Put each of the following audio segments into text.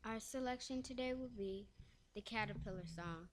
Our selection today will be the Caterpillar song.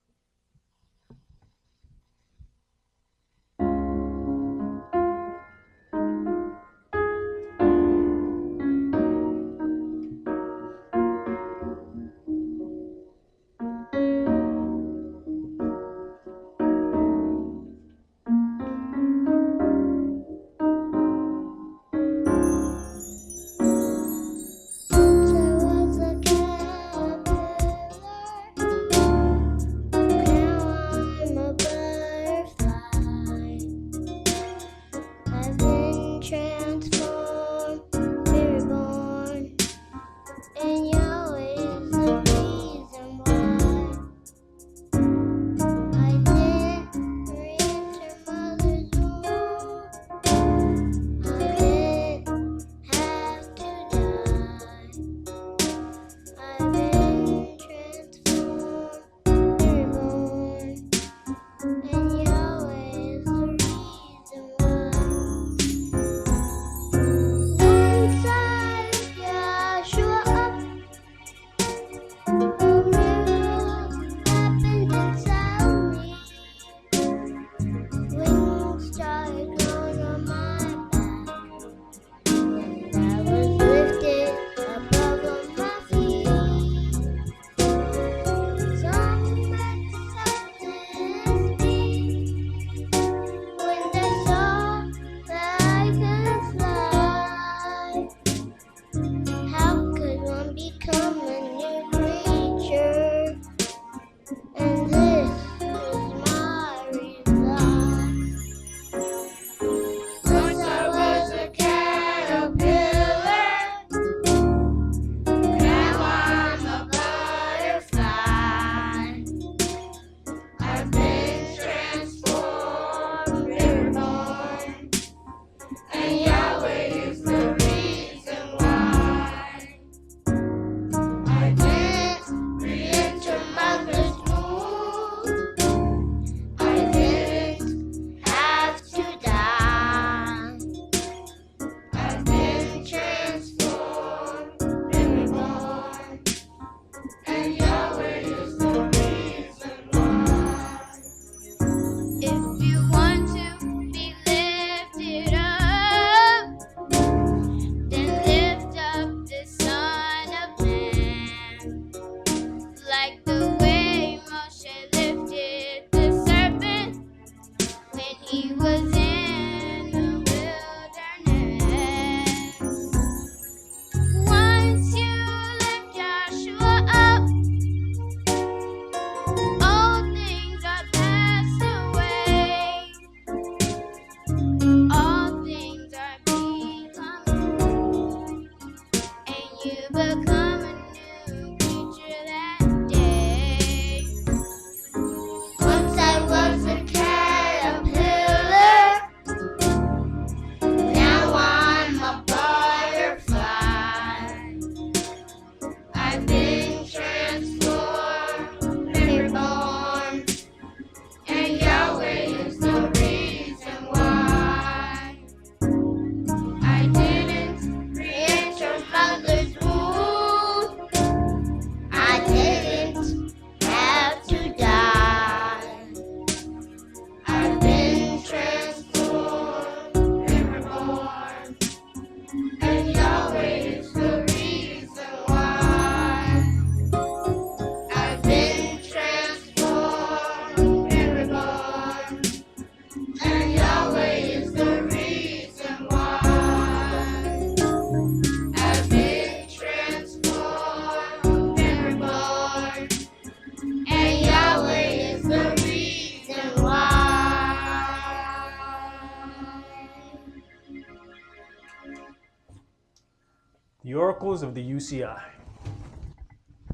The oracles of the UCI.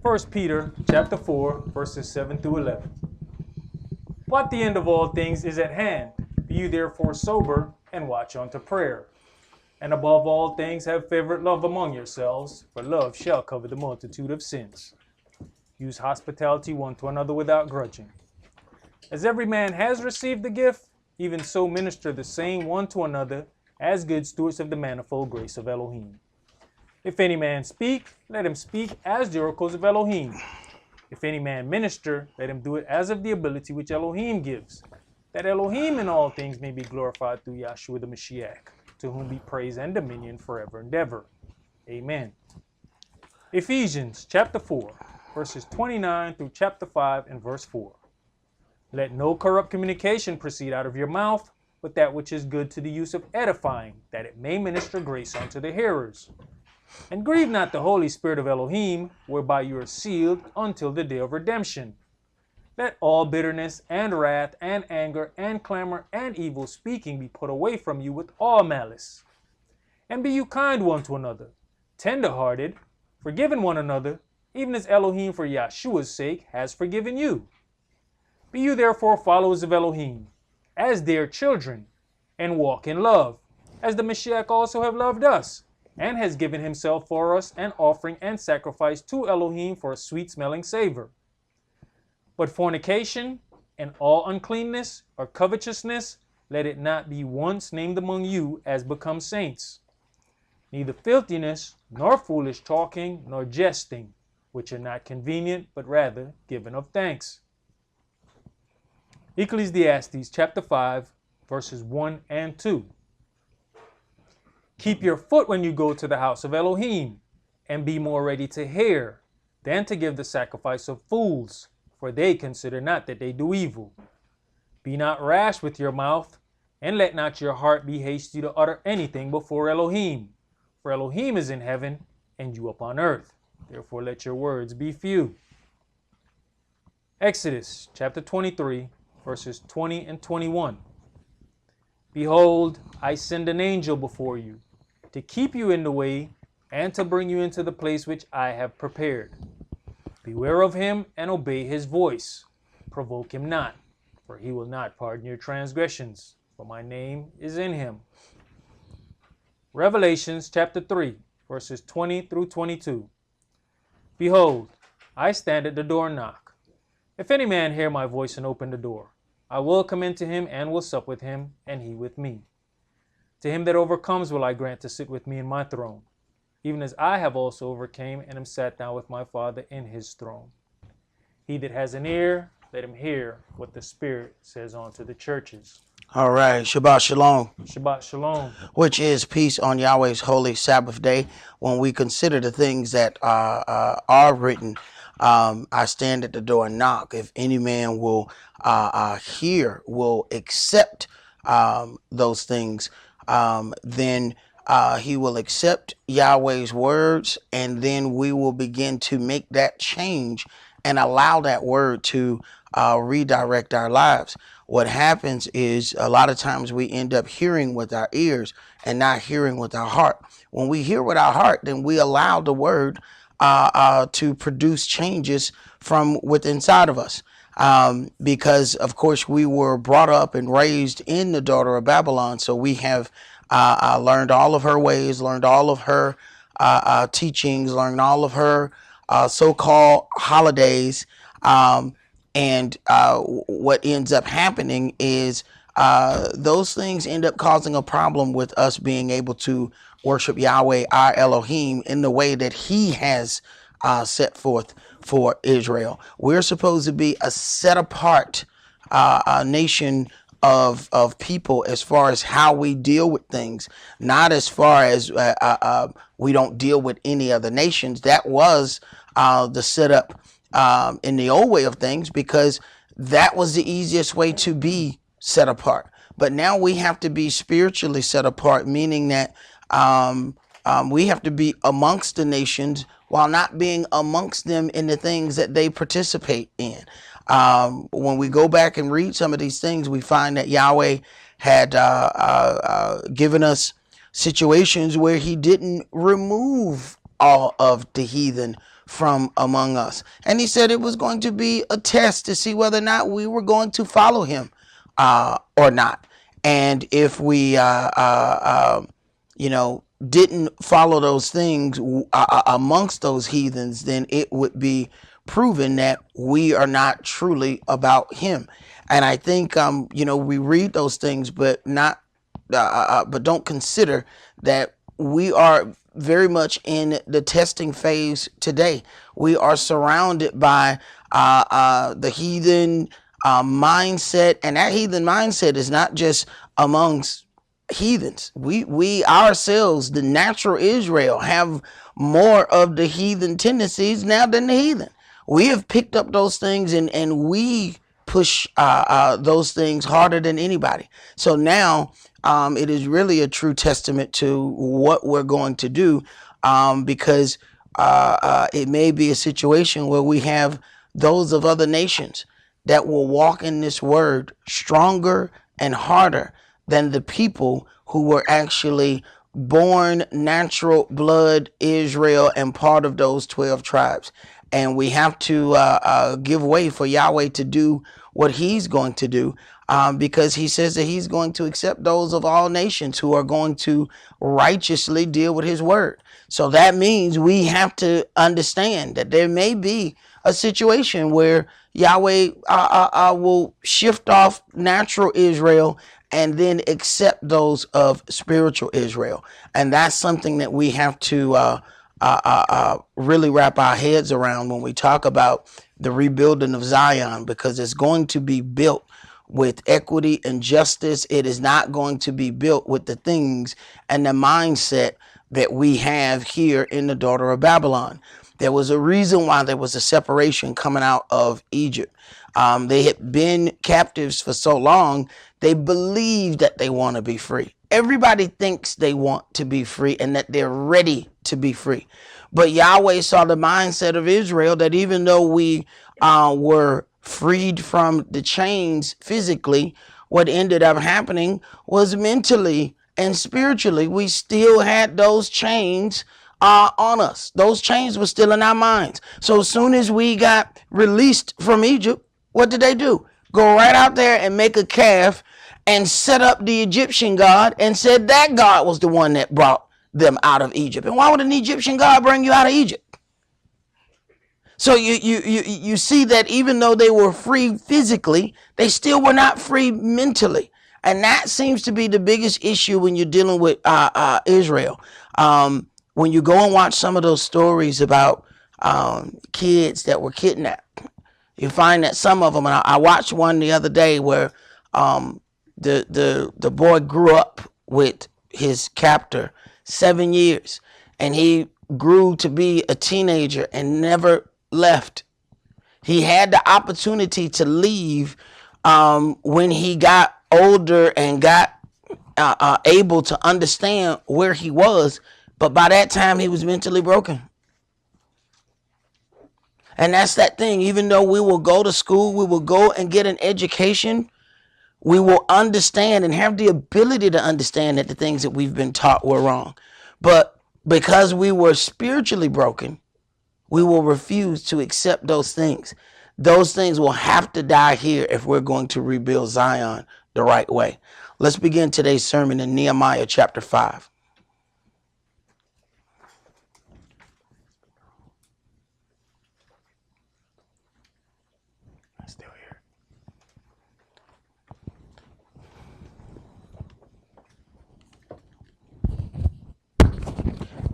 1 Peter chapter 4, verses 7 through 11. But the end of all things is at hand. Be you therefore sober, and watch unto prayer. And above all things have fervent love among yourselves, for love shall cover the multitude of sins. Use hospitality one to another without grudging. As every man has received the gift, even so minister the same one to another, as good stewards of the manifold grace of Elohim. If any man speak, let him speak as the oracles of Elohim. If any man minister, let him do it as of the ability which Elohim gives, that Elohim in all things may be glorified through Yahshua the Mashiach, to whom be praise and dominion forever and ever. Amen. Ephesians chapter 4, verses 29 through chapter 5 and verse 4. Let no corrupt communication proceed out of your mouth, but that which is good to the use of edifying, that it may minister grace unto the hearers. And grieve not the Holy Spirit of Elohim, whereby you are sealed until the day of redemption. Let all bitterness and wrath and anger and clamor and evil speaking be put away from you with all malice. And be you kind one to another, tender-hearted, forgiving one another, even as Elohim for Yahshua's sake has forgiven you. Be you therefore followers of Elohim, as dear children, and walk in love, as the Mashiach also have loved us, and has given himself for us an offering and sacrifice to Elohim for a sweet-smelling savor. But fornication and all uncleanness or covetousness, let it not be once named among you as becomes saints. Neither filthiness, nor foolish talking, nor jesting, which are not convenient, but rather given of thanks. Ecclesiastes chapter 5, verses 1 and 2. Keep your foot when you go to the house of Elohim, and be more ready to hear than to give the sacrifice of fools, for they consider not that they do evil. Be not rash with your mouth, and let not your heart be hasty to utter anything before Elohim. For Elohim is in heaven, and you upon earth. Therefore let your words be few. Exodus chapter 23, verses 20 and 21. Behold, I send an angel before you, to keep you in the way, and to bring you into the place which I have prepared. Beware of him, and obey his voice. Provoke him not, for he will not pardon your transgressions, for my name is in him. Revelations chapter 3, verses 20 through 22. Behold, I stand at the door and knock. If any man hear my voice and open the door, I will come into him and will sup with him, and he with me. To him that overcomes will I grant to sit with me in my throne, even as I have also overcame and am sat down with my Father in his throne. He that has an ear, let him hear what the Spirit says unto the churches. All right, Shabbat Shalom. Shabbat Shalom. Which is peace on Yahweh's holy Sabbath day. When we consider the things that are written, I stand at the door and knock. If any man will hear, will accept those things, then he will accept Yahweh's words, and then we will begin to make that change and allow that word to redirect our lives. What happens is a lot of times we end up hearing with our ears and not hearing with our heart. When we hear with our heart, then we allow the word to produce changes from within inside of us. Because, of course, we were brought up and raised in the daughter of Babylon. So we have learned all of her ways, learned all of her teachings, learned all of her so-called holidays. And what ends up happening is those things end up causing a problem with us being able to worship Yahweh, our Elohim, in the way that he has set forth for Israel. We're supposed to be a set apart nation of people as far as how we deal with things, not as far as we don't deal with any other nations. That was the setup in the old way of things, because that was the easiest way to be set apart. But now we have to be spiritually set apart, meaning that we have to be amongst the nations while not being amongst them in the things that they participate in. When we go back and read some of these things, we find that Yahweh had given us situations where he didn't remove all of the heathen from among us. And he said it was going to be a test to see whether or not we were going to follow him or not. And if we, didn't follow those things amongst those heathens, then it would be proven that we are not truly about him. And I think, we read those things, but not, but don't consider that we are very much in the testing phase today. We are surrounded by the heathen mindset, and that heathen mindset is not just amongst heathens. We ourselves, the natural Israel, have more of the heathen tendencies now than the heathen. We have picked up those things, and we push those things harder than anybody. So now it is really a true testament to what we're going to do, because it may be a situation where we have those of other nations that will walk in this word stronger and harder than the people who were actually born natural blood Israel and part of those 12 tribes. And we have to give way for Yahweh to do what he's going to do, because he says that he's going to accept those of all nations who are going to righteously deal with his word. So that means we have to understand that there may be a situation where Yahweh will shift off natural Israel and then accept those of spiritual Israel. And that's something that we have to really wrap our heads around when we talk about the rebuilding of Zion, because it's going to be built with equity and justice. It is not going to be built with the things and the mindset that we have here in the daughter of Babylon. There was a reason why there was a separation coming out of Egypt. They had been captives for so long, they believe that they want to be free. Everybody thinks they want to be free and that they're ready to be free. But Yahweh saw the mindset of Israel, that even though we were freed from the chains physically, what ended up happening was mentally and spiritually, we still had those chains on us. Those chains were still in our minds. So as soon as we got released from Egypt, what did they do? Go right out there and make a calf and set up the Egyptian god and said that God was the one that brought them out of Egypt. And why would an Egyptian god bring you out of Egypt? So you see that even though they were free physically, they still were not free mentally. And that seems to be the biggest issue when you're dealing with Israel. When you go and watch some of those stories about kids that were kidnapped, you find that some of them, and I watched one the other day where the boy grew up with his captor 7 years, and he grew to be a teenager and never left. He had the opportunity to leave when he got older and got able to understand where he was, but by that time he was mentally broken. And that's that thing. Even though we will go to school, we will go and get an education, we will understand and have the ability to understand that the things that we've been taught were wrong. But because we were spiritually broken, we will refuse to accept those things. Those things will have to die here if we're going to rebuild Zion the right way. Let's begin today's sermon in Nehemiah chapter 5. Still here.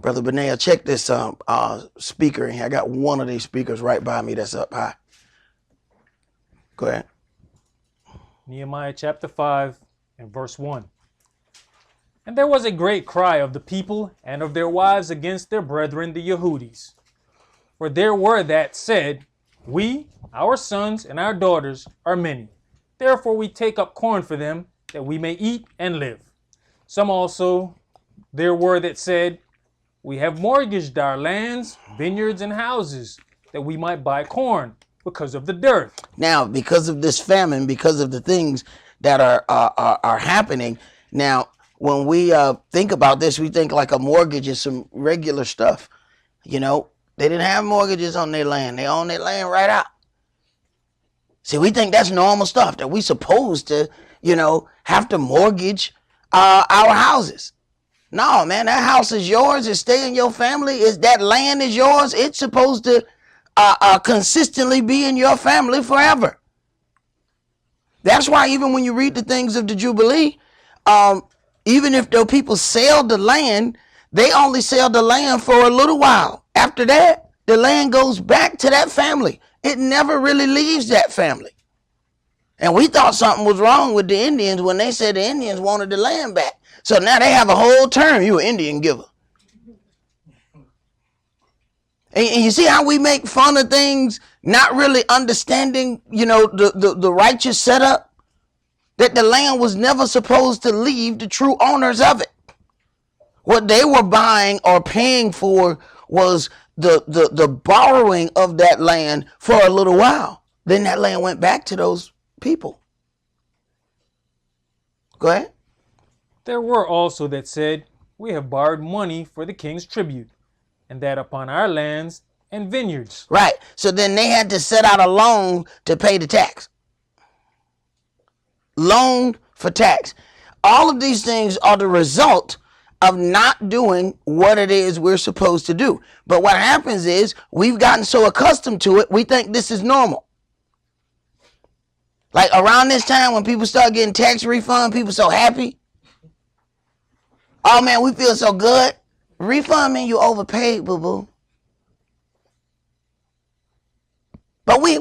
Brother Benaya, check this speaker in here. I got one of these speakers right by me that's up high. Go ahead. Nehemiah chapter 5 and verse 1. And there was a great cry of the people and of their wives against their brethren the Yehudis. For there were that said, we, our sons and our daughters, are many. Therefore we take up corn for them, that we may eat and live. Some also there were that said, we have mortgaged our lands, vineyards, and houses, that we might buy corn, because of the dearth. Now, because of this famine, because of the things that are happening, now, when we think about this, we think like a mortgage is some regular stuff. You know, they didn't have mortgages on their land. They own their land right out. See, we think that's normal stuff, that we supposed to, have to mortgage our houses. No, man, that house is yours. It stay in your family. That land is yours. It's supposed to consistently be in your family forever. That's why even when you read the things of the Jubilee, even if the people sell the land, They only sell the land for a little while. After that, the land goes back to that family. It never really leaves that family. And we thought something was wrong with the Indians when they said the Indians wanted the land back. So now they have a whole term, you an Indian giver. And you see how we make fun of things, not really understanding, the righteous setup? That the land was never supposed to leave the true owners of it. What they were buying or paying for was the borrowing of that land for a little while. Then that land went back to those people. Go ahead. There were also that said, we have borrowed money for the king's tribute, and that upon our lands and vineyards. Right. So then they had to set out a loan to pay the tax. Loan for tax. All of these things are the result of not doing what it is we're supposed to do. But what happens is we've gotten so accustomed to it, we think this is normal. Like around this time when people start getting tax refund, people so happy. Oh man, we feel so good. Refund mean you overpaid, boo-boo. But we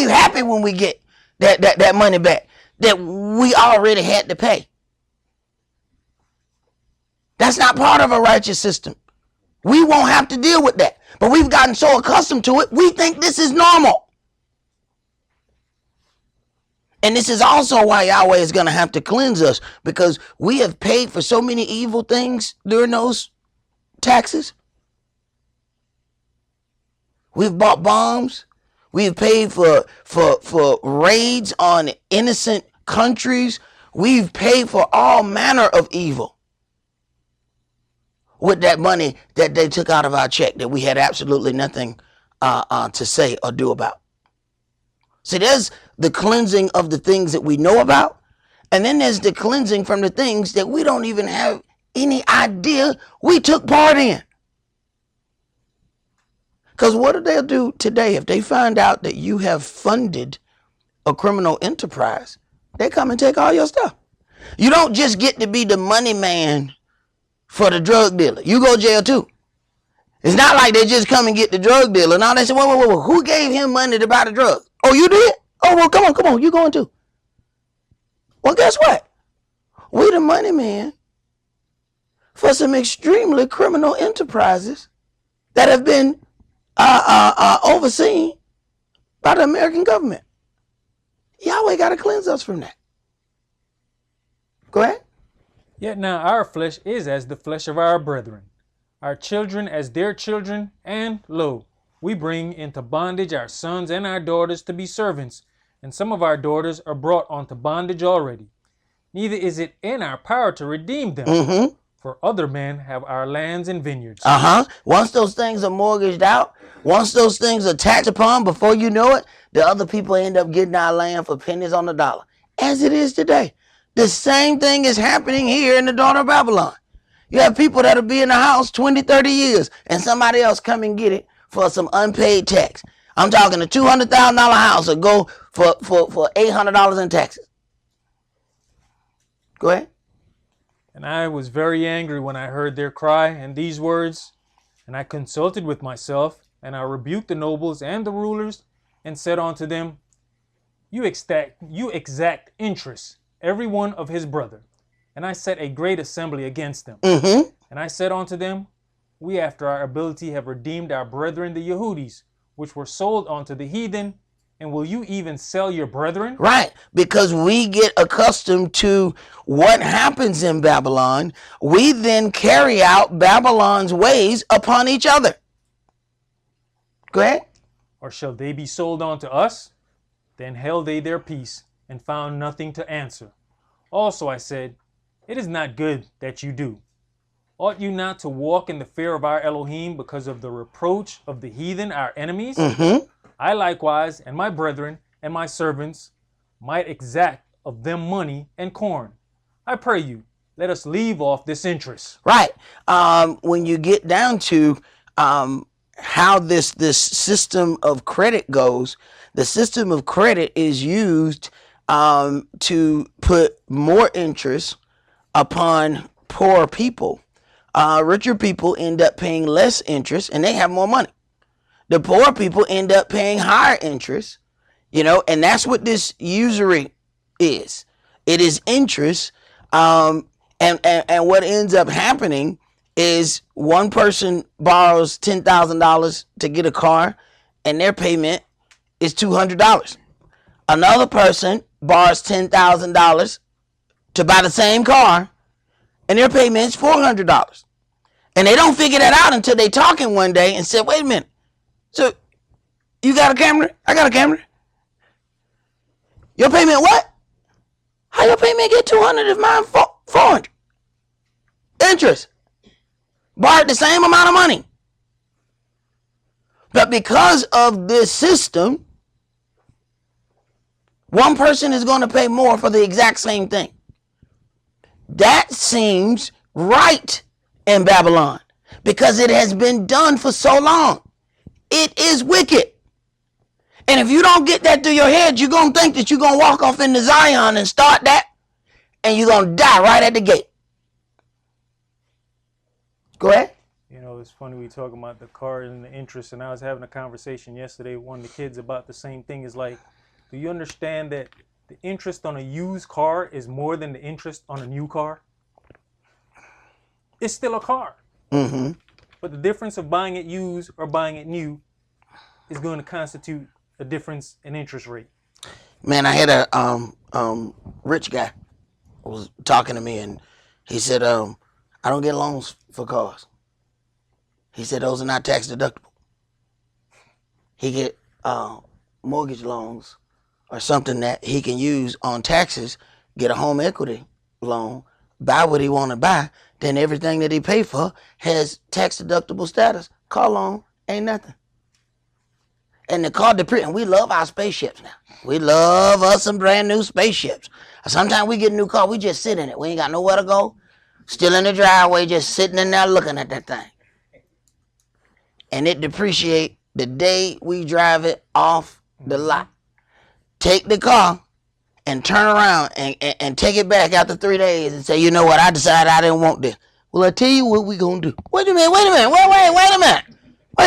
happy when we get that money back that we already had to pay. That's not part of a righteous system. We won't have to deal with that. But we've gotten so accustomed to it, we think this is normal. And this is also why Yahweh is going to have to cleanse us, because we have paid for so many evil things during those taxes. We've bought bombs. We've paid for raids on innocent countries. We've paid for all manner of evil with that money that they took out of our check that we had absolutely nothing to say or do about. See, there's the cleansing of the things that we know about, and then there's the cleansing from the things that we don't even have any idea we took part in. Because what do they do today if they find out that you have funded a criminal enterprise? They come and take all your stuff. You don't just get to be the money man for the drug dealer. You go to jail too. It's not like they just come and get the drug dealer. Now they say, whoa, who gave him money to buy the drugs? Oh, you did? Oh, well, come on, you going too. Well, guess what? We the money man for some extremely criminal enterprises that have been overseen by the American government. Yahweh got to cleanse us from that. Go ahead. Yet now our flesh is as the flesh of our brethren, our children as their children, and lo, we bring into bondage our sons and our daughters to be servants, and some of our daughters are brought onto bondage already. Neither is it in our power to redeem them, for other men have our lands and vineyards. Once those things are mortgaged out, once those things are taxed upon, before you know it, the other people end up getting our land for pennies on the dollar, as it is today. The same thing is happening here in the daughter of Babylon. You have people that'll be in the house 20, 30 years, and somebody else come and get it for some unpaid tax. I'm talking a $200,000 house will go for $800 in taxes. Go ahead. And I was very angry when I heard their cry and these words, and I consulted with myself, and I rebuked the nobles and the rulers, and said unto them, You exact interest, every one of his brother. And I set a great assembly against them. And I said unto them, We after our ability have redeemed our brethren the Yehudis, which were sold unto the heathen, and will you even sell your brethren? Right, because we get accustomed to what happens in Babylon. We then carry out Babylon's ways upon each other. Go ahead. Or shall they be sold unto us? Then held they their peace, and found nothing to answer. Also I said, It is not good that you do. Ought you not to walk in the fear of our Elohim because of the reproach of the heathen, our enemies? I likewise, and my brethren, and my servants, might exact of them money and corn. I pray you, let us leave off this interest. Right. When you get down to how this system of credit goes, the system of credit is used to put more interest upon poor people richer people end up paying less interest and they have more money. The poor people end up paying higher interest, and that's what this usury is. It is interest. And what ends up happening is one person borrows $10,000 to get a car and their payment is $200. Another person borrows $10,000 to buy the same car and their payment is $400. And they don't figure that out until they talking one day and say, wait a minute. So you got a camera? I got a camera. Your payment what? How your payment get 200 if mine 400? Interest. Borrowed the same amount of money. But because of this system, one person is going to pay more for the exact same thing. That seems right in Babylon because it has been done for so long. It is wicked. And if you don't get that through your head, you're going to think that you're going to walk off into Zion and start that, and you're going to die right at the gate. Go ahead. It's funny we talking about the car and the interest, and I was having a conversation yesterday with one of the kids about the same thing. Is like, do you understand that the interest on a used car is more than the interest on a new car? It's still a car. Mm-hmm. But the difference of buying it used or buying it new is going to constitute a difference in interest rate. Man, I had a rich guy was talking to me, and he said, I don't get loans for cars. He said those are not tax deductible. He get mortgage loans or something that he can use on taxes, get a home equity loan, buy what he want to buy, then everything that he pay for has tax deductible status. Car loan ain't nothing. And the car and we love our spaceships now. We love us some brand new spaceships. Sometimes we get a new car, we just sit in it. We ain't got nowhere to go. Still in the driveway, just sitting in there looking at that thing. And it depreciate the day we drive it off the lot. Take the car and turn around and take it back after 3 days and say, you know what, I decided I didn't want this. Well, I tell you what we gonna do. Wait a minute. Wait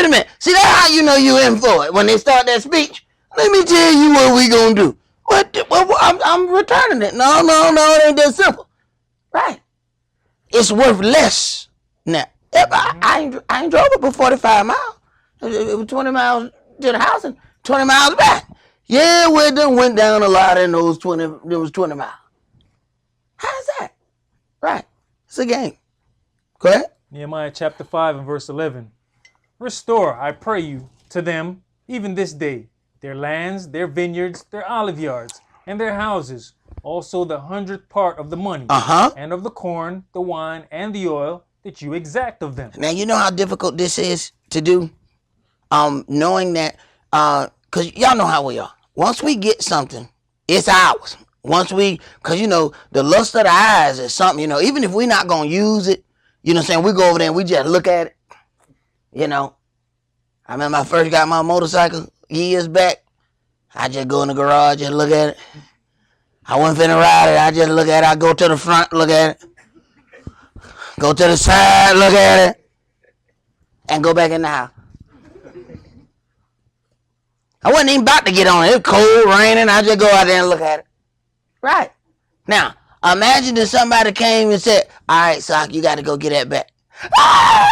a minute. See, that's how you know you in for it. When they start that speech, let me tell you what we gonna do. I'm returning it. No, it ain't that simple. Right. It's worth less now. I ain't drove it for 45 miles. It was 20 miles to the house and 20 miles back. Yeah, well, it done went down a lot in those 20 miles. How's that? Right. It's a game. Go ahead. Nehemiah chapter 5 and verse 11. Restore, I pray you, to them, even this day, their lands, their vineyards, their olive yards, and their houses, also the 100th part of the money, and of the corn, the wine, and the oil, that you exact of them. Now, you know how difficult this is to do? Knowing that, because y'all know how we are. Once we get something, it's ours. Because, the lust of the eyes is something, even if we're not going to use it, we go over there and we just look at it. I remember I first got my motorcycle years back. I just go in the garage and look at it. I wasn't finna ride it. I just look at it. I go to the front, look at it. Go to the side, look at it. And go back in the house. I wasn't even about to get on it. It was cold, raining. I just go out there and look at it. Right. Now, imagine if somebody came and said, all right, Sock, you got to go get that back. Ah!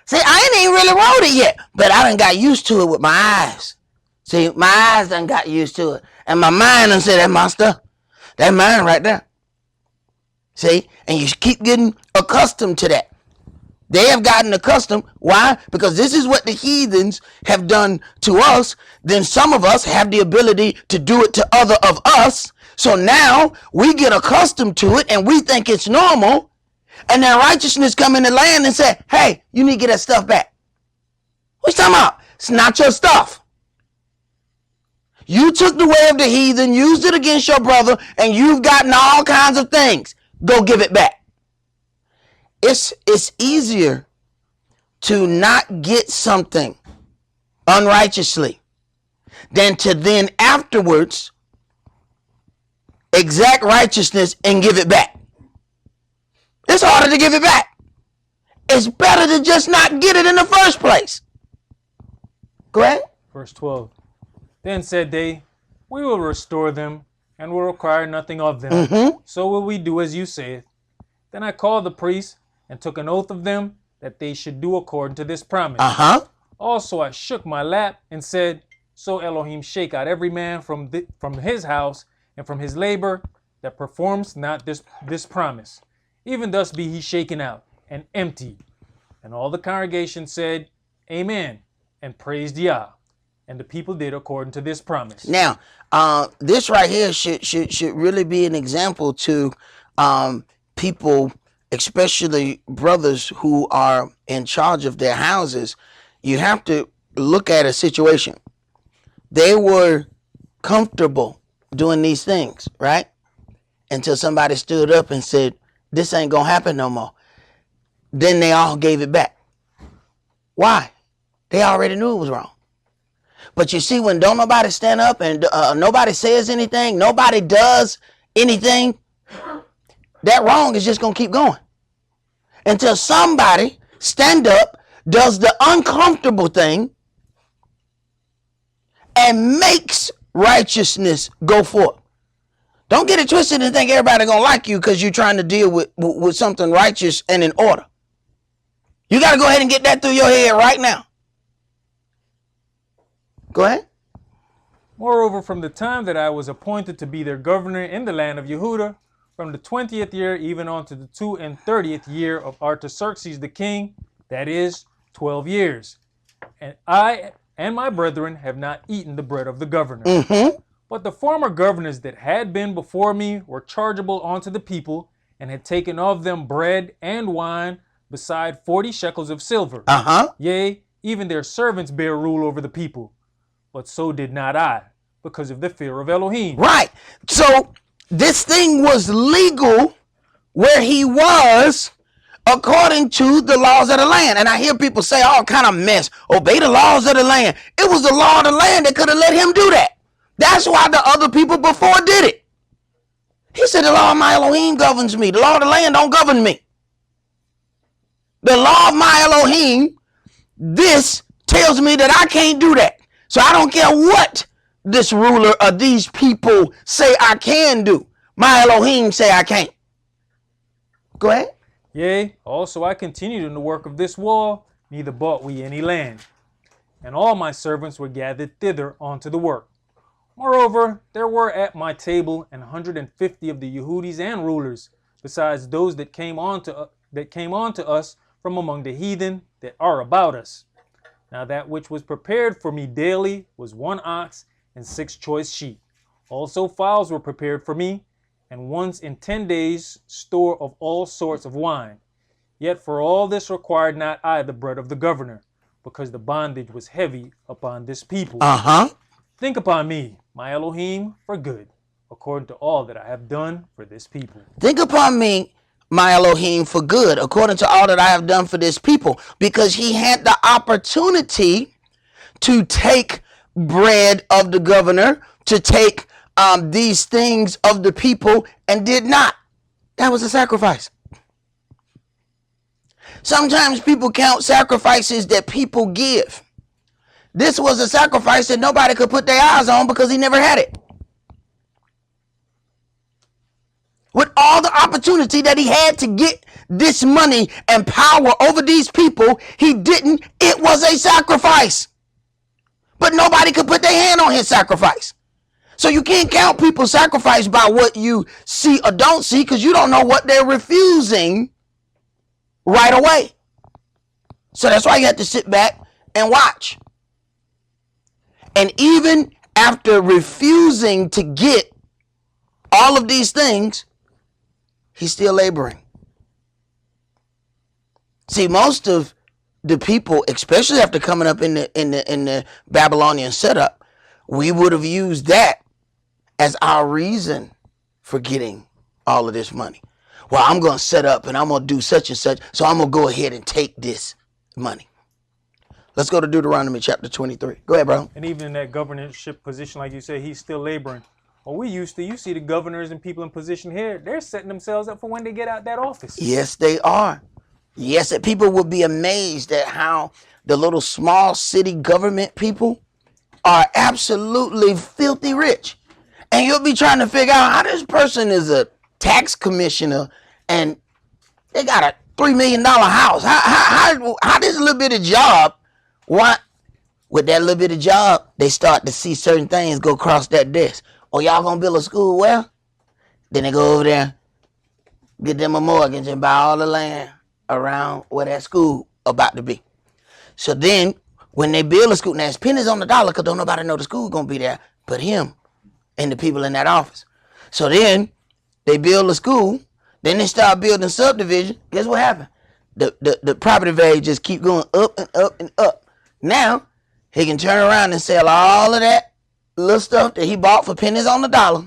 See, I ain't even really rode it yet, but I done got used to it with my eyes. See, my eyes done got used to it. And my mind done said, that's my stuff. That's mine right there. See, and you keep getting accustomed to that. They have gotten accustomed. Why? Because this is what the heathens have done to us. Then some of us have the ability to do it to other of us. So now we get accustomed to it and we think it's normal. And then righteousness come in the land and say, hey, you need to get that stuff back. What you talking about? It's not your stuff. You took the way of the heathen, used it against your brother, and you've gotten all kinds of things. Go give it back. It's easier to not get something unrighteously than to then afterwards exact righteousness and give it back. It's harder to give it back. it's better to just not get it in the first place. Go ahead. Verse 12. Then said they, we will restore them, and will require nothing of them. So will we do as you saith. Then I called the priests, and took an oath of them, that they should do according to this promise. Also I shook my lap, and said, so Elohim shake out every man from his house, and from his labor, that performs not this promise. Even thus be he shaken out, and emptied. And all the congregation said, Amen, and praised Yah. And the people did according to this promise. Now, this right here should really be an example to people, especially brothers who are in charge of their houses. You have to look at a situation. They were comfortable doing these things, right? Until somebody stood up and said, this ain't gonna happen no more. Then they all gave it back. Why? They already knew it was wrong. But you see, when don't nobody stand up and nobody says anything, nobody does anything, that wrong is just going to keep going. Until somebody stand up, does the uncomfortable thing, and makes righteousness go forth. Don't get it twisted and think everybody going to like you because you're trying to deal with something righteous and in order. You got to go ahead and get that through your head right now. Go ahead. Moreover, from the time that I was appointed to be their governor in the land of Yehuda, from the 20th year even on to the 32nd year of Artaxerxes the king, that is, 12 years. And I and my brethren have not eaten the bread of the governor. But the former governors that had been before me were chargeable unto the people, and had taken of them bread and wine, beside 40 shekels of silver. Yea, even their servants bear rule over the people. But so did not I, because of the fear of Elohim. Right. So this thing was legal where he was according to the laws of the land. And I hear people say all kind of mess. Obey the laws of the land. It was the law of the land that could have let him do that. That's why the other people before did it. He said the law of my Elohim governs me. The law of the land don't govern me. The law of my Elohim, this tells me that I can't do that. So I don't care what this ruler or these people say I can do. My Elohim say I can't. Go ahead. Yea, also I continued in the work of this wall, neither bought we any land. And all my servants were gathered thither unto the work. Moreover, there were at my table 150 of the Yehudis and rulers, besides those that came on to us from among the heathen that are about us. Now that which was prepared for me daily was 1 ox and 6 choice sheep. Also fowls were prepared for me, and once in 10 days store of all sorts of wine. Yet for all this required not I the bread of the governor, because the bondage was heavy upon this people. Think upon me, my Elohim, for good, according to all that I have done for this people. Think upon me, my Elohim, for good, according to all that I have done for this people. Because he had the opportunity to take bread of the governor, to take these things of the people, and did not. That was a sacrifice. Sometimes people count sacrifices that people give. This was a sacrifice that nobody could put their eyes on because he never had it. With all the opportunity that he had to get this money and power over these people, he didn't. It was a sacrifice. But nobody could put their hand on his sacrifice. So you can't count people's sacrifice by what you see or don't see, because you don't know what they're refusing right away. So that's why you have to sit back and watch. And even after refusing to get all of these things, he's still laboring. See, most of the people, especially after coming up in the Babylonian setup, we would have used that as our reason for getting all of this money. Well, I'm going to set up and I'm going to do such and such, so I'm going to go ahead and take this money. Let's go to Deuteronomy chapter 23. Go ahead, bro. And even in that governorship position, like you said, he's still laboring. Well, you see the governors and people in position here, they're setting themselves up for when they get out that office. Yes, they are. Yes, that people would be amazed at how the little small city government people are absolutely filthy rich. And you'll be trying to figure out how this person is a tax commissioner and they got a $3 million house. How this little bit of job, what with that little bit of job, they start to see certain things go across that desk. Oh, y'all gonna build a school? Well, then they go over there, get them a mortgage and buy all the land around where that school about to be. So then when they build a school, now it's pennies on the dollar because don't nobody know the school gonna be there but him and the people in that office. So then they build a school, then they start building subdivision. Guess what happened? The property value just keep going up and up and up. Now he can turn around and sell all of that little stuff that he bought for pennies on the dollar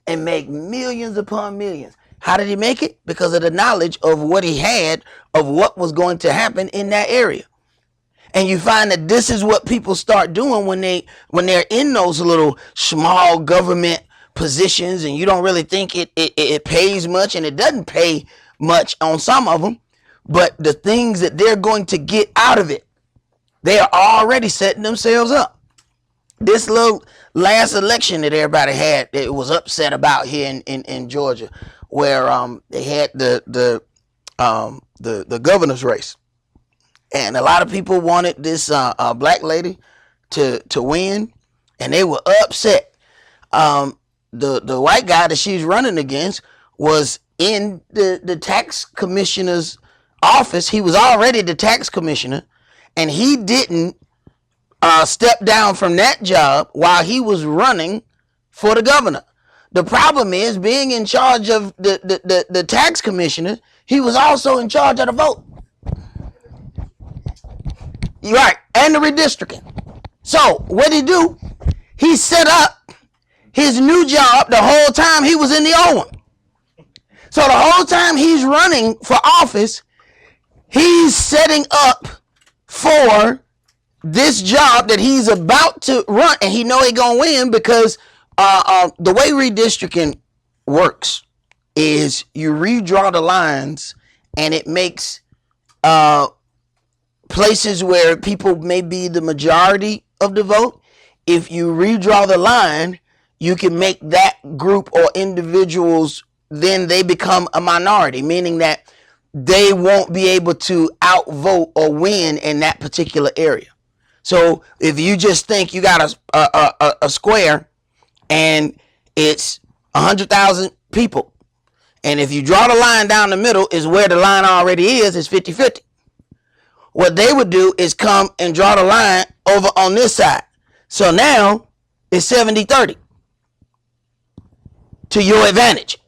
and make millions upon millions. How did he make it? Because of the knowledge of what he had of what was going to happen in that area. And you find that this is what people start doing when they're in those little small government positions, and you don't really think it pays much, and it doesn't pay much on some of them, but the things that they're going to get out of it, they are already setting themselves up. This little last election that everybody had, it was upset about here in Georgia, where they had the governor's race. And a lot of people wanted this black lady to win, and they were upset. The white guy that she's running against was in the tax commissioner's office. He was already the tax commissioner, and he didn't step down from that job while he was running for the governor. The problem is, being in charge of the tax commissioner, he was also in charge of the vote. Right, and the redistricting. So what did he do? He set up his new job the whole time he was in the old one. So the whole time he's running for office, he's setting up for this job that he's about to run, and he know he gonna win because the way redistricting works is you redraw the lines, and it makes places where people may be the majority of the vote. If you redraw the line, you can make that group or individuals, then they become a minority, meaning that they won't be able to outvote or win in that particular area. So if you just think you got a square and it's 100,000 people, and if you draw the line down the middle is where the line already is, it's 50-50. What they would do is come and draw the line over on this side. So now it's 70-30 to your advantage.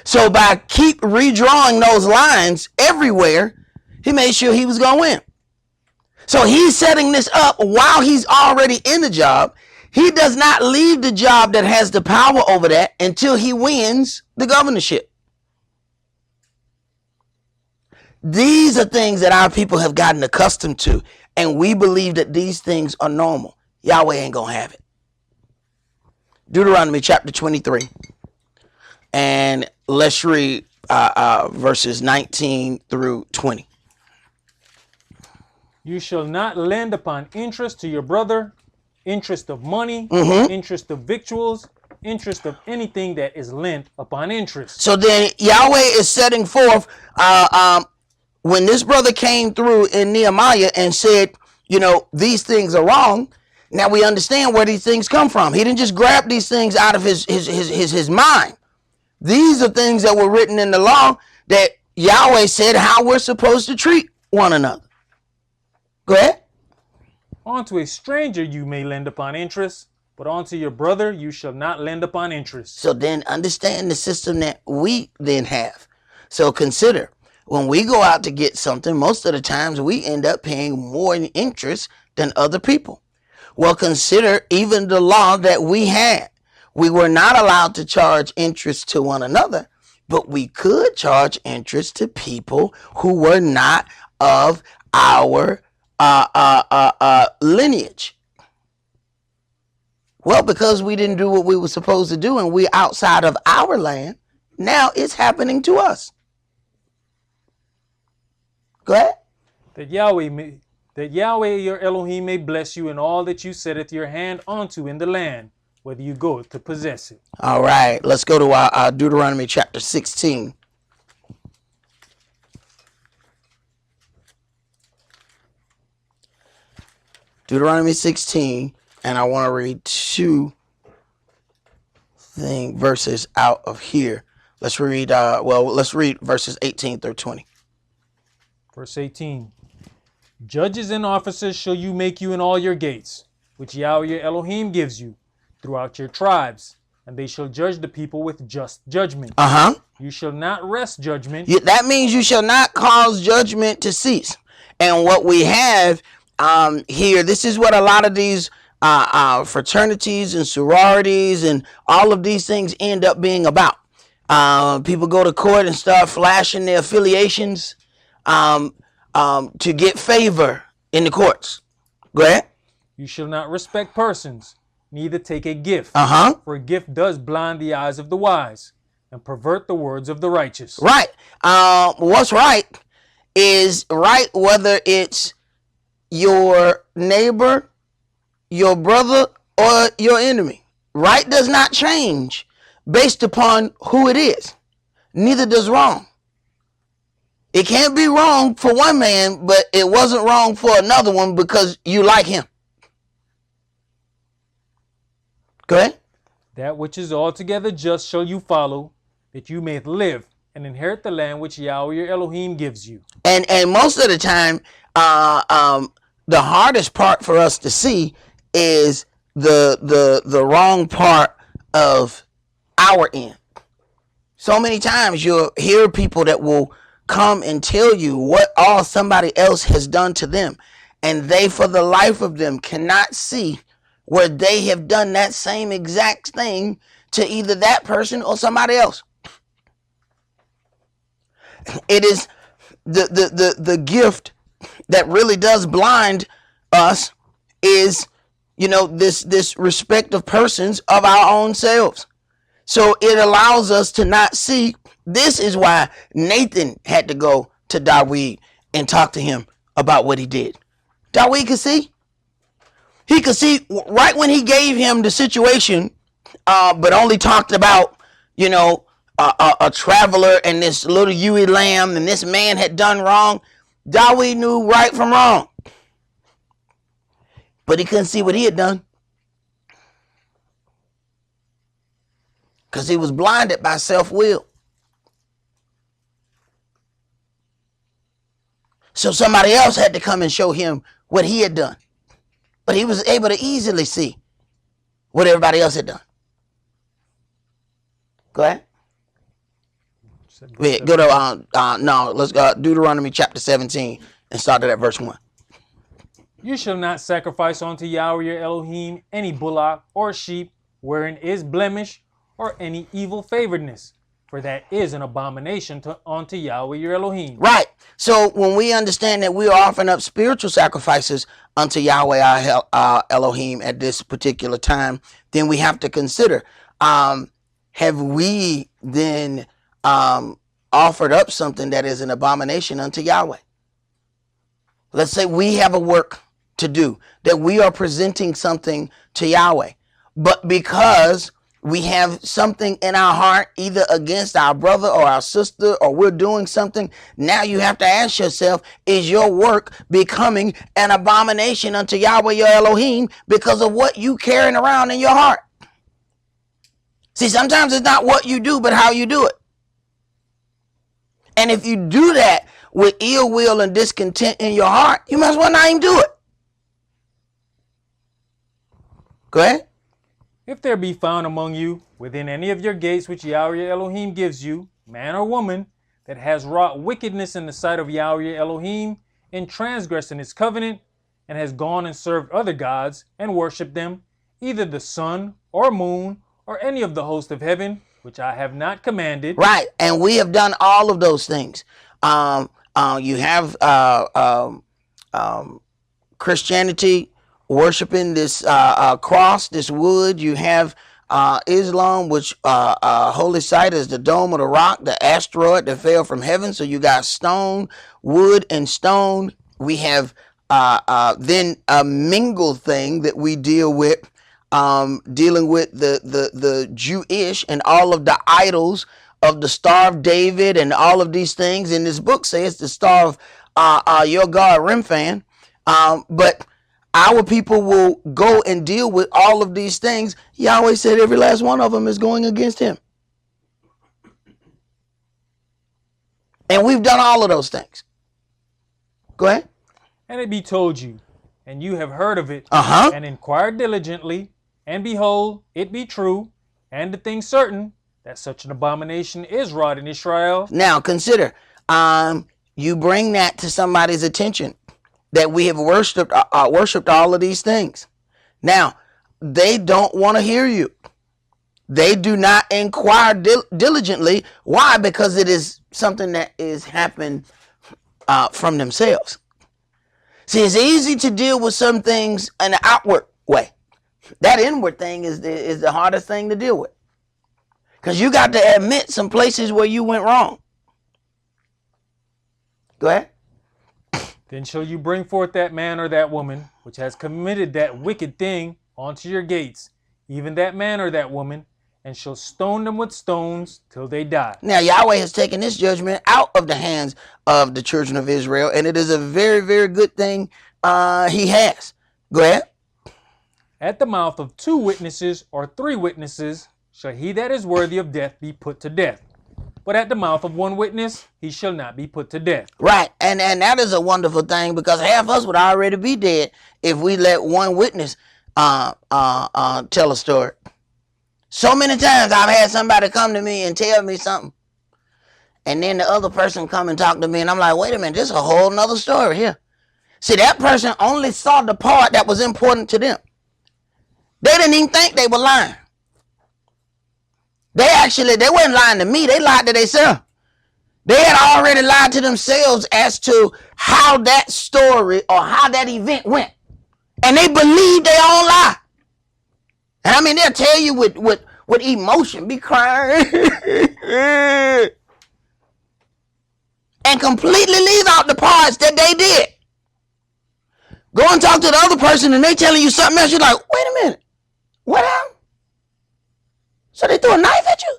So by keep redrawing those lines everywhere, he made sure he was going to win. So he's setting this up while he's already in the job. He does not leave the job that has the power over that until he wins the governorship. These are things that our people have gotten accustomed to, and we believe that these things are normal. Yahweh ain't gonna have it. Deuteronomy chapter 23, and let's read verses 19 through 20. You shall not lend upon interest to your brother, interest of money, interest of victuals, interest of anything that is lent upon interest. So then Yahweh is setting forth, when this brother came through in Nehemiah and said, you know, these things are wrong. Now we understand where these things come from. He didn't just grab these things out of his mind. These are things that were written in the law that Yahweh said how we're supposed to treat one another. Go ahead. Unto a stranger you may lend upon interest, but unto your brother you shall not lend upon interest. So then understand the system that we then have. So consider, when we go out to get something, most of the times we end up paying more in interest than other people. Well, consider even the law that we had. We were not allowed to charge interest to one another, but we could charge interest to people who were not of our lineage. Well, because we didn't do what we were supposed to do and we're outside of our land, now it's happening to us. Go ahead. That Yahweh your Elohim may bless you in all that you setteth your hand unto in the land, whether you go to possess it. All right, let's go to our Deuteronomy chapter 16. Deuteronomy 16, and I want to read two verses out of here. Let's read, let's read verses 18 through 20. Verse 18. Judges and officers shall you make you in all your gates, which Yahweh your Elohim gives you, throughout your tribes, and they shall judge the people with just judgment. You shall not wrest judgment. That means you shall not cause judgment to cease. And what we have here, this is what a lot of these fraternities and sororities and all of these things end up being about. People go to court and start flashing their affiliations to get favor in the courts. Go ahead. You shall not respect persons, neither take a gift. For a gift does blind the eyes of the wise and pervert the words of the righteous. Right. What's right is right whether it's your neighbor, your brother, or your enemy. Right does not change based upon who it is. Neither does wrong. It can't be wrong for one man, but it wasn't wrong for another one because you like him. Go ahead. That which is altogether just shall you follow, that you may live and inherit the land which Yahweh your Elohim gives you. And most of the time, the hardest part for us to see is the wrong part of our end. So many times you'll hear people that will come and tell you what all somebody else has done to them, and they for the life of them cannot see where they have done that same exact thing to either that person or somebody else. It is the gift that really does blind us is, this respect of persons of our own selves. So it allows us to not see. This is why Nathan had to go to Dawid and talk to him about what he did. Dawid could see. He could see right when he gave him the situation, but only talked about, a traveler and this little ewe lamb, and this man had done wrong. Dawid knew right from wrong, but he couldn't see what he had done because he was blinded by self-will. So somebody else had to come and show him what he had done, but he was able to easily see what everybody else had done. Go ahead. Wait, go to let's go Deuteronomy chapter 17 and start at verse 1. You shall not sacrifice unto Yahweh your Elohim any bullock or sheep wherein is blemish or any evil favoredness, for that is an abomination unto Yahweh your Elohim. Right. So when we understand that we are offering up spiritual sacrifices unto Yahweh our Elohim at this particular time, then we have to consider, have we then offered up something that is an abomination unto Yahweh? Let's say we have a work to do, that we are presenting something to Yahweh, but because we have something in our heart, either against our brother or our sister, or we're doing something, now you have to ask yourself, is your work becoming an abomination unto Yahweh your Elohim because of what you carrying around in your heart? See, sometimes it's not what you do, but how you do it. And if you do that with ill will and discontent in your heart, you might as well not even do it. Go ahead. If there be found among you within any of your gates which Yahweh your Elohim gives you, man or woman, that has wrought wickedness in the sight of Yahweh your Elohim, in transgressing his covenant, and has gone and served other gods and worshipped them, either the sun or moon or any of the host of heaven, which I have not commanded. Right, and we have done all of those things. You have Christianity worshiping this cross, this wood. You have Islam, which holy site is the dome of the rock, the asteroid that fell from heaven. So you got stone, wood, and stone. We have then a mingled thing that we deal with, dealing with the Jewish and all of the idols of the Star of David and all of these things. In this book says the Star of your God Remphan. But our people will go and deal with all of these things. Yahweh said every last one of them is going against him. And we've done all of those things. Go ahead. And it be told you, and you have heard of it, Uh-huh. and inquired diligently, and behold, it be true, and the thing certain, that such an abomination is wrought in Israel. Now consider, you bring that to somebody's attention, that we have worshipped all of these things. Now, they don't want to hear you. They do not inquire diligently. Why? Because it is something that is happening from themselves. See, it's easy to deal with some things in the outward way. That inward thing is the hardest thing to deal with. Because you got to admit some places where you went wrong. Go ahead. Then shall you bring forth that man or that woman, which has committed that wicked thing, unto your gates, even that man or that woman, and shall stone them with stones till they die. Now, Yahweh has taken this judgment out of the hands of the children of Israel, and it is a very, very good thing he has. Go ahead. At the mouth of 2 witnesses or 3 witnesses shall he that is worthy of death be put to death. But at the mouth of 1 witness he shall not be put to death. Right, and that is a wonderful thing, because half of us would already be dead if we let 1 witness tell a story. So many times I've had somebody come to me and tell me something, and then the other person come and talk to me, and I'm like, wait a minute, this is a whole nother story here. See, that person only saw the part that was important to them. They didn't even think they were lying. They weren't lying to me, they lied to themselves. They had already lied to themselves as to how that story or how that event went. And they believed their own lie. And I mean, they'll tell you with emotion, be crying, and completely leave out the parts that they did. Go and talk to the other person and they telling you something else. You're like, wait a minute, what happened? So they threw a knife at you?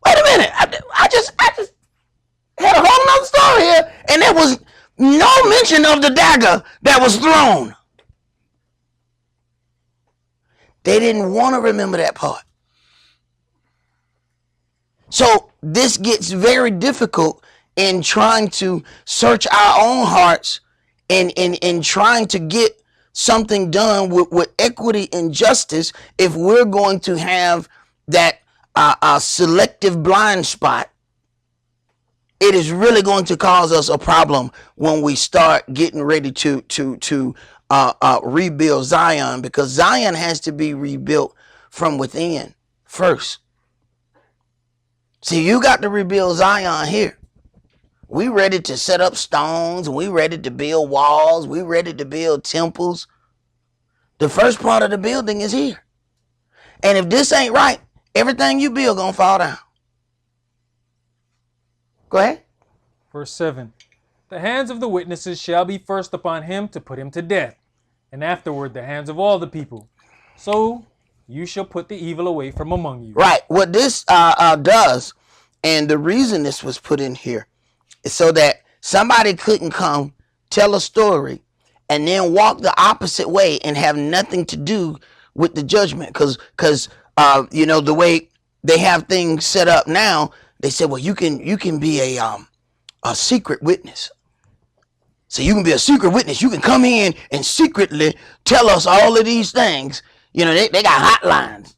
Wait a minute, I just had a whole nother story here, and there was no mention of the dagger that was thrown. They didn't want to remember that part. So this gets very difficult in trying to search our own hearts and in trying to get something done with equity and justice if we're going to have that selective blind spot. It is really going to cause us a problem when we start getting ready to rebuild Zion, because Zion has to be rebuilt from within first. See, you got to rebuild Zion here. We ready to set up stones, and we ready to build walls, we ready to build temples. The first part of the building is here. And if this ain't right, everything you build gonna fall down. Go ahead. Verse 7. The hands of the witnesses shall be first upon him to put him to death, and afterward the hands of all the people. So you shall put the evil away from among you. Right. What this does, and the reason this was put in here, is so that somebody couldn't come, tell a story, and then walk the opposite way and have nothing to do with the judgment. Because the way they have things set up now, they said, well, you can be a secret witness. So you can be a secret witness. You can come in and secretly tell us all of these things. They got hotlines,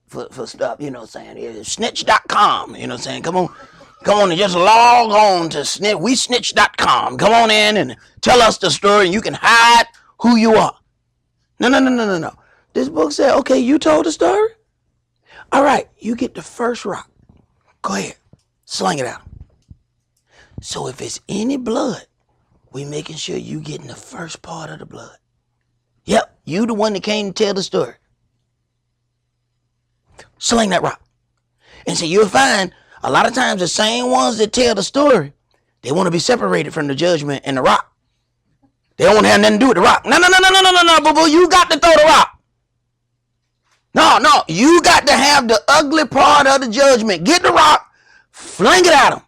for stuff, saying, snitch.com, saying, come on and just log on to snitch.com. Come on in and tell us the story, and you can hide who you are. No. This book said, okay, you told the story? All right, you get the first rock. Go ahead, sling it out. So if it's any blood, we making sure you getting the first part of the blood. Yep, you the one that came to tell the story. Sling that rock. And so you'll find a lot of times the same ones that tell the story, they want to be separated from the judgment and the rock. They don't want to have nothing to do with the rock. No, boo-boo. You got to throw the rock. No. You got to have the ugly part of the judgment. Get the rock, fling it at them.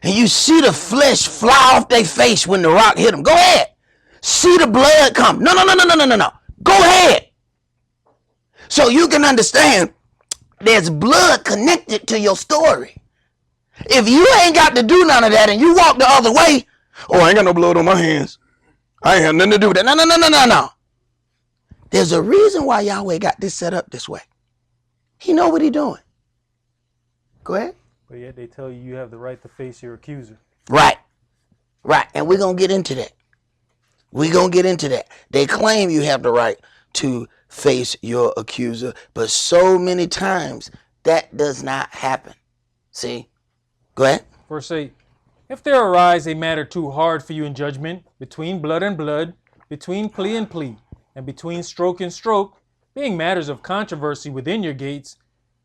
And you see the flesh fly off their face when the rock hit them. Go ahead. See the blood come. No. Go ahead. So you can understand there's blood connected to your story. If you ain't got to do none of that and you walk the other way, oh, I ain't got no blood on my hands. I ain't have nothing to do with that. No. There's a reason why Yahweh got this set up this way. He know what he doing. Go ahead. But yet they tell you you have the right to face your accuser. Right. And we're going to get into that. They claim you have the right to face your accuser, but so many times that does not happen. See? Go ahead. Verse 8. If there arise a matter too hard for you in judgment, between blood and blood, between plea and plea, and between stroke and stroke, being matters of controversy within your gates,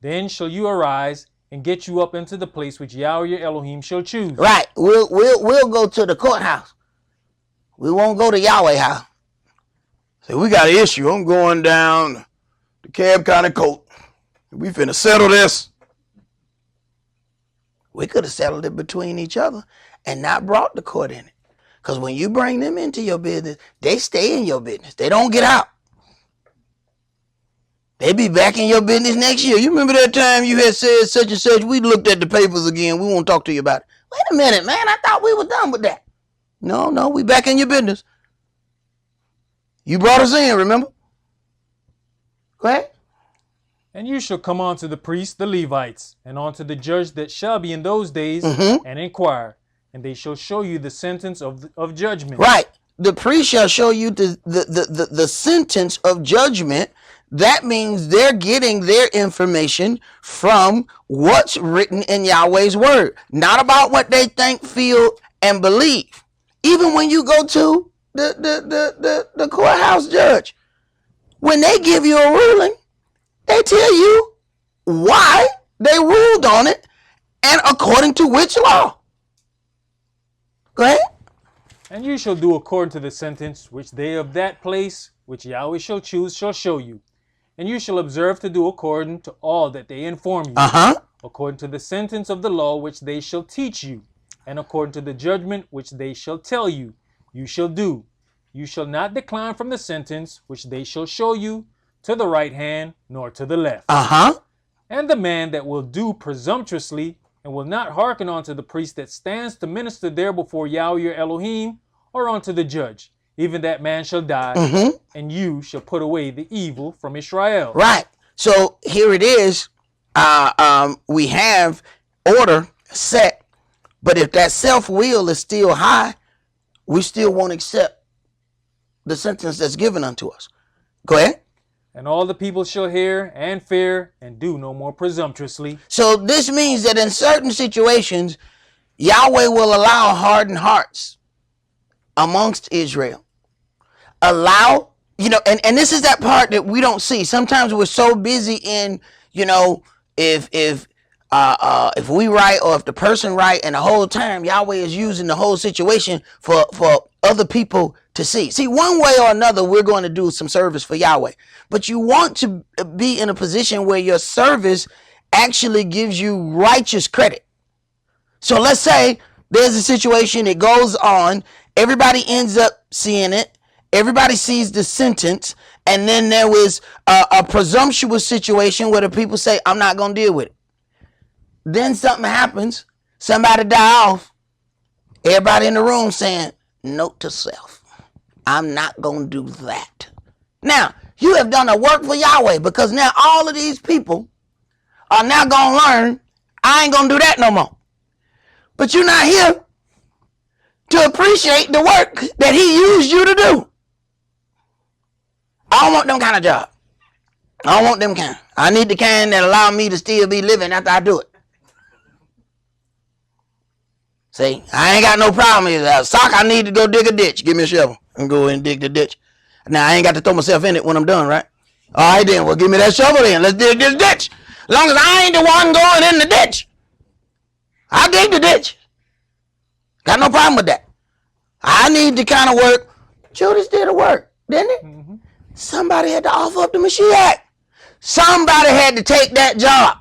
then shall you arise and get you up into the place which Yahweh your Elohim shall choose. Right. We'll go to the courthouse. We won't go to Yahweh house. Say, we got an issue. I'm going down to Cab County Court. We finna settle this. We could have settled it between each other and not brought the court in it. Because when you bring them into your business, they stay in your business. They don't get out. They be back in your business next year. You remember that time you had said such and such? We looked at the papers again. We won't talk to you about it. Wait a minute, man. I thought we were done with that. No. We back in your business. You brought us in, remember? Go ahead. And you shall come unto the priests, the Levites, and unto the judge that shall be in those days, and inquire, and they shall show you the sentence of judgment. Right. The priest shall show you the sentence of judgment. That means they're getting their information from what's written in Yahweh's word, not about what they think, feel, and believe. Even when you go to the courthouse judge, when they give you a ruling, they tell you why they ruled on it and according to which law. Go ahead. And you shall do according to the sentence which they of that place, which Yahweh shall choose, shall show you. And you shall observe to do according to all that they inform you, according to the sentence of the law which they shall teach you, and according to the judgment which they shall tell you, you shall do. You shall not decline from the sentence which they shall show you, to the right hand, nor to the left. And the man that will do presumptuously, and will not hearken unto the priest that stands to minister there before Yahweh your Elohim, or unto the judge, even that man shall die, and you shall put away the evil from Israel. Right. So here it is. We have order set, but if that self-will is still high, we still won't accept the sentence that's given unto us. Go ahead. And all the people shall hear and fear and do no more presumptuously. So this means that in certain situations, Yahweh will allow hardened hearts amongst Israel. Allow, and this is that part that we don't see. Sometimes we're so busy in, if we write or if the person write, and the whole time Yahweh is using the whole situation for other people to see. See, one way or another, we're going to do some service for Yahweh. But you want to be in a position where your service actually gives you righteous credit. So let's say there's a situation, it goes on, everybody ends up seeing it, everybody sees the sentence, and then there was a presumptuous situation where the people say, I'm not going to deal with it. Then something happens, somebody die off, everybody in the room saying, note to self, I'm not going to do that. Now, you have done a work for Yahweh, because now all of these people are now going to learn, I ain't going to do that no more. But you're not here to appreciate the work that he used you to do. I don't want them kind of job. I don't want them kind. I need the kind that allow me to still be living after I do it. See, I ain't got no problem with that. Sock, I need to go dig a ditch. Give me a shovel and go and dig the ditch. Now, I ain't got to throw myself in it when I'm done, right? All right then, well give me that shovel then. Let's dig this ditch. As long as I ain't the one going in the ditch, I'll dig the ditch. Got no problem with that. I need the kind of work. Judas did the work, didn't it? Mm-hmm. Somebody had to offer up the Mashiach. Somebody had to take that job.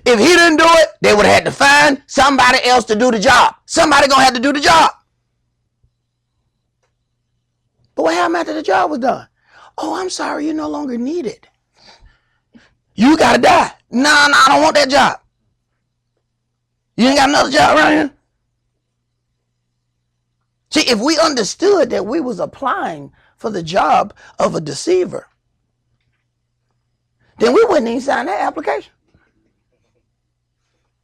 If he didn't do it, they would have had to find somebody else to do the job. Somebody gonna have to do the job. But what happened after the job was done? Oh, I'm sorry, you're no longer needed. You gotta die. No, I don't want that job. You ain't got another job around here? See, if we understood that we was applying for the job of a deceiver, then we wouldn't even sign that application.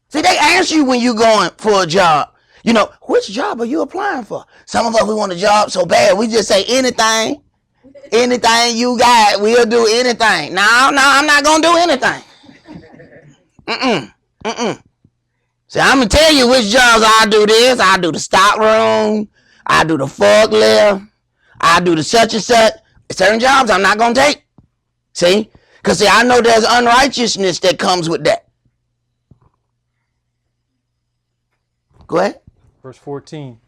See, they ask you when you're going for a job, you know, which job are you applying for? Some of us, we want a job so bad, we just say anything. Anything you got, we'll do anything. No, I'm not going to do anything. See, I'm going to tell you which jobs I do this. I do the stock room. I do the forklift. I do the such and such. Certain jobs I'm not going to take. See? Because, see, I know there's unrighteousness that comes with that. Go ahead. Verse 14.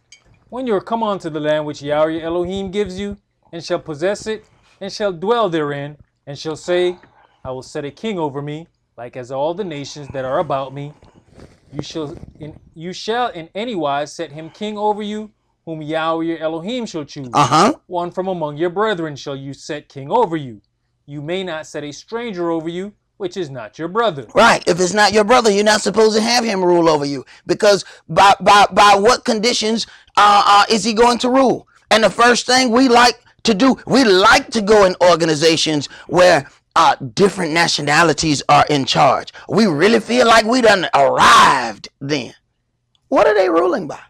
When you are come unto the land which Yahweh your Elohim gives you, and shall possess it, and shall dwell therein, and shall say, I will set a king over me, like as all the nations that are about me. You shall in any wise set him king over you, whom Yahweh your Elohim shall choose. One from among your brethren shall you set king over you. You may not set a stranger over you, which is not your brother. Right. If it's not your brother, you're not supposed to have him rule over you. Because by what conditions is he going to rule? And the first thing we like to do, we like to go in organizations where different nationalities are in charge. We really feel like we done arrived then. What are they ruling by?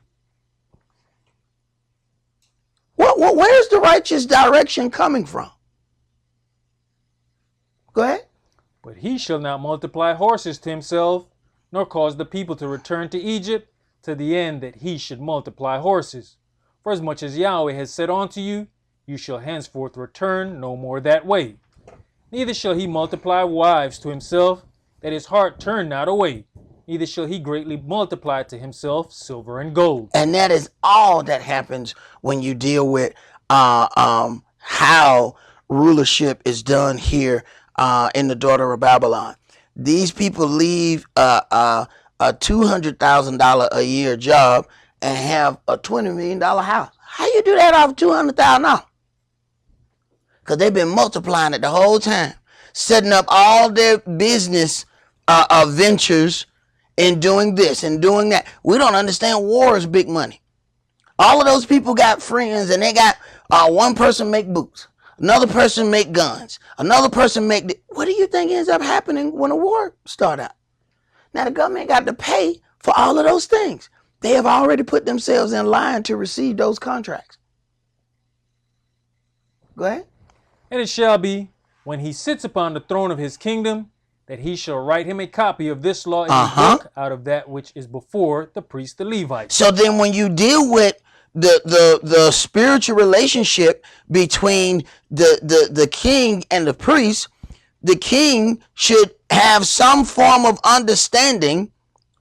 Where's the righteous direction coming from? Go ahead. But he shall not multiply horses to himself, nor cause the people to return to Egypt, to the end that he should multiply horses. For as much as Yahweh has said unto you, you shall henceforth return no more that way. Neither shall he multiply wives to himself, that his heart turn not away. Neither shall he greatly multiply to himself silver and gold. And that is all that happens when you deal with how rulership is done here in the daughter of Babylon. These people leave a $200,000 a year job and have a $20 million house. How you do that off $200,000? Because they've been multiplying it the whole time, setting up all their business ventures and doing this and doing that. We don't understand war is big money. All of those people got friends, and they got one person make boots, another person make guns, another person make what do you think ends up happening when a war starts out? Now the government got to pay for all of those things. They have already put themselves in line to receive those contracts. Go ahead. And it shall be, when he sits upon the throne of his kingdom, that he shall write him a copy of this law in a book out of that which is before the priest the Levite. So then when you deal with the spiritual relationship between the king and the priest, the king should have some form of understanding,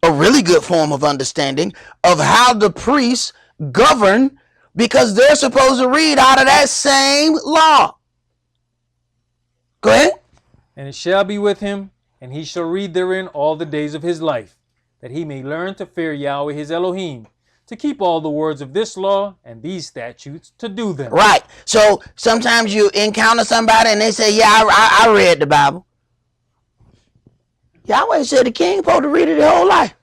a really good form of understanding of how the priests govern, because they're supposed to read out of that same law. Go ahead. And it shall be with him, and he shall read therein all the days of his life, that he may learn to fear Yahweh his Elohim, to keep all the words of this law and these statutes, to do them. Right. So sometimes you encounter somebody and they say, yeah, I read the Bible. Yahweh said the king supposed to read it his whole life.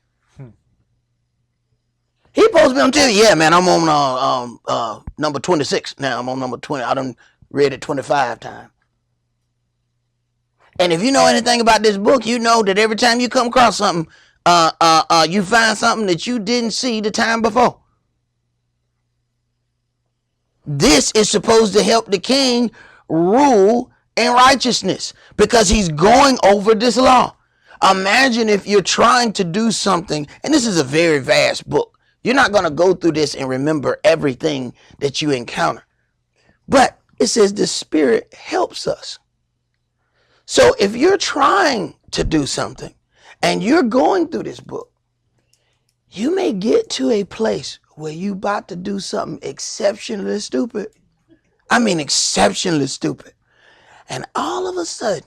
He supposed to be able to tell you, yeah, man, I'm on number 26 now. I'm on number 20. I done read it 25 times. And if you know anything about this book, you know that every time you come across something, you find something that you didn't see the time before. This is supposed to help the king rule in righteousness because he's going over this law. Imagine if you're trying to do something, and this is a very vast book. You're not going to go through this and remember everything that you encounter. But it says the Spirit helps us. So if you're trying to do something and you're going through this book, you may get to a place where you about to do something exceptionally stupid. I mean, exceptionally stupid. And all of a sudden,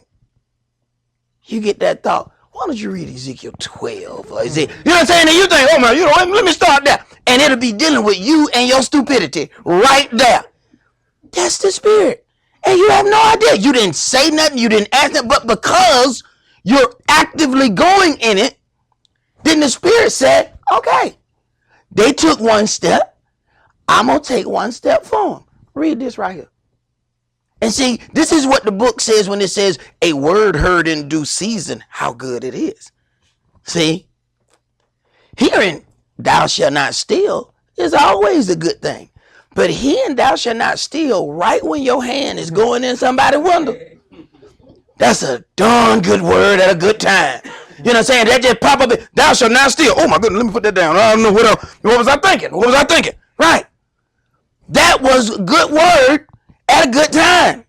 you get that thought, why don't you read Ezekiel 12? Or you know what I'm saying? And you think, oh man, let me start there. And it'll be dealing with you and your stupidity right there. That's the spirit. And you have no idea. You didn't say nothing. You didn't ask nothing. But because you're actively going in it, then the spirit said, okay, they took one step. I'm going to take one step for them. Read this right here. And see, this is what the book says when it says a word heard in due season, how good it is. See, hearing thou shalt not steal is always a good thing. But hearing thou shalt not steal right when your hand is going in somebody's window, that's a darn good word at a good time. You know what I'm saying? That just pop up, thou shalt not steal. Oh my goodness, let me put that down. I don't know what else. What was I thinking? What was I thinking? Right. That was a good word at a good time.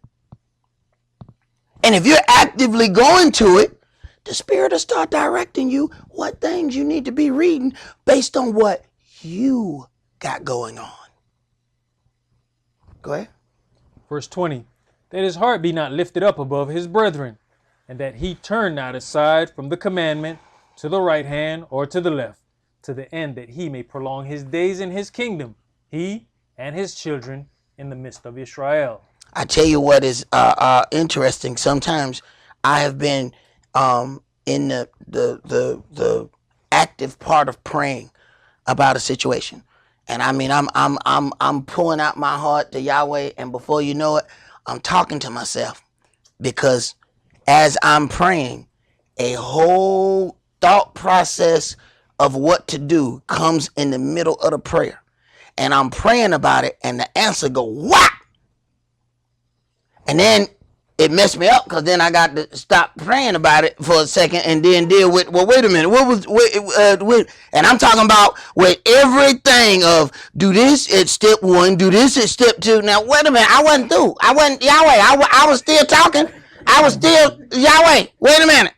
And if you're actively going to it, the spirit will start directing you what things you need to be reading based on what you got going on. Go ahead. Verse 20, that his heart be not lifted up above his brethren, and that he turn not aside from the commandment to the right hand or to the left, to the end that he may prolong his days in his kingdom, he and his children in the midst of Israel. I tell you what is interesting. Sometimes I have been in the active part of praying about a situation, and I mean I'm pulling out my heart to Yahweh, and before you know it, I'm talking to myself, because as I'm praying, a whole thought process of what to do comes in the middle of the prayer, and I'm praying about it, and the answer go whap. And then it messed me up, because then I got to stop praying about it for a second and then deal with, well, wait a minute, and I'm talking about with everything of do this at step 1, do this at step 2. Now, wait a minute, I wasn't through. I wasn't Yahweh. I was still talking. I was still Yahweh. Wait a minute.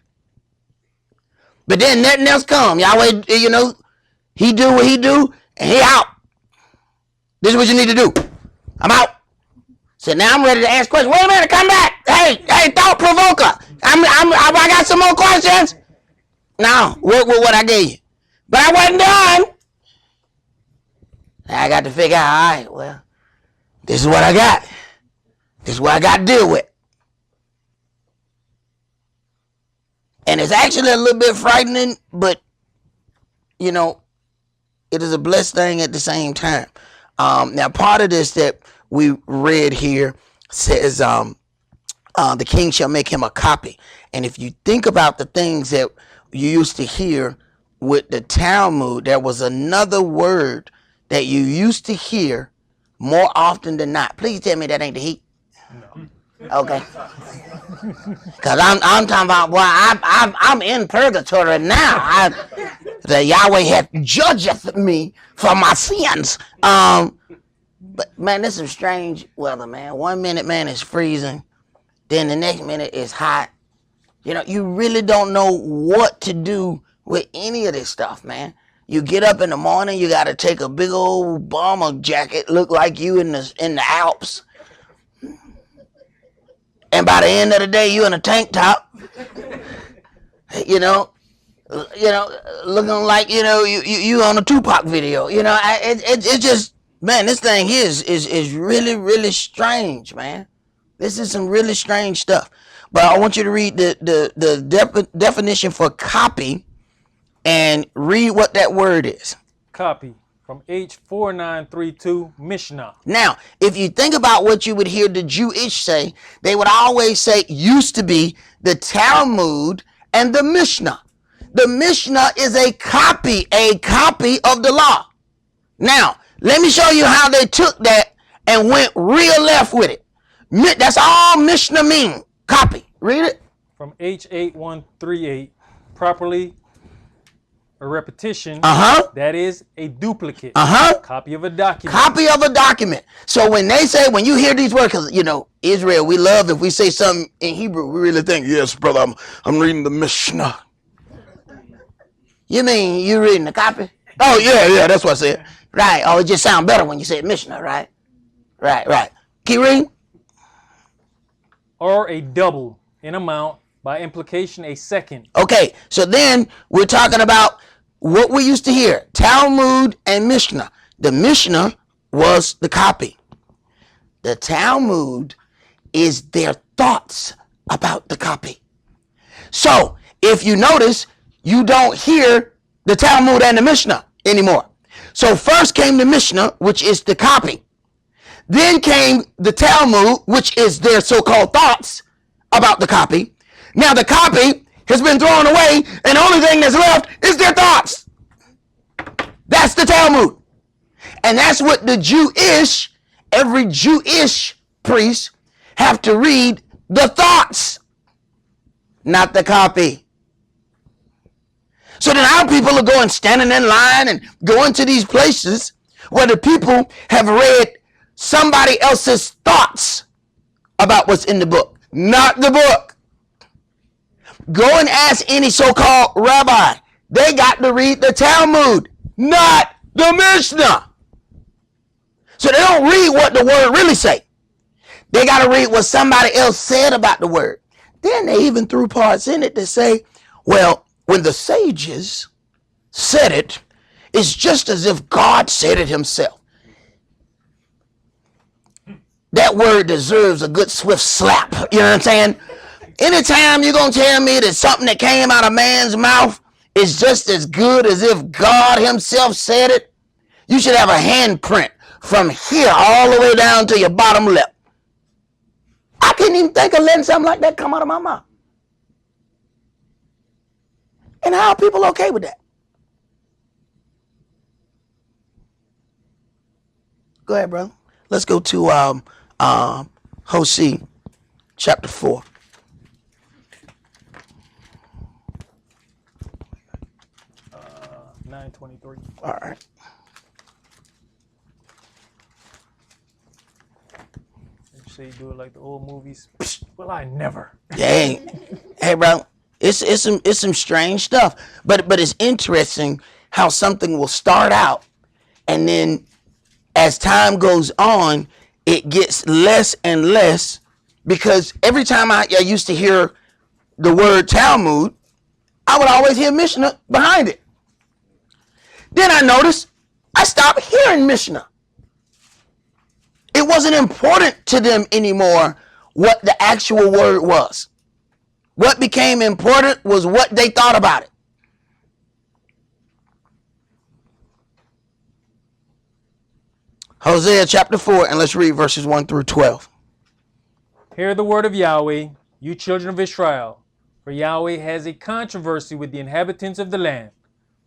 But then nothing else come. Yahweh, you know, he do what he do, and he out. This is what you need to do. I'm out. So now I'm ready to ask questions. Wait a minute, come back. Hey, thought provoker. I got some more questions. No, what I gave you. But I wasn't done. I got to figure out, all right, well, this is what I got. This is what I got to deal with. And it's actually a little bit frightening, but, you know, it is a blessed thing at the same time. Now, part of this that we read here says the king shall make him a copy. And if you think about the things that you used to hear with the Talmud, there was another word that you used to hear more often than not. Please tell me that ain't the heat. No. Okay. Because I'm talking about, boy, I'm in purgatory now. The Yahweh hath judgeth me for my sins. But man, this is some strange weather, man. 1 minute, man, it's freezing. Then the next minute it's hot. You know, you really don't know what to do with any of this stuff, man. You get up in the morning, you got to take a big old bomber jacket, look like you in the Alps. And by the end of the day, you in a tank top. You know, looking like, you on a Tupac video. You know, it's just, man, this thing here is really, really strange, man. This is some really strange stuff. But I want you to read the definition for copy and read what that word is. Copy from H4932 Mishnah. Now, if you think about what you would hear the Jewish say, they would always say used to be the Talmud and the Mishnah. The Mishnah is a copy of the law. Now, let me show you how they took that and went real left with it. That's all Mishnah mean. Copy. Read it. From H8138, properly a repetition. Uh-huh. That is a duplicate. Uh-huh. Copy of a document. Copy of a document. So when they say, when you hear these words, because, you know, Israel, we love if we say something in Hebrew, we really think, yes, brother, I'm reading the Mishnah. You mean you reading the copy? Oh, yeah, that's what I said. Right. Oh, it just sounds better when you say Mishnah, right? Right. Keep reading. Or a double in amount, by implication a second. Okay, so then we're talking about what we used to hear, Talmud and Mishnah. The Mishnah was the copy. The Talmud is their thoughts about the copy. So if you notice, you don't hear the Talmud and the Mishnah anymore. So first came the Mishnah, which is the copy. Then came the Talmud, which is their so-called thoughts about the copy. Now the copy has been thrown away, and the only thing that's left is their thoughts. That's the Talmud. And that's what every Jewish priest have to read the thoughts, not the copy. So then our people are going standing in line and going to these places where the people have read somebody else's thoughts about what's in the book, not the book. Go and ask any so-called rabbi. They got to read the Talmud, not the Mishnah. So they don't read what the word really say. They got to read what somebody else said about the word. Then they even threw parts in it to say, well, when the sages said it, it's just as if God said it himself. That word deserves a good swift slap. You know what I'm saying? Anytime you're going to tell me that something that came out of man's mouth is just as good as if God himself said it, you should have a handprint from here all the way down to your bottom lip. I couldn't even think of letting something like that come out of my mouth. And how are people okay with that? Go ahead, brother. Let's go to Hosea chapter 4. 9:23. All right. You say you do it like the old movies. Well, I never. Hey, bro. It's some strange stuff, but it's interesting how something will start out, and then as time goes on, it gets less and less, because every time I used to hear the word Talmud, I would always hear Mishnah behind it. Then I noticed I stopped hearing Mishnah. It wasn't important to them anymore what the actual word was. What became important was what they thought about it. Hosea chapter 4, and let's read verses 1 through 12. Hear the word of Yahweh, you children of Israel, for Yahweh has a controversy with the inhabitants of the land,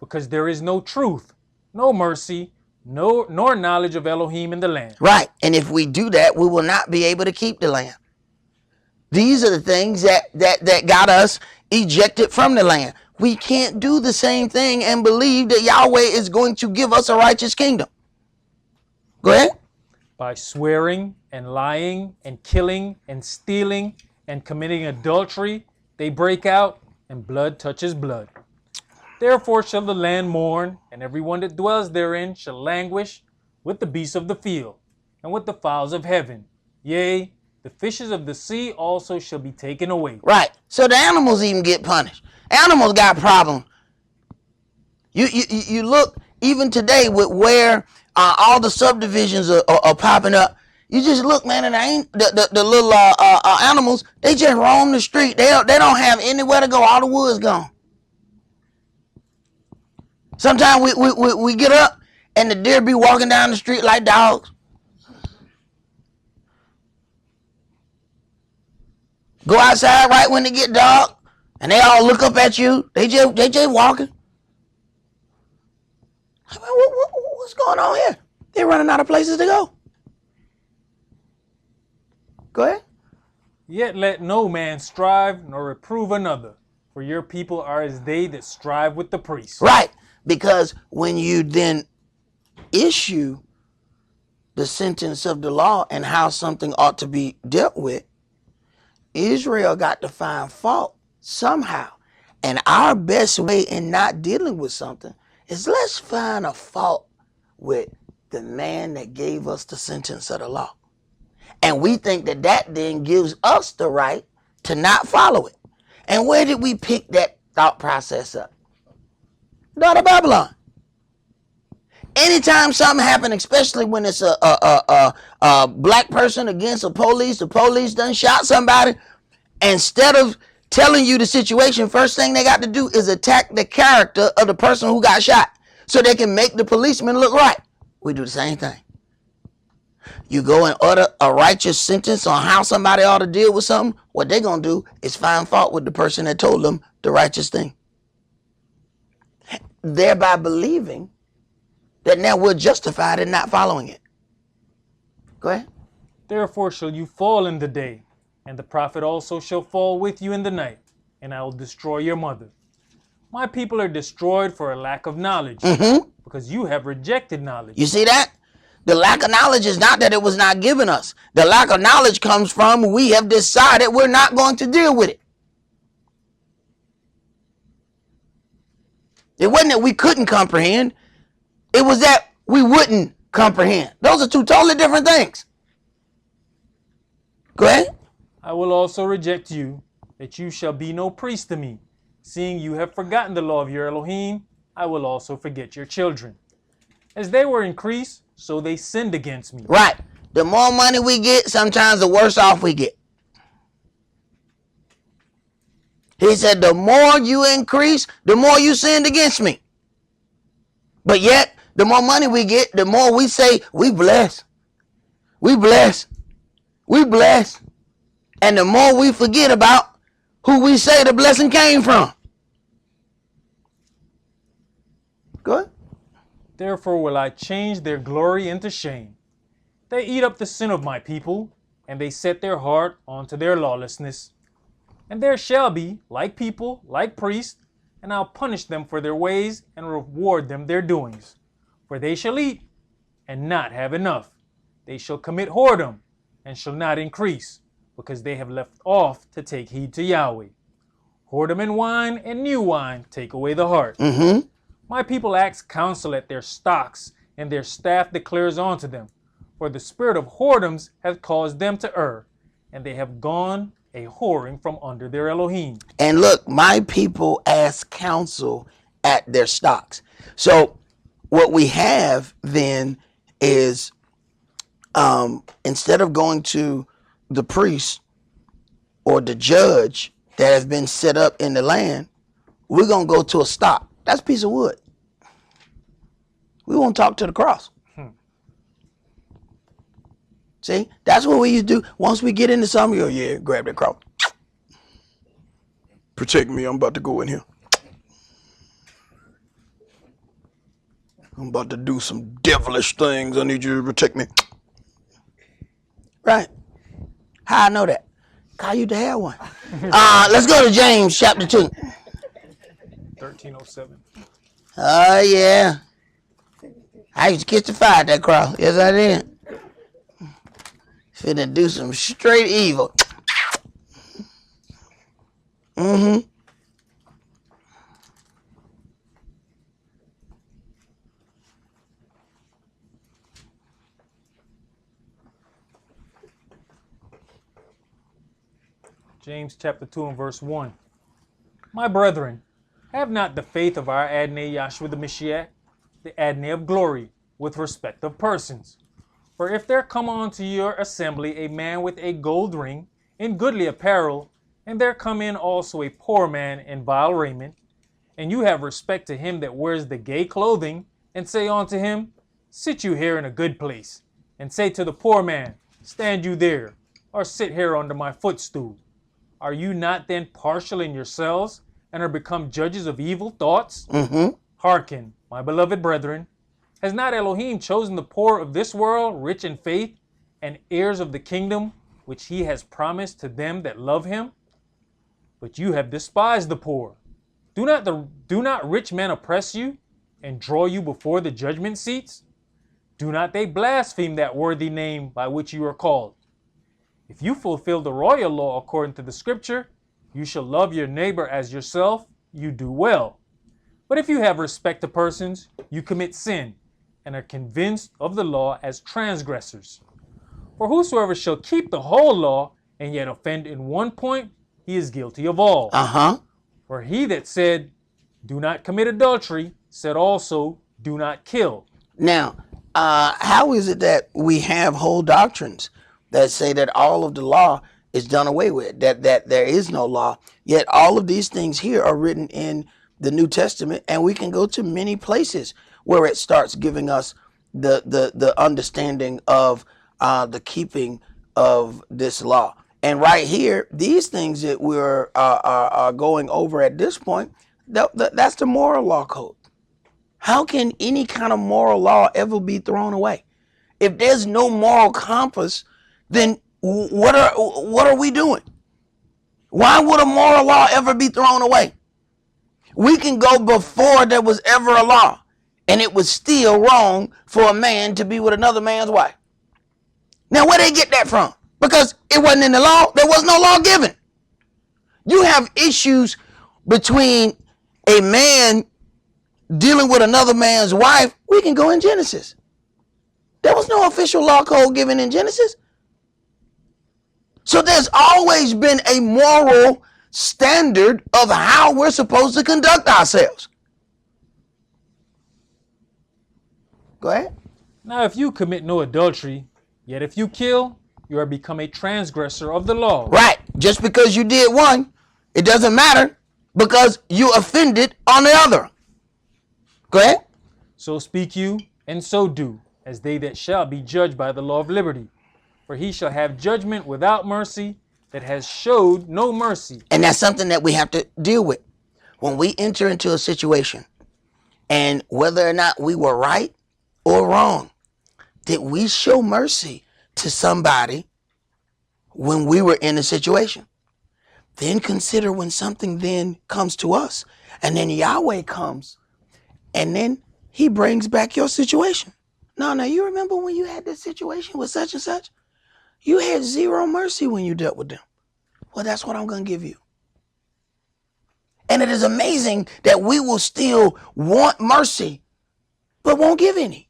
because there is no truth, no mercy, nor knowledge of Elohim in the land. Right, and if we do that, we will not be able to keep the land. These are the things that got us ejected from the land. We can't do the same thing and believe that Yahweh is going to give us a righteous kingdom. Go ahead. By swearing and lying and killing and stealing and committing adultery, they break out, and blood touches blood. Therefore shall the land mourn, and everyone that dwells therein shall languish with the beasts of the field, and with the fowls of heaven. Yea, the fishes of the sea also shall be taken away. Right. So the animals even get punished. Animals got problems. You look even today with where all the subdivisions are popping up. You just look, man, and ain't the little animals. They just roam the street. They don't have anywhere to go. All the wood's gone. Sometimes we get up and the deer be walking down the street like dogs. Go outside right when it get dark, and they all look up at you. They just walking. I mean, what's going on here? They're running out of places to go. Go ahead. Yet let no man strive nor reprove another, for your people are as they that strive with the priests. Right. Because when you then issue the sentence of the law and how something ought to be dealt with, Israel got to find fault somehow. And our best way in not dealing with something is let's find a fault with the man that gave us the sentence of the law. And we think that that then gives us the right to not follow it. And where did we pick that thought process up? Daughter of Babylon. Anytime something happens, especially when it's a black person against the police done shot somebody. Instead of telling you the situation, first thing they got to do is attack the character of the person who got shot so they can make the policeman look right. We do the same thing. You go and utter a righteous sentence on how somebody ought to deal with something. What they're going to do is find fault with the person that told them the righteous thing, thereby believing that now we're justified in not following it. Go ahead. Therefore shall you fall in the day, and the prophet also shall fall with you in the night, and I will destroy your mother. My people are destroyed for a lack of knowledge, because you have rejected knowledge. You see that? The lack of knowledge is not that it was not given us. The lack of knowledge comes from we have decided we're not going to deal with it. It wasn't that we couldn't comprehend. It was that we wouldn't comprehend. Those are two totally different things. Go ahead. I will also reject you, that you shall be no priest to me. Seeing you have forgotten the law of your Elohim, I will also forget your children. As they were increased, so they sinned against me. Right. The more money we get, sometimes the worse off we get. He said, the more you increase, the more you sinned against me. But yet, the more money we get, the more we say, we bless. We bless. We bless. And the more we forget about who we say the blessing came from. Good. Therefore will I change their glory into shame. They eat up the sin of my people, and they set their heart onto their lawlessness. And there shall be, like people, like priests, and I'll punish them for their ways and reward them their doings. For they shall eat and not have enough. They shall commit whoredom and shall not increase, because they have left off to take heed to Yahweh. Whoredom and wine and new wine take away the heart. My people ask counsel at their stocks, and their staff declares unto them. For the spirit of whoredoms hath caused them to err, and they have gone a whoring from under their Elohim. And look, my people ask counsel at their stocks. So what we have then is instead of going to the priest or the judge that has been set up in the land, we're going to go to a stock. That's a piece of wood. We won't talk to the cross. See, that's what we used to do. Once we get into something, you go, yeah, grab that cross. Protect me. I'm about to go in here. I'm about to do some devilish things. I need you to protect me. Right. How I know that? I used to have one. Let's go to James chapter 2. 1307. Oh, yeah. I used to kiss the fire at that cross. Yes, I did. Finna do some straight evil. James chapter 2 and verse 1. My brethren, have not the faith of our Adonai Yahshua the Mashiach, the Adonai of glory, with respect of persons. For if there come unto your assembly a man with a gold ring, in goodly apparel, and there come in also a poor man in vile raiment, and you have respect to him that wears the gay clothing, and say unto him, sit you here in a good place, and say to the poor man, stand you there, or sit here under my footstool. Are you not then partial in yourselves, and are become judges of evil thoughts? Hearken, my beloved brethren, has not Elohim chosen the poor of this world, rich in faith, and heirs of the kingdom, which he has promised to them that love him? But you have despised the poor. Do not rich men oppress you? and draw you before the judgment seats? Do not they blaspheme that worthy name by which you are called? If you fulfill the royal law according to the scripture, you shall love your neighbor as yourself, you do well. But if you have respect to persons, you commit sin, and are convinced of the law as transgressors. For whosoever shall keep the whole law, and yet offend in one point, he is guilty of all. For he that said, do not commit adultery, said also, do not kill. Now, how is it that we have whole doctrines that say that all of the law is done away with, that there is no law, yet all of these things here are written in the New Testament, and we can go to many places where it starts giving us the understanding of the keeping of this law. And right here, these things that we're going over at this point, that's the moral law code. How can any kind of moral law ever be thrown away? If there's no moral compass, then what are we doing? Why would a moral law ever be thrown away? We can go before there was ever a law, and it was still wrong for a man to be with another man's wife. Now, where they get that from? Because it wasn't in the law. There was no law given. You have issues between a man dealing with another man's wife. We can go in Genesis. There was no official law code given in Genesis. So there's always been a moral standard of how we're supposed to conduct ourselves. Go ahead. Now, if you commit no adultery, yet if you kill, you are become a transgressor of the law. Right. Just because you did one, it doesn't matter, because you offended on the other. Go ahead. So speak you, and so do, as they that shall be judged by the law of liberty. For he shall have judgment without mercy, that has showed no mercy. And that's something that we have to deal with. When we enter into a situation, and whether or not we were right or wrong, did we show mercy to somebody when we were in a situation? Then consider when something then comes to us, and then Yahweh comes, and then he brings back your situation. Now, you remember when you had this situation with such and such? You had zero mercy when you dealt with them. Well, that's what I'm going to give you. And it is amazing that we will still want mercy, but won't give any.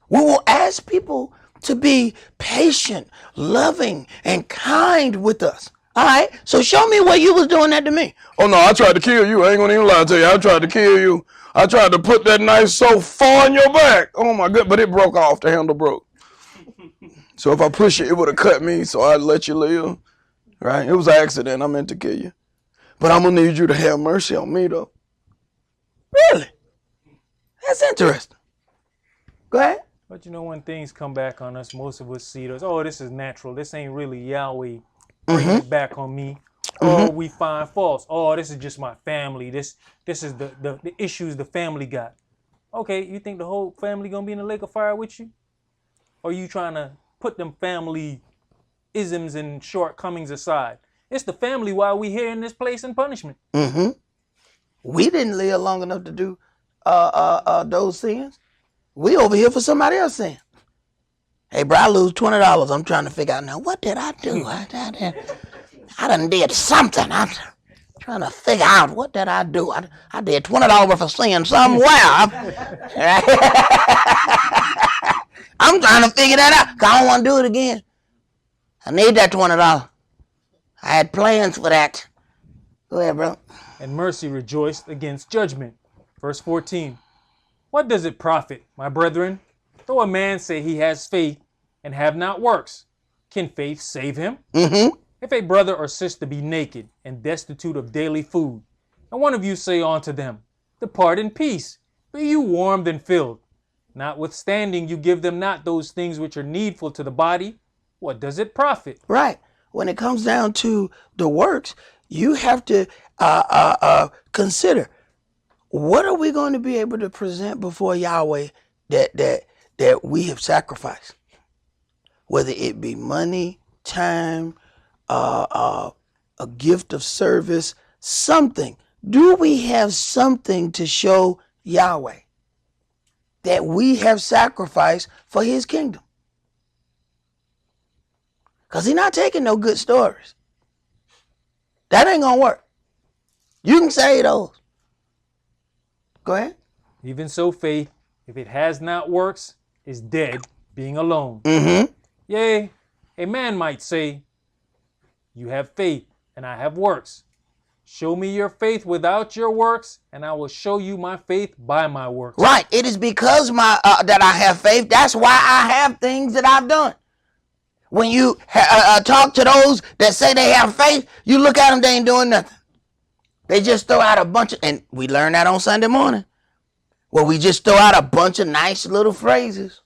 We will ask people to be patient, loving, and kind with us. All right, so show me what you was doing that to me. Oh no, I tried to kill you. I ain't gonna even lie to you. I tried to kill you. I tried to put that knife so far in your back. Oh my God, but it broke off. The handle broke. So if I push it, it would have cut me. So I'd let you live. Right? It was an accident. I meant to kill you. But I'm gonna need you to have mercy on me though. Really? That's interesting. Go ahead. But you know, when things come back on us, most of us see those, oh, this is natural. This ain't really Yahweh bringing it back on me. Or we find faults. Oh, this is just my family. This is the issues the family got. Okay, you think the whole family gonna be in the lake of fire with you? Or are you trying to put them family isms and shortcomings aside? It's the family why we here in this place in punishment. We didn't live long enough to do those sins. We over here for somebody else sin. Hey, bro, I lose $20. I'm trying to figure out now, what did I do? I done did something. I'm trying to figure out, what did I do? I did $20 worth of sin somewhere. I'm trying to figure that out, because I don't want to do it again. I need that $20. I had plans for that. Go ahead, bro. And mercy rejoiced against judgment. Verse 14. What does it profit, my brethren, though a man say he has faith and have not works? Can faith save him? If a brother or sister be naked and destitute of daily food, and one of you say unto them, depart in peace, be you warmed and filled, notwithstanding you give them not those things which are needful to the body, what does it profit? Right. When it comes down to the works, you have to consider, what are we going to be able to present before Yahweh that we have sacrificed? Whether it be money, time, a gift of service, something Do we have something to show Yahweh that we have sacrificed for his kingdom? Because he's not taking no good stories. That ain't going to work. You can say those. Go ahead. Even so, faith, if it has not works, is dead, being alone. Mm-hmm. Yea, a man might say, you have faith, and I have works. Show me your faith without your works, and I will show you my faith by my works. Right. It is because that I have faith. That's why I have things that I've done. When you talk to those that say they have faith, you look at them, they ain't doing nothing. They just throw out a bunch of, and we learned that on Sunday morning, where we just throw out a bunch of nice little phrases.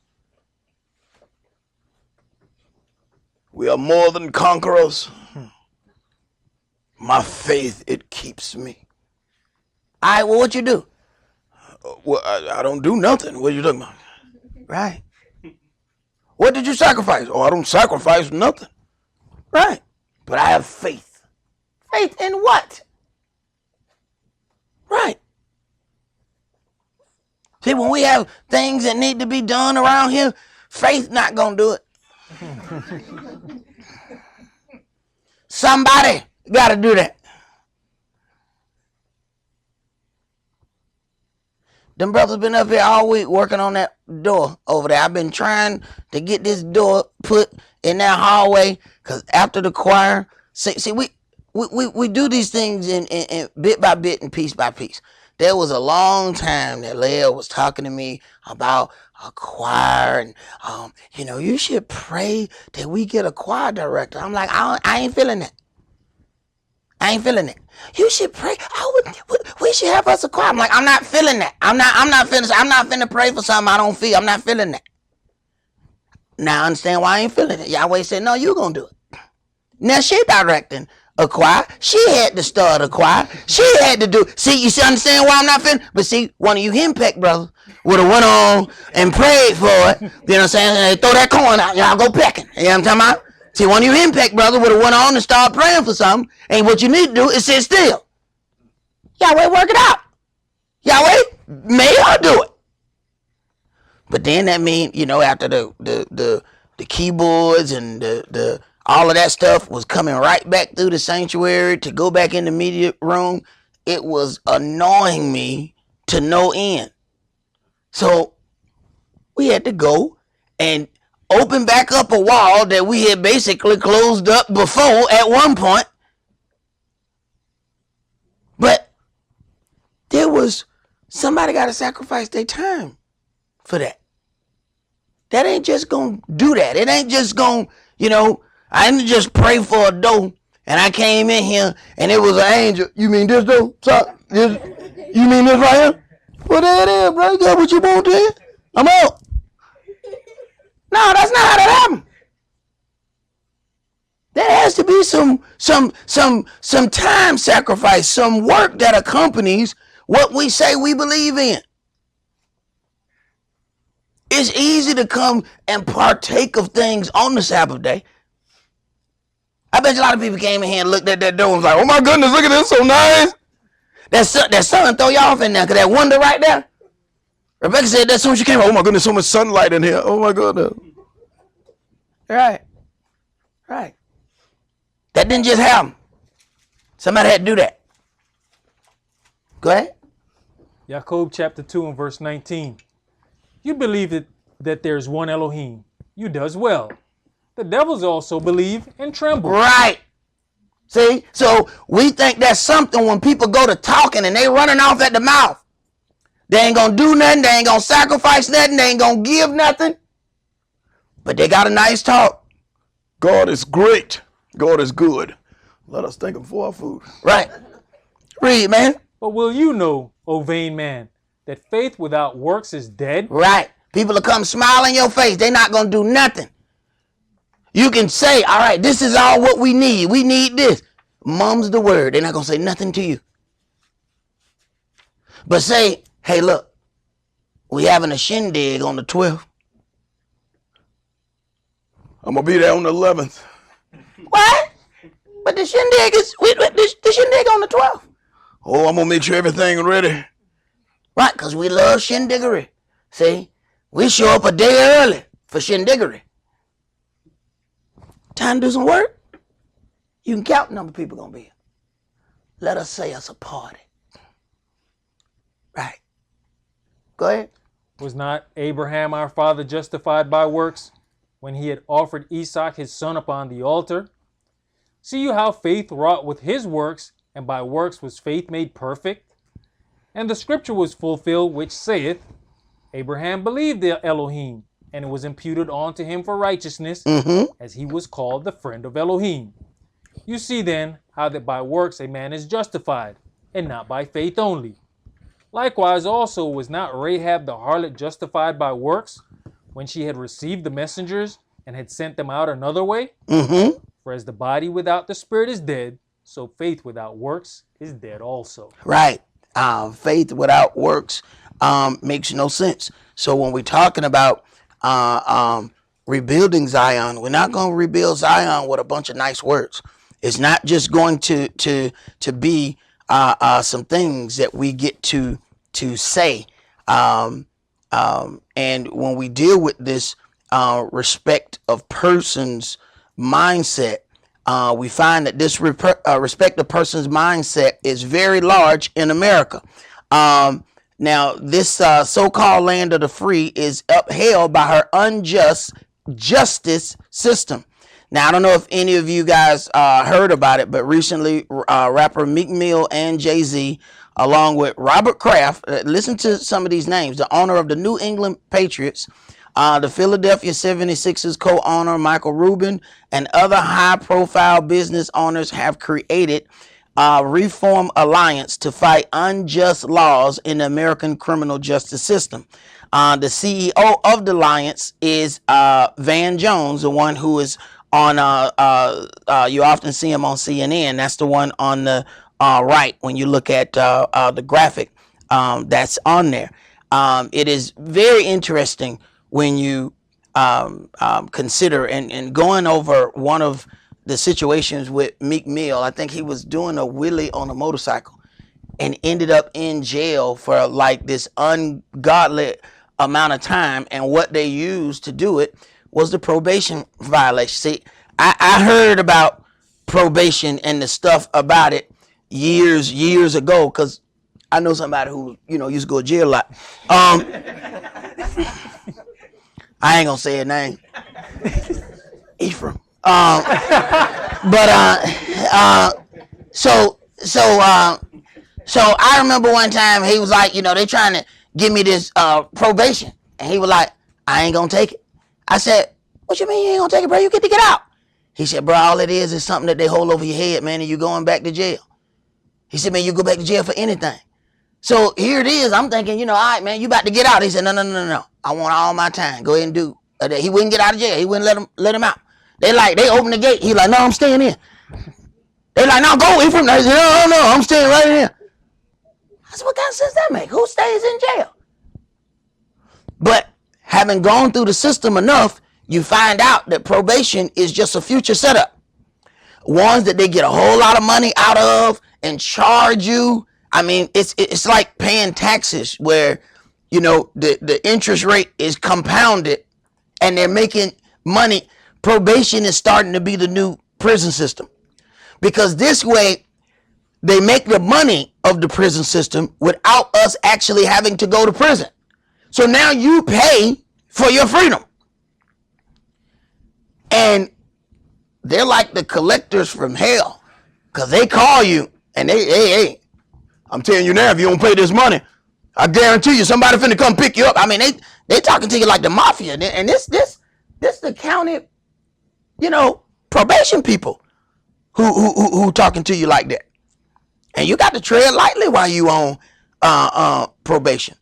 We are more than conquerors. My faith, it keeps me. All right, well, what you do? Well, I don't do nothing. What are you talking about? Right. What did you sacrifice? Oh, I don't sacrifice nothing. Right. But I have faith. Faith in what? Right. See, when we have things that need to be done around here, faith not going to do it. Somebody got to do that. Them brothers been up here all week working on that door over there. I've been trying to get this door put in that hallway because after the choir, see, we do these things in bit by bit and piece by piece. There was a long time that Leah was talking to me about a choir and, you should pray that we get a choir director. I'm like, I ain't feeling that. I ain't feeling it. You should pray. We should have us a choir. I'm like, I'm not feeling that. I'm not finna pray for something I don't feel. I'm not feeling that. Now I understand why I ain't feeling it. Yahweh said, no, you gonna do it. Now she directing a choir. She had to start a choir. She had to do. See, you understand why I'm not feeling? But see, one of you henpecked brothers would have went on and prayed for it. You know what I'm saying? They throw that coin out. Y'all go pecking. You know what I'm talking about? See, one of you henpecked brothers would have went on and started praying for something. And what you need to do is sit still. Yahweh, work it out. Yahweh, may her do it. But then that means, after the keyboards and the all of that stuff was coming right back through the sanctuary to go back in the media room, it was annoying me to no end. So we had to go and open back up a wall that we had basically closed up before at one point. But there was somebody got to sacrifice their time for that. That ain't just going to do that. It ain't just going, I didn't just pray for a door and I came in here and it was an angel. You mean this door? You mean this right here? Well, there it is, bro. You got what you want there? I'm out. No, that's not how that happened. There has to be some time sacrifice, some work that accompanies what we say we believe in. It's easy to come and partake of things on the Sabbath day. I bet you a lot of people came in here and looked at that door and was like, oh my goodness, look at this, so nice. That sun throw you off in there, because that window right there. Rebecca said that as soon as she came, oh my goodness, so much sunlight in here. Oh my goodness. Right. That didn't just happen. Somebody had to do that. Go ahead. Jacob chapter 2 and verse 19. You believe that there's one Elohim. You does well. The devils also believe and tremble. Right. See? So we think that's something when people go to talking and they running off at the mouth. They ain't going to do nothing. They ain't going to sacrifice nothing. They ain't going to give nothing. But they got a nice talk. God is great. God is good. Let us thank him for our food. Right. Read, man. But will you know, O vain man, that faith without works is dead? Right. People will come smile in your face. They're not going to do nothing. You can say, all right, this is all what we need. We need this. Mum's the word. They're not going to say nothing to you. But say, hey, look, we having a shindig on the 12th. I'm going to be there on the 11th. What? But the shindig is the shindig on the 12th. Oh, I'm gonna make sure everything ready. Right, because we love shindiggery. See, we show up a day early for shindiggery. Time to do some work. You can count the number of people gonna be here. Let us say us a party. Right. Go ahead. Was not Abraham our father justified by works when he had offered Isaac his son upon the altar? See you how faith wrought with his works, and by works was faith made perfect? And the scripture was fulfilled which saith, Abraham believed the Elohim, and it was imputed unto him for righteousness, as he was called the friend of Elohim. You see then how that by works a man is justified, and not by faith only. Likewise also was not Rahab the harlot justified by works, when she had received the messengers and had sent them out another way? For as the body without the spirit is dead, so faith without works is dead also. Right. Faith without works makes no sense. So when we're talking about rebuilding Zion, we're not going to rebuild Zion with a bunch of nice words. It's not just going to be some things that we get to say. And when we deal with this respect of persons mindset, we find that this respect of persons mindset is very large in America. Now, this so-called land of the free is upheld by her unjust justice system. Now, I don't know if any of you guys heard about it, but recently rapper Meek Mill and Jay-Z, along with Robert Kraft, listen to some of these names, the owner of the New England Patriots, the Philadelphia 76ers co-owner Michael Rubin, and other high-profile business owners have created a Reform Alliance to fight unjust laws in the American criminal justice system. The CEO of the alliance is Van Jones, the one who is on, you often see him on CNN. That's the one on the right when you look at the graphic that's on there. It is very interesting when you consider and going over one of the situations with Meek Mill. I think he was doing a wheelie on a motorcycle and ended up in jail for like this ungodly amount of time. And what they used to do it was the probation violation. See, I heard about probation and the stuff about it years ago, because I know somebody who, used to go to jail a lot. I ain't gonna say his name. Ephraim. So I remember one time he was like, they trying to give me this probation, and he was like, I ain't gonna take it. I said, what you mean you ain't gonna take it, bro? You get to get out. He said, bro, all it is something that they hold over your head, man, and you going back to jail. He said, man, you go back to jail for anything. So here it is. I'm thinking, all right, man, you about to get out. He said, no. I want all my time. Go ahead and do. He wouldn't get out of jail. He wouldn't let him out. They open the gate. He like, no, I'm staying in. They like, no, go away from there. He said, no, I'm staying right in here. I said, what kind of sense that make? Who stays in jail? But having gone through the system enough, you find out that probation is just a future setup. Ones that they get a whole lot of money out of and charge you. I mean, it's like paying taxes where, the interest rate is compounded and they're making money. Probation is starting to be the new prison system, because this way they make the money of the prison system without us actually having to go to prison. So now you pay for your freedom. And they're like the collectors from hell, because they call you and hey, I'm telling you now, if you don't pay this money, I guarantee you somebody finna come pick you up. I mean, they talking to you like the mafia. And this the county, probation people who talking to you like that. And you got to tread lightly while you on probation.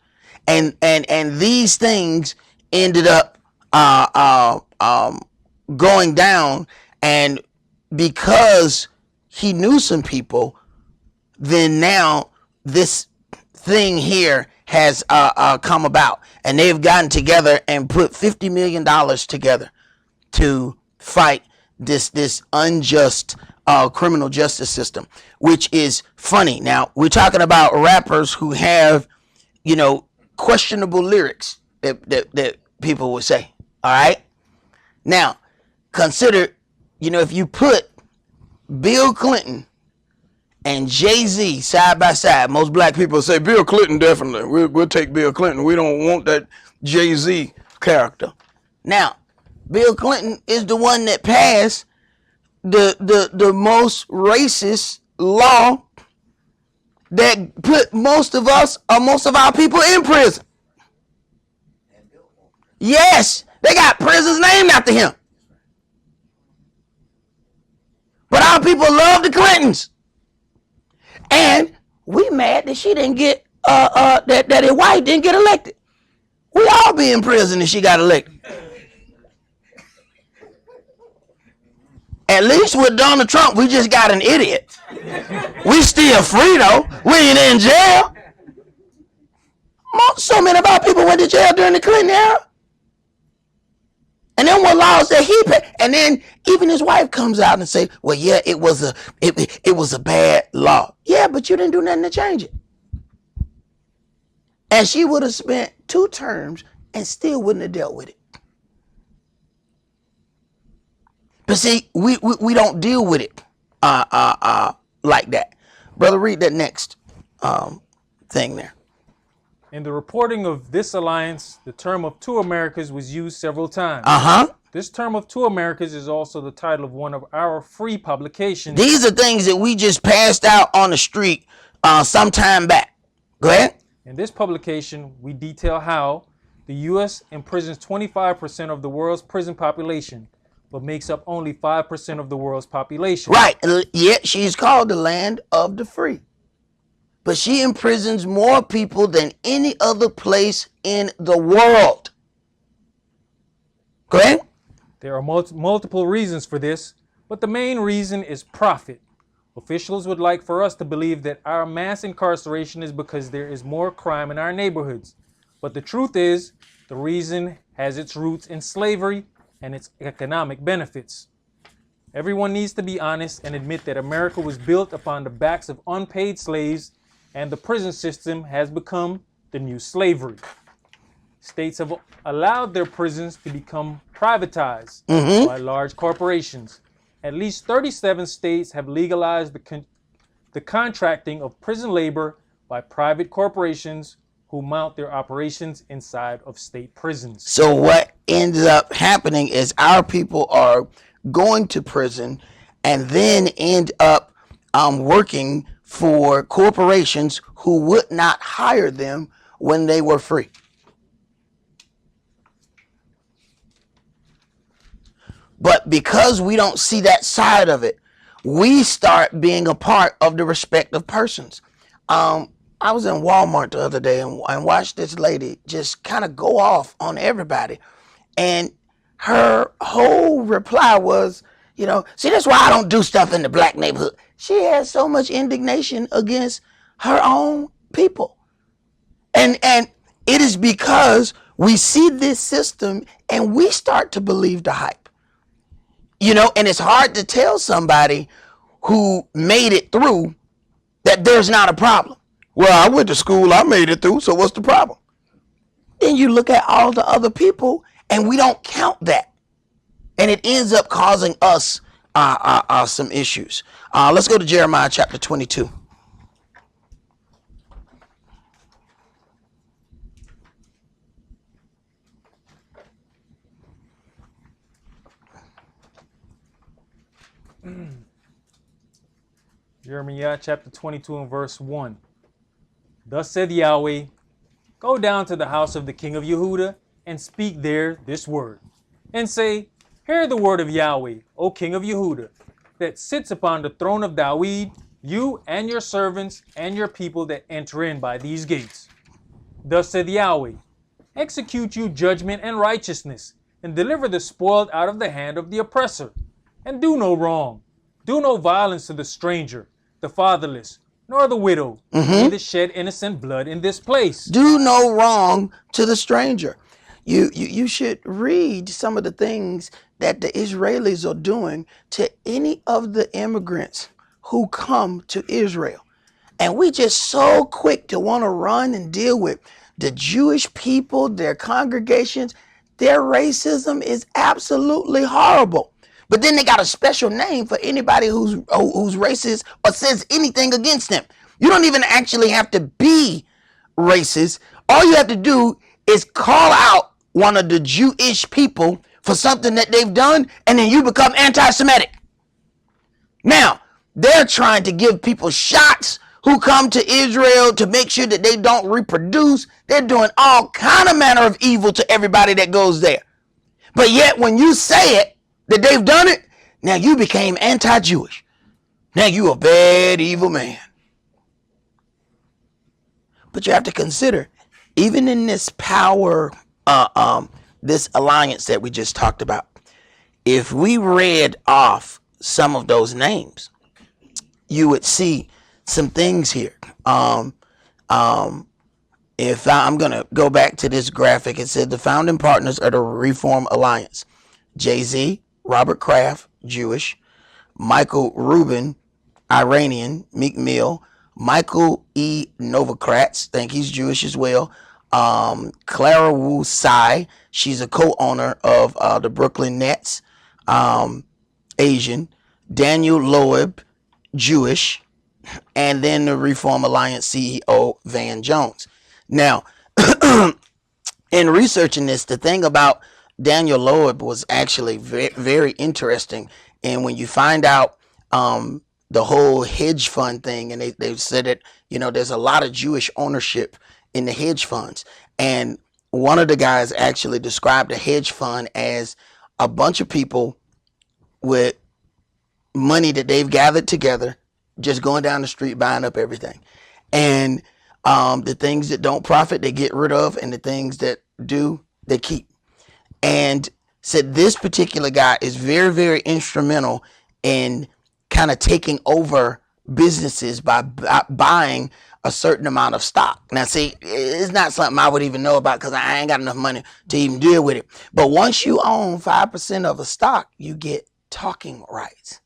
And these things ended up going down, and because he knew some people, then now this thing here has come about, and they've gotten together and put $50 million together to fight this unjust criminal justice system, which is funny. Now, we're talking about rappers who have, questionable lyrics that people would say. All right. Now, consider, if you put Bill Clinton and Jay-Z side by side, most black people say Bill Clinton definitely. We'll take Bill Clinton. We don't want that Jay-Z character. Now, Bill Clinton is the one that passed the most racist law that put most of our people in prison. Yes, they got prisons named after him. But our people love the Clintons. And we mad that she didn't get that his wife didn't get elected. We all be in prison if she got elected. At least with Donald Trump, we just got an idiot. We still free though. We ain't in jail. So many of our people went to jail during the Clinton era. And then what laws that he passed, and then even his wife comes out and say, "Well, yeah, it was a bad law." Yeah, but you didn't do nothing to change it. And she would have spent 2 terms and still wouldn't have dealt with it. But see, we don't deal with it like that. Brother, read that next thing there. In the reporting of this alliance, the term of 2 Americas was used several times. This term of 2 Americas is also the title of one of our free publications. These are things that we just passed out on the street some time back. Go ahead. In this publication, we detail how the U.S. imprisons 25% of the world's prison population, but makes up only 5% of the world's population. Right. Yet she's called the land of the free. But she imprisons more people than any other place in the world. Go ahead. There are multiple reasons for this, but the main reason is profit. Officials would like for us to believe that our mass incarceration is because there is more crime in our neighborhoods. But the truth is, the reason has its roots in slavery and its economic benefits. Everyone needs to be honest and admit that America was built upon the backs of unpaid slaves, and the prison system has become the new slavery. States have allowed their prisons to become privatized by large corporations. At least 37 states have legalized the contracting of prison labor by private corporations who mount their operations inside of state prisons. So what ends up happening is our people are going to prison and then end up working for corporations who would not hire them when they were free. But because we don't see that side of it, we start being a part of the respective persons. I was in Walmart the other day and watched this lady just kind of go off on everybody. And her whole reply was, see, that's why I don't do stuff in the black neighborhood. She has so much indignation against her own people. And it is because we see this system and we start to believe the hype. And it's hard to tell somebody who made it through that there's not a problem. Well, I went to school, I made it through, so what's the problem? Then you look at all the other people and we don't count that. And it ends up causing us some issues. Let's go to Jeremiah chapter 22. Jeremiah chapter 22 and verse 1. Thus said Yahweh, go down to the house of the king of Yehuda and speak there this word, and say, hear the word of Yahweh, O king of Yehuda, that sits upon the throne of David, you and your servants and your people that enter in by these gates. Thus said Yahweh, execute you judgment and righteousness, and deliver the spoiled out of the hand of the oppressor, and do no wrong. Do no violence to the stranger, the fatherless, nor the widow, neither shed innocent blood in this place. Do no wrong to the stranger. You should read some of the things that the Israelis are doing to any of the immigrants who come to Israel. And we just so quick to want to run and deal with the Jewish people, their congregations. Their racism is absolutely horrible. But then they got a special name for anybody who's racist or says anything against them. You don't even actually have to be racist. All you have to do is call out one of the Jewish people for something that they've done, and then you become anti-Semitic. Now, they're trying to give people shots who come to Israel to make sure that they don't reproduce. They're doing all kind of manner of evil to everybody that goes there. But yet when you say it, that they've done it, now you became anti-Jewish. Now you a bad, evil man. But you have to consider, even in this power, this alliance that we just talked about, if we read off some of those names, you would see some things here. If I'm going to go back to this graphic, it said the founding partners of the Reform Alliance: Jay-Z, Robert Kraft, Jewish; Michael Rubin, Iranian; Meek Mill; Michael E. Novogratz, think he's Jewish as well; Clara Wu Tsai, she's a co-owner of the Brooklyn Nets, Asian; Daniel Loeb, Jewish; and then the Reform Alliance CEO Van Jones. Now, in researching this, the thing about Daniel Loeb was actually very, very interesting. And when you find out the whole hedge fund thing, and they said that, there's a lot of Jewish ownership in the hedge funds. And one of the guys actually described a hedge fund as a bunch of people with money that they've gathered together, just going down the street buying up everything. And the things that don't profit, they get rid of, and the things that do, they keep. And said this particular guy is very, very instrumental in kind of taking over businesses by buying a certain amount of stock. Now, see, it's not something I would even know about because I ain't got enough money to even deal with it. But once you own 5% of a stock, you get talking rights.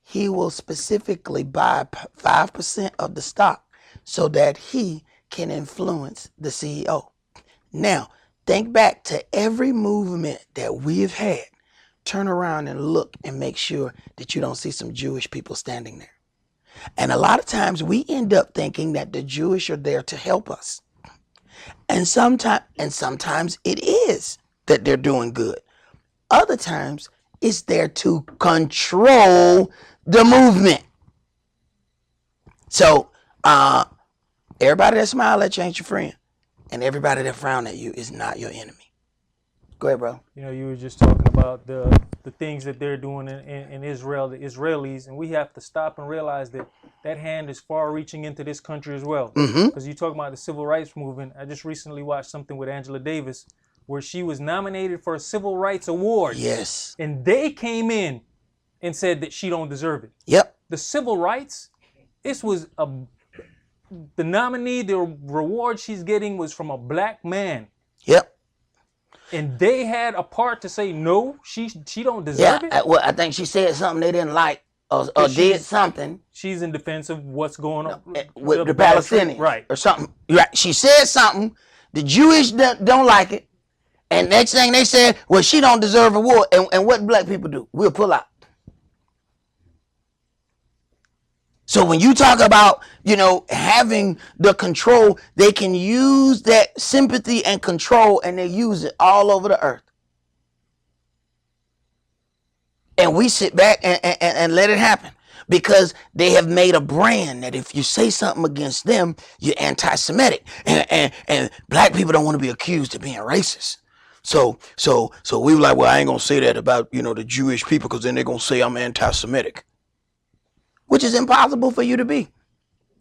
He will specifically buy 5% of the stock so that he can influence the CEO. Now, think back to every movement that we've had. Turn around and look and make sure that you don't see some Jewish people standing there. And a lot of times we end up thinking that the Jewish are there to help us. And sometimes it is that they're doing good. Other times it's there to control the movement. So everybody that smile at you ain't your friend. And everybody that frown at you is not your enemy. Go ahead, bro. You were just talking about the things that they're doing in Israel, the Israelis, and we have to stop and realize that that hand is far reaching into this country as well. Because you talk about the civil rights movement. I just recently watched something with Angela Davis where she was nominated for a civil rights award. Yes. And they came in and said that she don't deserve it. Yep. The civil rights, this was the nominee, the reward she's getting was from a black man. Yep. And they had a part to say, no, she don't deserve it. Well, I think she said something they didn't like or did something. She's in defense of what's going on with the Palestinians. Right. Or something. Right. She said something. The Jewish don't like it. And next thing they said, well, she don't deserve a war. And what black people do? We'll pull out. So when you talk about, having the control, they can use that sympathy and control, and they use it all over the earth. And we sit back and let it happen because they have made a brand that if you say something against them, you're anti-Semitic. And black people don't want to be accused of being racist. So we were like, well, I ain't going to say that about, the Jewish people because then they're going to say I'm anti-Semitic. Which is impossible for you to be.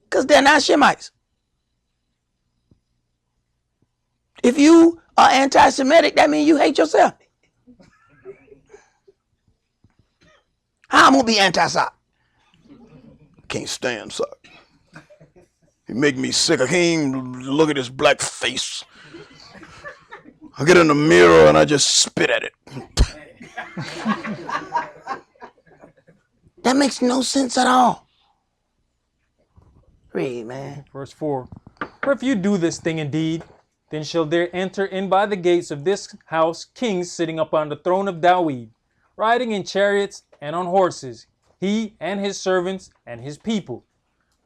Because they're not Shemites. If you are anti-Semitic, that means you hate yourself. How I'm going to be anti-Semite? Can't stand Semite. He make me sick. I can't even look at his black face. I get in the mirror and I just spit at it. That makes no sense at all. Read, man. Verse 4. For if you do this thing indeed, then shall there enter in by the gates of this house kings sitting upon the throne of David, riding in chariots and on horses, he and his servants and his people.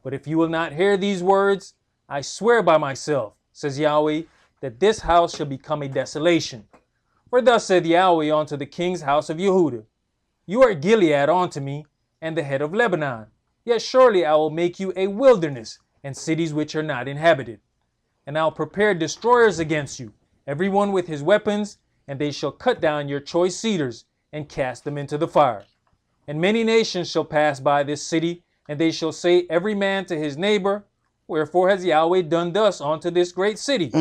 But if you will not hear these words, I swear by myself, says Yahweh, that this house shall become a desolation. For thus said Yahweh unto the king's house of Yehudah, you are Gilead unto me, and the head of Lebanon. Yet surely I will make you a wilderness, and cities which are not inhabited. And I'll prepare destroyers against you, every one with his weapons, and they shall cut down your choice cedars, and cast them into the fire. And many nations shall pass by this city, and they shall say every man to his neighbor, wherefore has Yahweh done thus unto this great city?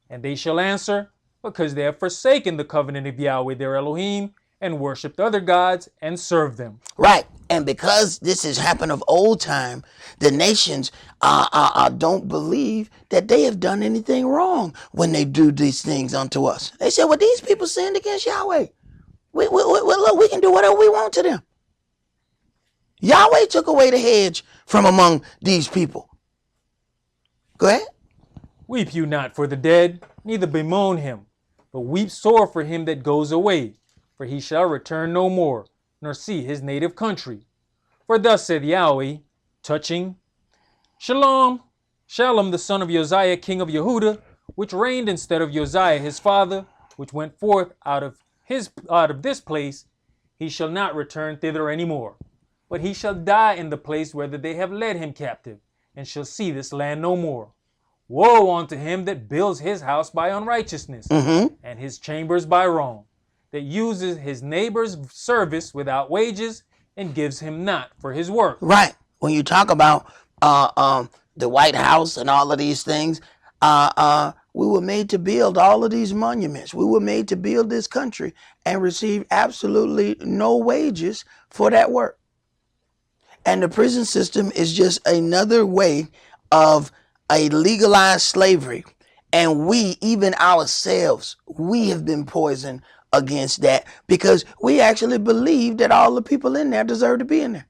And they shall answer, because they have forsaken the covenant of Yahweh their Elohim, and worshipped other gods, and served them. Right. And because this has happened of old time, the nations don't believe that they have done anything wrong when they do these things unto us. They say, well, these people sinned against Yahweh. Look, we can do whatever we want to them. Yahweh took away the hedge from among these people. Go ahead. Weep you not for the dead, neither bemoan him, but weep sore for him that goes away, for he shall return no more, nor see his native country. For thus saith Yahweh, touching Shalom the son of Josiah king of Yehudah, which reigned instead of Josiah his father, which went forth out of this place, he shall not return thither any more, but he shall die in the place whither they have led him captive, and shall see this land no more. Woe unto him that builds his house by unrighteousness, and his chambers by wrong, that uses his neighbor's service without wages, and gives him not for his work. Right. When you talk about the White House and all of these things, we were made to build all of these monuments. We were made to build this country and receive absolutely no wages for that work. And the prison system is just another way of a legalized slavery. And we, even ourselves, we have been poisoned against that because we actually believe that all the people in there deserve to be in there.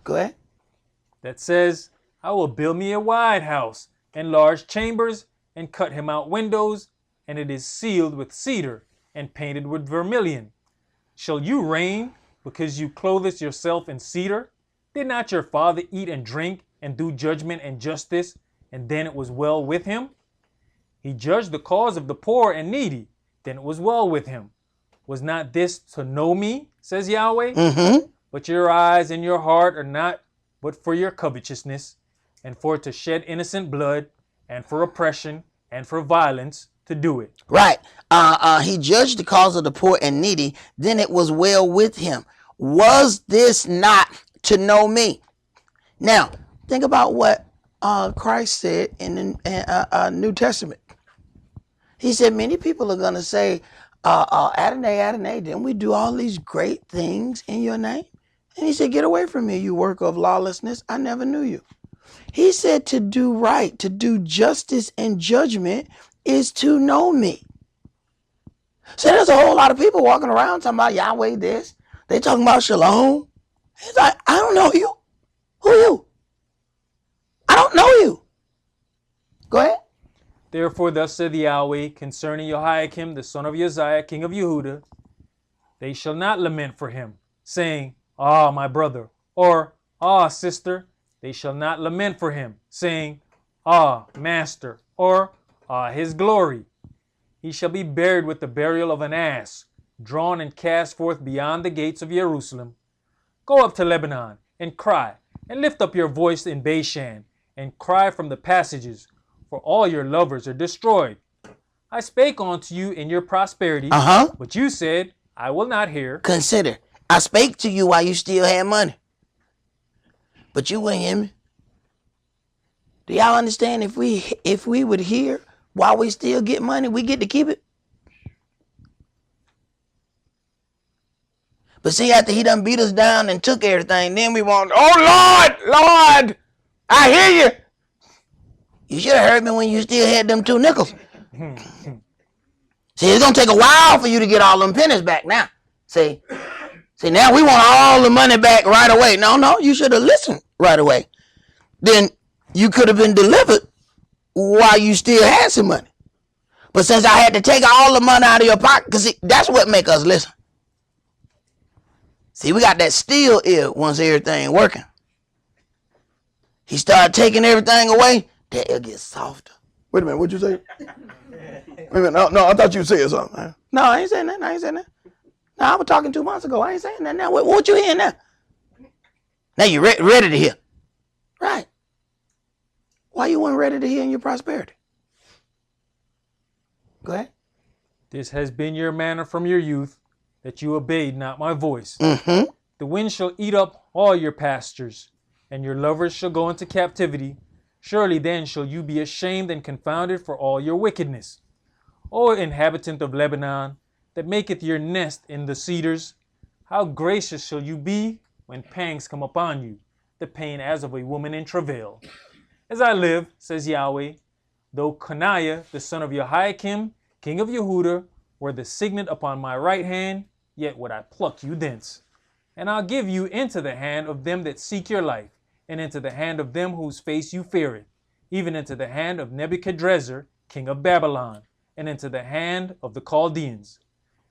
Go ahead. That says, I will build me a wide house and large chambers, and cut him out windows, and it is sealed with cedar and painted with vermilion. Shall you reign because you clothe yourself in cedar? Did not your father eat and drink and do judgment and justice, and then it was well with him? He judged the cause of the poor and needy, then it was well with him. Was not this to know me, says Yahweh? But your eyes and your heart are not but for your covetousness, and for to shed innocent blood, and for oppression, and for violence to do it. Right. He judged the cause of the poor and needy, then it was well with him. Was this not to know me? Now, think about what Christ said in the New Testament. He said many people are going to say, Adonai, Adonai, didn't we do all these great things in your name? And he said, get away from me, you worker of lawlessness. I never knew you. He said to do right, to do justice and judgment is to know me. So there's a whole lot of people walking around talking about Yahweh this. They talking about shalom. He's like, I don't know you. Who are you? I don't know you. Go ahead. Therefore thus said Yahweh concerning Jehoiakim the son of Josiah king of Yehudah, they shall not lament for him, saying, Ah, my brother, or Ah, sister. They shall not lament for him, saying, Ah, master, or Ah, his glory. He shall be buried with the burial of an ass, drawn and cast forth beyond the gates of Jerusalem. Go up to Lebanon, and cry, and lift up your voice in Bashan, and cry from the passages, for all your lovers are destroyed. I spake unto you in your prosperity, but you said, I will not hear. Consider, I spake to you while you still had money, but you wouldn't hear me. Do y'all understand? If we would hear while we still get money, we get to keep it. But see, after he done beat us down and took everything, then we want, oh Lord, I hear you. You should have heard me when you still had them 2 nickels. See, it's going to take a while for you to get all them pennies back now. See, now we want all the money back right away. No, you should have listened right away. Then you could have been delivered while you still had some money. But since I had to take all the money out of your pocket, because that's what make us listen. See, we got that still ear once everything working. He started taking everything away, that ear gets softer. Wait a minute, what'd you say? Wait a minute, no, I thought you said something. Man. No, I ain't saying that. No, I was talking 2 months ago. I ain't saying that now. What you hearing now? Now you ready to hear. Right. Why you weren't ready to hear in your prosperity? Go ahead. This has been your manner from your youth, that you obeyed not my voice. Mm-hmm. The wind shall eat up all your pastures, and your lovers shall go into captivity. Surely then shall you be ashamed and confounded for all your wickedness. O inhabitant of Lebanon, that maketh your nest in the cedars, how gracious shall you be when pangs come upon you, the pain as of a woman in travail. As I live, says Yahweh, though Coniah, the son of Jehoiakim, king of Yehudah, were the signet upon my right hand, yet would I pluck you thence. And I'll give you into the hand of them that seek your life, and into the hand of them whose face you feareth, even into the hand of Nebuchadrezzar, king of Babylon, and into the hand of the Chaldeans.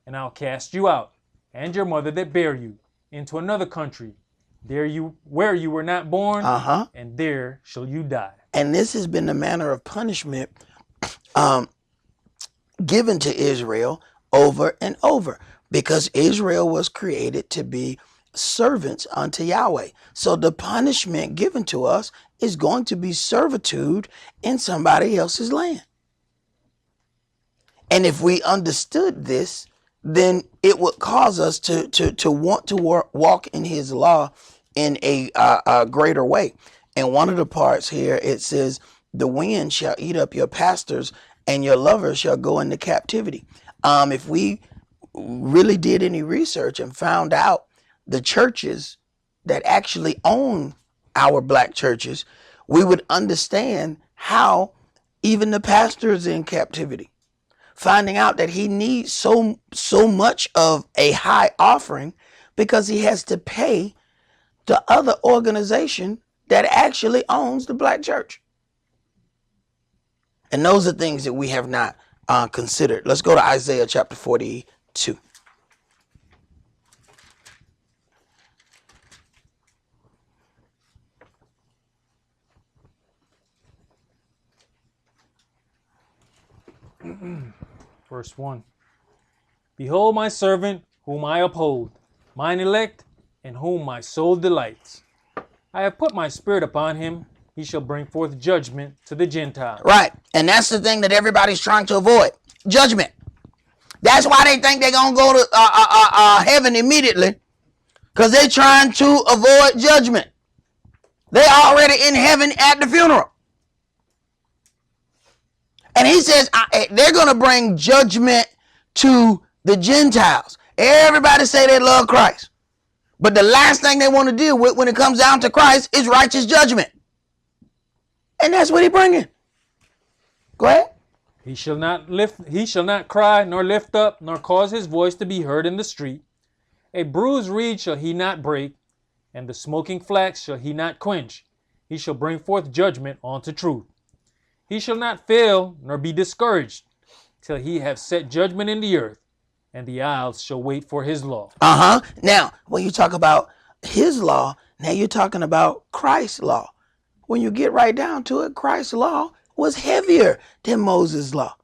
And I'll cast you out, and your mother that bare you, into another country, where you were not born, and there shall you die. And this has been the manner of punishment given to Israel over and over, because Israel was created to be servants unto Yahweh. So the punishment given to us is going to be servitude in somebody else's land. And if we understood this, then it would cause us to want to walk in his law in a greater way. And one of the parts here, it says, the wind shall eat up your pastors and your lovers shall go into captivity. If we really did any research and found out the churches that actually own our black churches, we would understand how even the pastor is in captivity. Finding out that he needs so much of a high offering because he has to pay the other organization that actually owns the black church. And those are things that we have not considered. Let's go to Isaiah chapter 42. Verse 1. Behold my servant whom I uphold, mine elect, in whom my soul delights. I have put my spirit upon him. He shall bring forth judgment to the Gentiles. Right. And that's the thing that everybody's trying to avoid. Judgment. That's why they think they're going to go to heaven immediately. Because they're trying to avoid judgment. They're already in heaven at the funeral. And he says they're going to bring judgment to the Gentiles. Everybody say they love Christ. But the last thing they want to deal with when it comes down to Christ is righteous judgment. And that's what he's bringing. Go ahead. He shall not cry, nor lift up, nor cause his voice to be heard in the street. A bruised reed shall he not break, and the smoking flax shall he not quench. He shall bring forth judgment unto truth. He shall not fail, nor be discouraged, till he have set judgment in the earth, and the isles shall wait for his law. Now, when you talk about his law, now you're talking about Christ's law. When you get right down to it, Christ's law was heavier than Moses' law.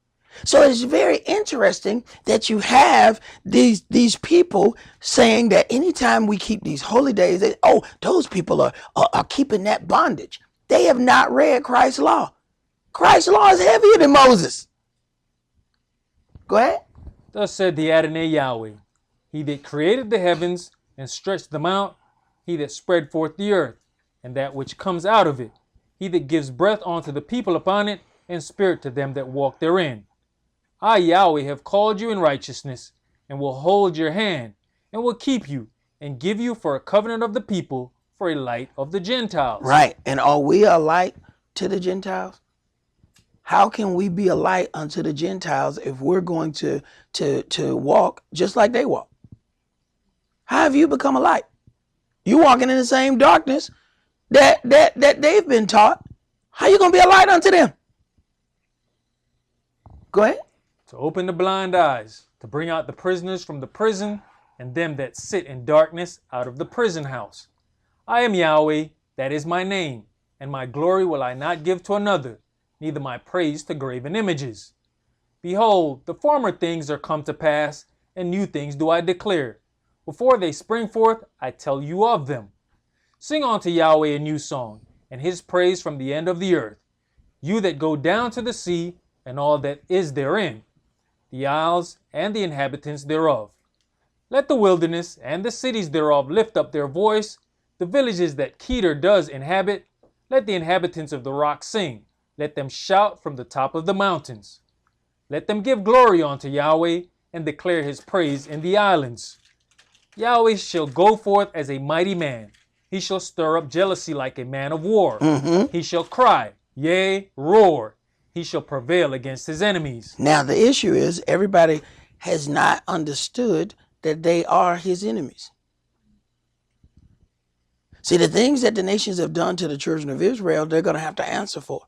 So it's very interesting that you have these people saying that anytime we keep these holy days, those people are keeping that bondage. They have not read Christ's law. Christ's law is heavier than Moses. Go ahead. Thus said the Adonai Yahweh, he that created the heavens and stretched them out, he that spread forth the earth, and that which comes out of it, he that gives breath unto the people upon it, and spirit to them that walk therein. I, Yahweh, have called you in righteousness, and will hold your hand, and will keep you, and give you for a covenant of the people, for a light of the Gentiles. Right. And are we a light to the Gentiles? How can we be a light unto the Gentiles if we're going to walk just like they walk? How have you become a light? You walking in the same darkness that they've been taught. How you gonna be a light unto them? Go ahead. To open the blind eyes, to bring out the prisoners from the prison, and them that sit in darkness out of the prison house. I am Yahweh, that is my name, and my glory will I not give to another, neither my praise to graven images. Behold, the former things are come to pass, and new things do I declare. Before they spring forth, I tell you of them. Sing unto Yahweh a new song, and his praise from the end of the earth. You that go down to the sea, and all that is therein, the isles and the inhabitants thereof. Let the wilderness and the cities thereof lift up their voice, the villages that Kedar does inhabit. Let the inhabitants of the rock sing, let them shout from the top of the mountains. Let them give glory unto Yahweh, and declare his praise in the islands. Yahweh shall go forth as a mighty man. He shall stir up jealousy like a man of war. He shall cry, yea, roar. He shall prevail against his enemies. Now the issue is everybody has not understood that they are his enemies. See, the things that the nations have done to the children of Israel, they're going to have to answer for.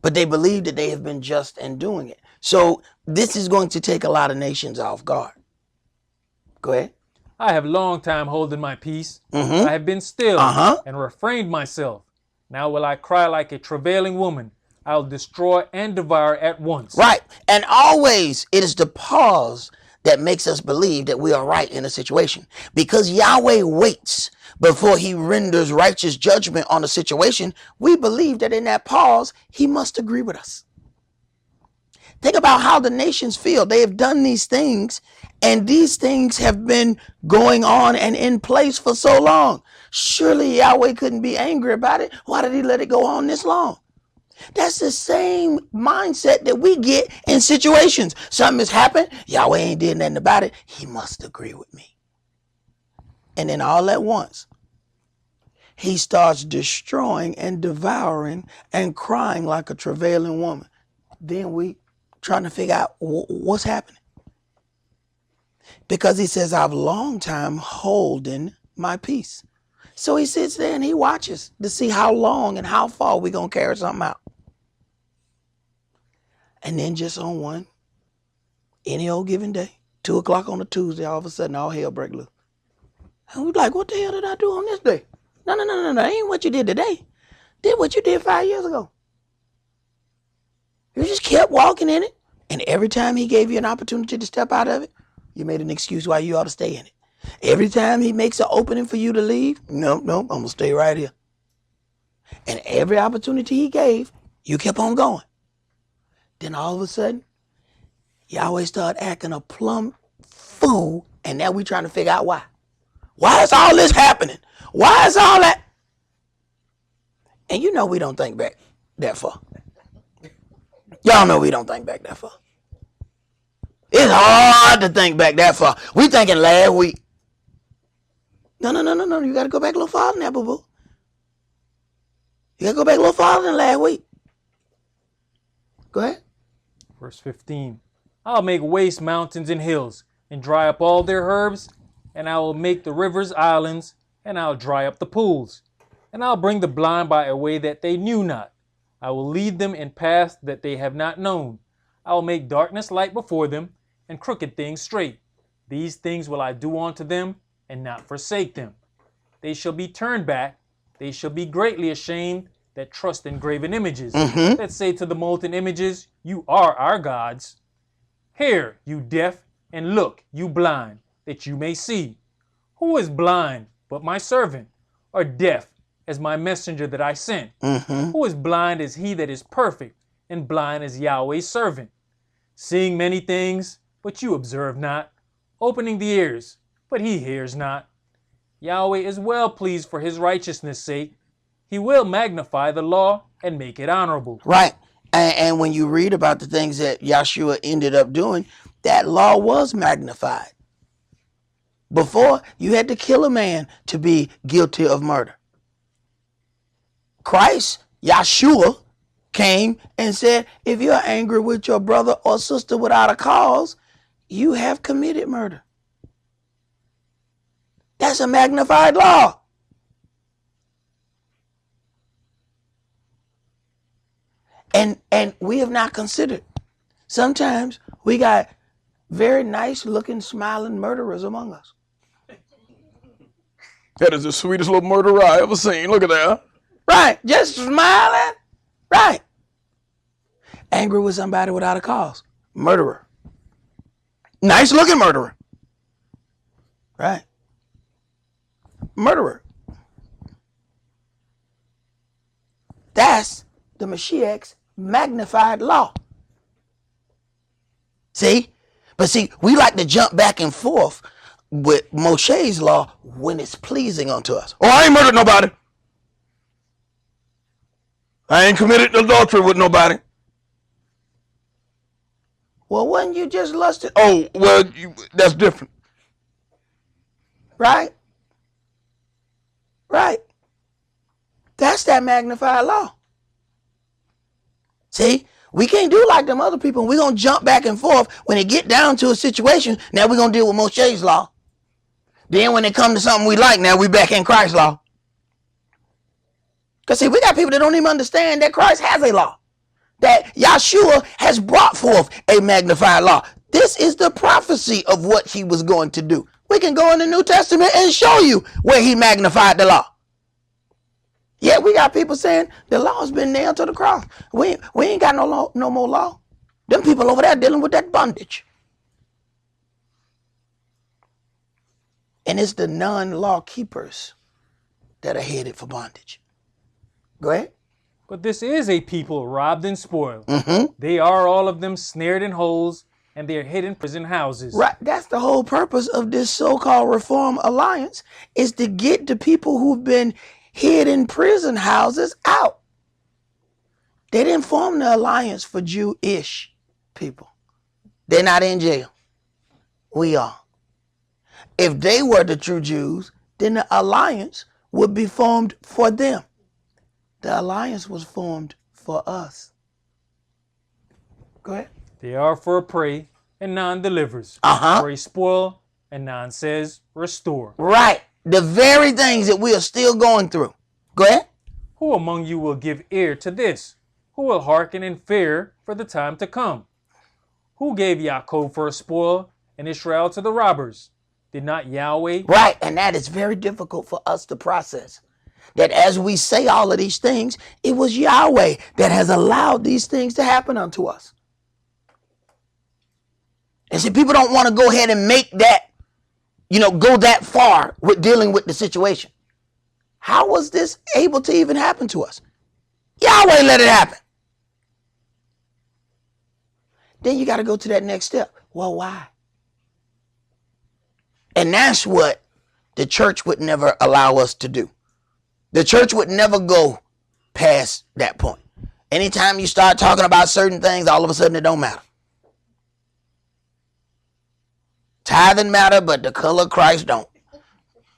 But they believe that they have been just in doing it. So this is going to take a lot of nations off guard. Go ahead. I have long time holding my peace. I have been still and refrained myself. Now will I cry like a travailing woman. I'll destroy and devour at once. Right. And always it is the pause that makes us believe that we are right in a situation. Because Yahweh waits before he renders righteous judgment on a situation, we believe that in that pause, he must agree with us. Think about how the nations feel. They have done these things, and these things have been going on and in place for so long. Surely Yahweh couldn't be angry about it. Why did he let it go on this long? That's the same mindset that we get in situations. Something has happened. Yahweh ain't did nothing about it. He must agree with me. And then all at once, he starts destroying and devouring and crying like a travailing woman. Then we trying to figure out what's happening. Because he says, I've long time holding my peace. So he sits there and he watches to see how long and how far we're going to carry something out. And then just on any old given day, 2 o'clock on a Tuesday, all of a sudden all hell break loose. And we're like, what the hell did I do on this day? No. Ain't what you did today. Did what you did 5 years ago. You just kept walking in it. And every time he gave you an opportunity to step out of it, you made an excuse why you ought to stay in it. Every time he makes an opening for you to leave, no, I'm going to stay right here. And every opportunity he gave, you kept on going. Then all of a sudden, Yahweh started acting a plumb fool, and now we trying to figure out why. Why is all this happening? Why is all that? And you know we don't think back that far. Y'all know we don't think back that far. It's hard to think back that far. We thinking last week. No. You got to go back a little farther than that, boo-boo. You got to go back a little farther than last week. Go ahead. Verse 15. I'll make waste mountains and hills, and dry up all their herbs, and I will make the rivers islands, and I'll dry up the pools. And I'll bring the blind by a way that they knew not. I will lead them in paths that they have not known. I will make darkness light before them, and crooked things straight. These things will I do unto them, and not forsake them. They shall be turned back. They shall be greatly ashamed that trust in graven images. That say to the molten images, you are our gods. Hear, you deaf, and look, you blind, that you may see. Who is blind but my servant, or deaf as my messenger that I sent? Who is blind as he that is perfect, and blind as Yahweh's servant? Seeing many things, but you observe not. Opening the ears, but he hears not. Yahweh is well pleased for his righteousness' sake. He will magnify the law and make it honorable. Right. And when you read about the things that Yahshua ended up doing, that law was magnified. Before, you had to kill a man to be guilty of murder. Christ, Yahshua, came and said, if you're angry with your brother or sister without a cause, you have committed murder. That's a magnified law. And we have not considered. Sometimes we got very nice looking, smiling murderers among us. That is the sweetest little murderer I ever seen. Look at that. Right. Just smiling. Right. Angry with somebody without a cause. Murderer. Nice looking murderer. Right. Murderer. That's the Mashiach's magnified law. See? But see, we like to jump back and forth with Moshe's law when it's pleasing unto us. Oh, I ain't murdered nobody. I ain't committed adultery with nobody. Well, wasn't you just lusted? Oh, well, that's different. Right? Right. That's that magnified law. See? We can't do like them other people. We're going to jump back and forth. When it get down to a situation, now we're going to deal with Moshe's law. Then when it comes to something we like, now we back in Christ's law. Because see, we got people that don't even understand that Christ has a law. That Yahshua has brought forth a magnified law. This is the prophecy of what he was going to do. We can go in the New Testament and show you where he magnified the law. Yet we got people saying the law's been nailed to the cross. We ain't got no more law. Them people over there dealing with that bondage. And it's the non-law keepers that are headed for bondage. Go ahead. But this is a people robbed and spoiled. Mm-hmm. They are all of them snared in holes, and they are hid in prison houses. Right. That's the whole purpose of this so-called Reform Alliance, is to get the people who've been hid in prison houses out. They didn't form the alliance for Jewish people. They're not in jail. We are. If they were the true Jews, then the alliance would be formed for them. The alliance was formed for us. Go ahead. They are for a prey, and none delivers. For a spoil, and none says restore. Right. The very things that we are still going through. Go ahead. Who among you will give ear to this? Who will hearken in fear for the time to come? Who gave Yaakov for a spoil, and Israel to the robbers? Did not Yahweh? Right. And that is very difficult for us to process. That as we say all of these things, it was Yahweh that has allowed these things to happen unto us. And see, people don't want to go ahead and make that, go that far with dealing with the situation. How was this able to even happen to us? Yahweh let it happen. Then you got to go to that next step. Well, why? And that's what the church would never allow us to do. The church would never go past that point. Anytime you start talking about certain things, all of a sudden it don't matter. Tithing matter, but the color of Christ don't.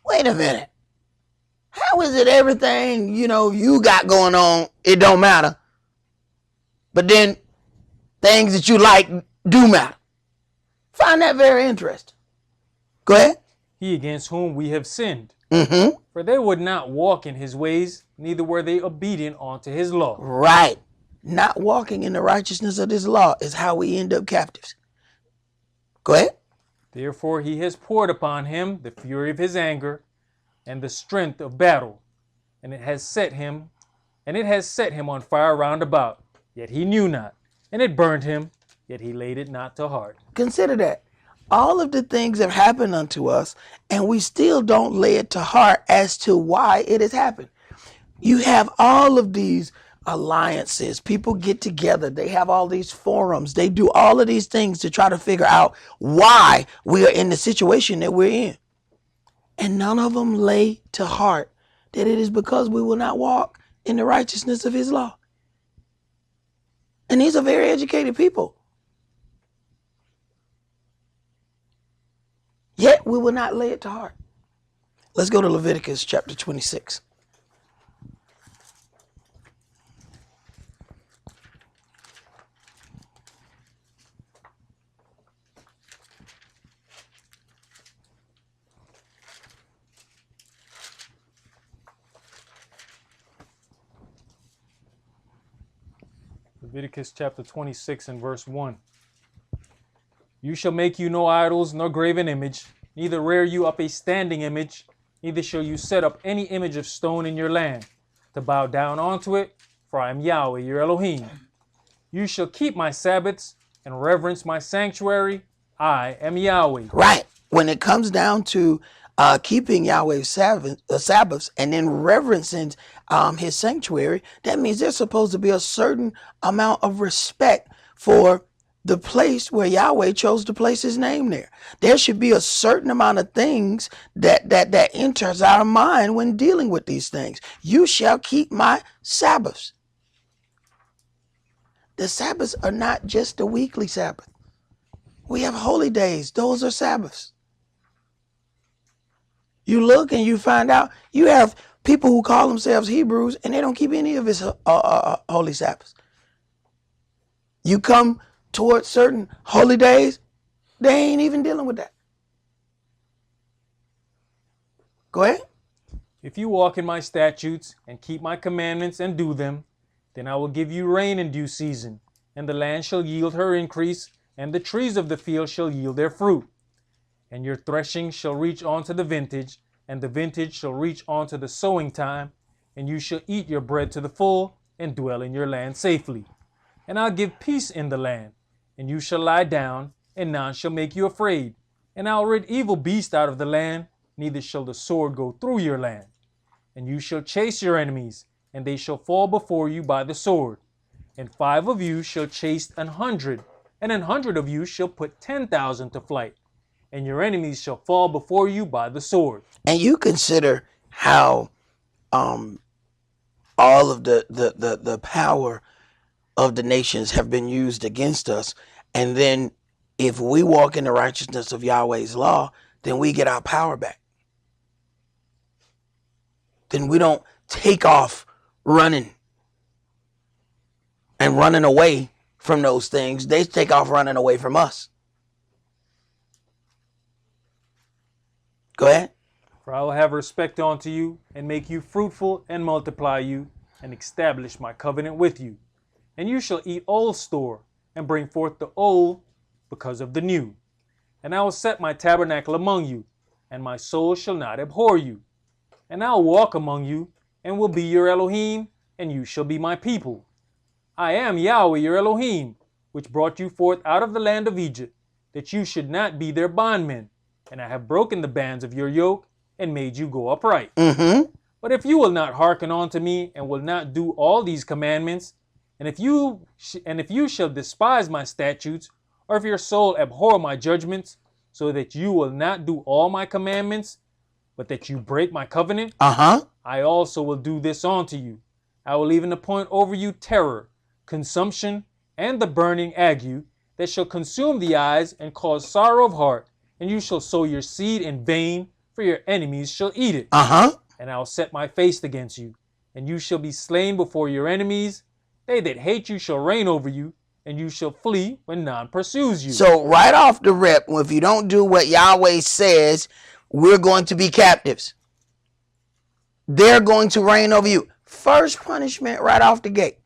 Wait a minute. How is it everything, you got going on, it don't matter? But then things that you like do matter. Find that very interesting. Go ahead. He against whom we have sinned. Mm-hmm. For they would not walk in his ways, neither were they obedient unto his law. Right. Not walking in the righteousness of this law is how we end up captives. Go ahead. Therefore he has poured upon him the fury of his anger and the strength of battle, and it has set him on fire round about. Yet he knew not, and it burned him, yet he laid it not to heart. Consider that. All of the things have happened unto us, and we still don't lay it to heart as to why it has happened. You have all of these alliances. People get together. They have all these forums. They do all of these things to try to figure out why we are in the situation that we're in. And none of them lay to heart that it is because we will not walk in the righteousness of his law. And these are very educated people. Yet we will not lay it to heart. Let's go to Leviticus chapter 26. Leviticus chapter 26 and verse 1. You shall make you no idols, nor graven image, neither rear you up a standing image, neither shall you set up any image of stone in your land, to bow down unto it, for I am Yahweh your Elohim. You shall keep my Sabbaths and reverence my sanctuary. I am Yahweh. Right. When it comes down to keeping Yahweh's Sabbaths and then reverencing his sanctuary, that means there's supposed to be a certain amount of respect for the place where Yahweh chose to place his name there. There should be a certain amount of things that enters our mind when dealing with these things. You shall keep my Sabbaths. The Sabbaths are not just the weekly Sabbath. We have holy days. Those are Sabbaths. You look and you find out you have people who call themselves Hebrews and they don't keep any of his holy Sabbaths. You come towards certain holy days, they ain't even dealing with that. Go ahead. If you walk in my statutes and keep my commandments and do them, then I will give you rain in due season, and the land shall yield her increase, and the trees of the field shall yield their fruit. And your threshing shall reach on to the vintage, and the vintage shall reach on to the sowing time, and you shall eat your bread to the full, and dwell in your land safely. And I'll give peace in the land, and you shall lie down, and none shall make you afraid. And I'll rid evil beasts out of the land, neither shall the sword go through your land. And you shall chase your enemies, and they shall fall before you by the sword. And 5 of you shall chase 100, and 100 of you shall put 10,000 to flight. And your enemies shall fall before you by the sword. And you consider how all of the power of the nations have been used against us. And then if we walk in the righteousness of Yahweh's law, then we get our power back. Then we don't take off running and running away from those things. They take off running away from us. Go ahead. For I will have respect unto you, and make you fruitful, and multiply you, and establish my covenant with you. And you shall eat old store, and bring forth the old because of the new. And I will set my tabernacle among you, and my soul shall not abhor you. And I will walk among you, and will be your Elohim, and you shall be my people. I am Yahweh your Elohim, which brought you forth out of the land of Egypt, that you should not be their bondmen. And I have broken the bands of your yoke, and made you go upright. But if you will not hearken unto me, and will not do all these commandments, and if you shall despise my statutes, or if your soul abhor my judgments, so that you will not do all my commandments, but that you break my covenant, I also will do this unto you. I will even appoint over you terror, consumption, and the burning ague, that shall consume the eyes and cause sorrow of heart, and you shall sow your seed in vain, for your enemies shall eat it. And I will set my face against you, and you shall be slain before your enemies. They that hate you shall reign over you, and you shall flee when none pursues you. So right off the rip, if you don't do what Yahweh says, we're going to be captives. They're going to reign over you. First punishment right off the gate.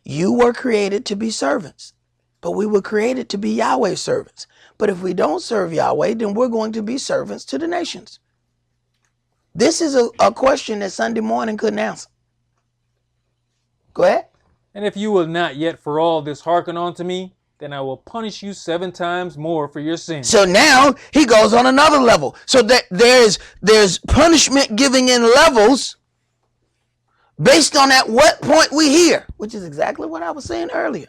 You were created to be servants, but we were created to be Yahweh's servants. But if we don't serve Yahweh, then we're going to be servants to the nations. This is a question that Sunday morning couldn't answer. Go ahead. And if you will not yet for all this hearken unto me, then I will punish you 7 times more for your sins. So now he goes on another level. So that there's punishment giving in levels based on at what point we hear, which is exactly what I was saying earlier.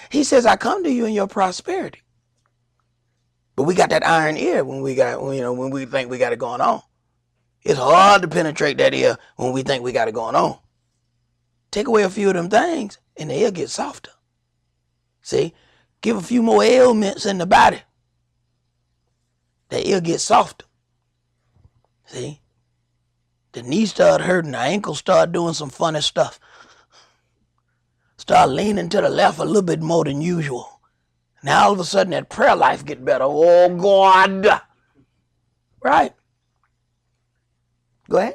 He says, I come to you in your prosperity. But we got that iron ear when we think we got it going on. It's hard to penetrate that ear when we think we got it going on. Take away a few of them things and the ear gets softer. See? Give a few more ailments in the body. The ear gets softer. See? The knee start hurting, the ankle start doing some funny stuff. Start leaning to the left a little bit more than usual. Now all of a sudden that prayer life get better. Oh God. Right. Go ahead.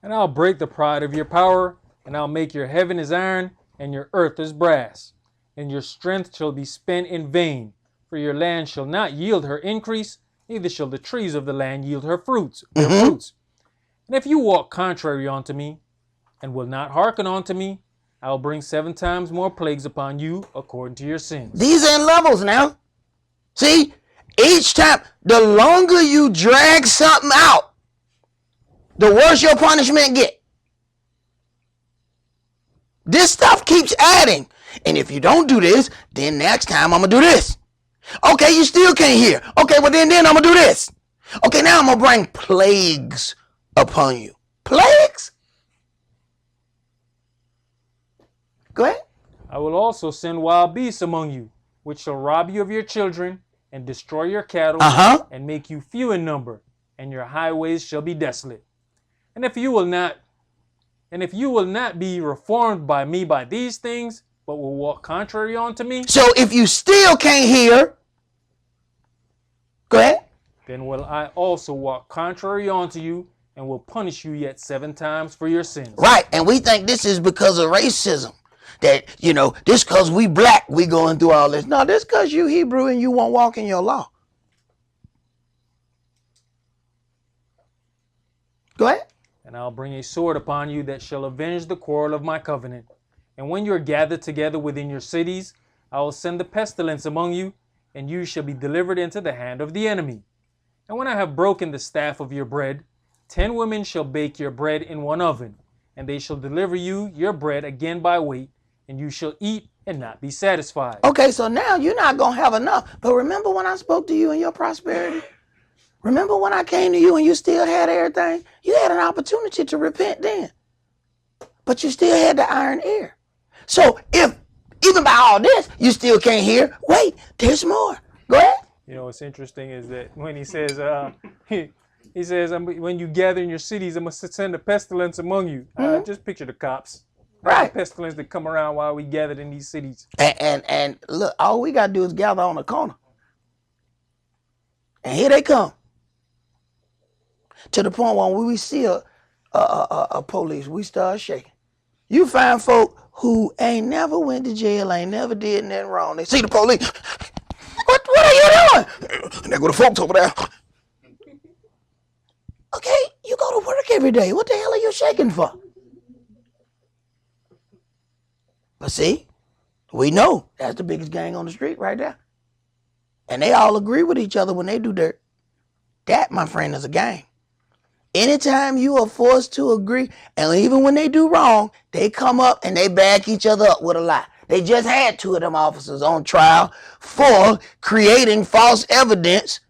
And I'll break the pride of your power, and I'll make your heaven as iron, and your earth as brass. and your strength shall be spent in vain. For your land shall not yield her increase, neither shall the trees of the land yield her fruits, their fruits. And if you walk contrary unto me, and will not hearken unto me, I will bring 7 times more plagues upon you according to your sins. These are in levels now. See, each time, the longer you drag something out, the worse your punishment get. This stuff keeps adding. And if you don't do this, then next time I'm going to do this. Okay, you still can't hear. Okay, well then I'm going to do this. Okay, now I'm going to bring plagues upon you. Plagues? Go ahead. I will also send wild beasts among you, which shall rob you of your children, and destroy your cattle, and make you few in number, and your highways shall be desolate. And if you will not be reformed by me by these things, but will walk contrary unto me. So if you still can't hear, go ahead. Then will I also walk contrary unto you, and will punish you yet 7 times for your sins. Right, and we think this is because of racism. That, this because we black, we going through all this. No, this because you Hebrew and you won't walk in your law. Go ahead. And I'll bring a sword upon you that shall avenge the quarrel of my covenant. And when you are gathered together within your cities, I will send the pestilence among you, and you shall be delivered into the hand of the enemy. And when I have broken the staff of your bread, 10 women shall bake your bread in one oven, and they shall deliver you your bread again by weight, and you shall eat and not be satisfied. Okay, so now you're not going to have enough. But remember when I spoke to you in your prosperity? Remember when I came to you and you still had everything? You had an opportunity to repent then. But you still had the iron ear. So if, even by all this, you still can't hear, wait, there's more. Go ahead. What's interesting is that when he says, he says, when you gather in your cities, I'm going to send a pestilence among you. Just picture the cops. Right. The pestilence that come around while we gathered in these cities. And look, all we got to do is gather on the corner. And here they come. To the point when we see a police, we start shaking. You find folk who ain't never went to jail, ain't never did nothing wrong. They see the police. What are you doing? And there go the folks over there. Okay, you go to work every day. What the hell are you shaking for? But see, we know that's the biggest gang on the street right there. And they all agree with each other when they do dirt. That, my friend, is a gang. Anytime you are forced to agree, and even when they do wrong, they come up and they back each other up with a lie. They just had 2 of them officers on trial for creating false evidence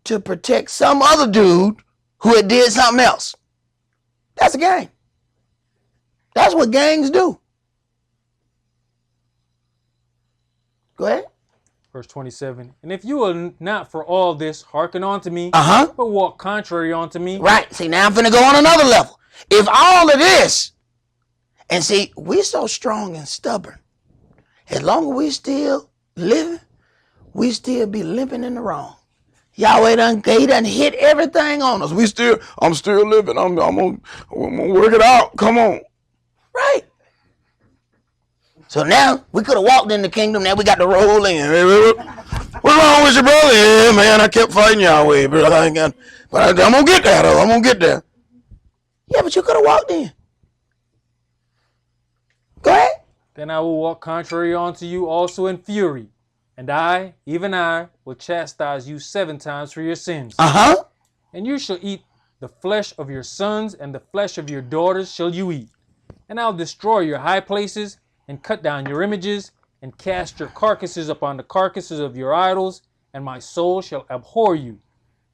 to protect some other dude who had did something else. That's a gang. That's what gangs do. Go ahead. Verse 27. And if you will not for all this hearken unto me, but walk contrary unto me. Right. See, now I'm finna go on another level. If all of this, and see, we so strong and stubborn. As long as we still living, we still be limping in the wrong. Yahweh done hit everything on us. I'm still living. I'm gonna work it out. Come on. Right. So now we could have walked in the kingdom. Now we got to roll in. What's wrong with you, brother? Yeah, man, I kept fighting Yahweh, but I'm gonna get there, though. I'm gonna get there. Yeah, but you could have walked in. Go ahead. Then I will walk contrary unto you also in fury, and I, even I, will chastise you 7 times for your sins. And you shall eat the flesh of your sons, and the flesh of your daughters shall you eat. And I'll destroy your high places, and cut down your images, and cast your carcasses upon the carcasses of your idols, and my soul shall abhor you.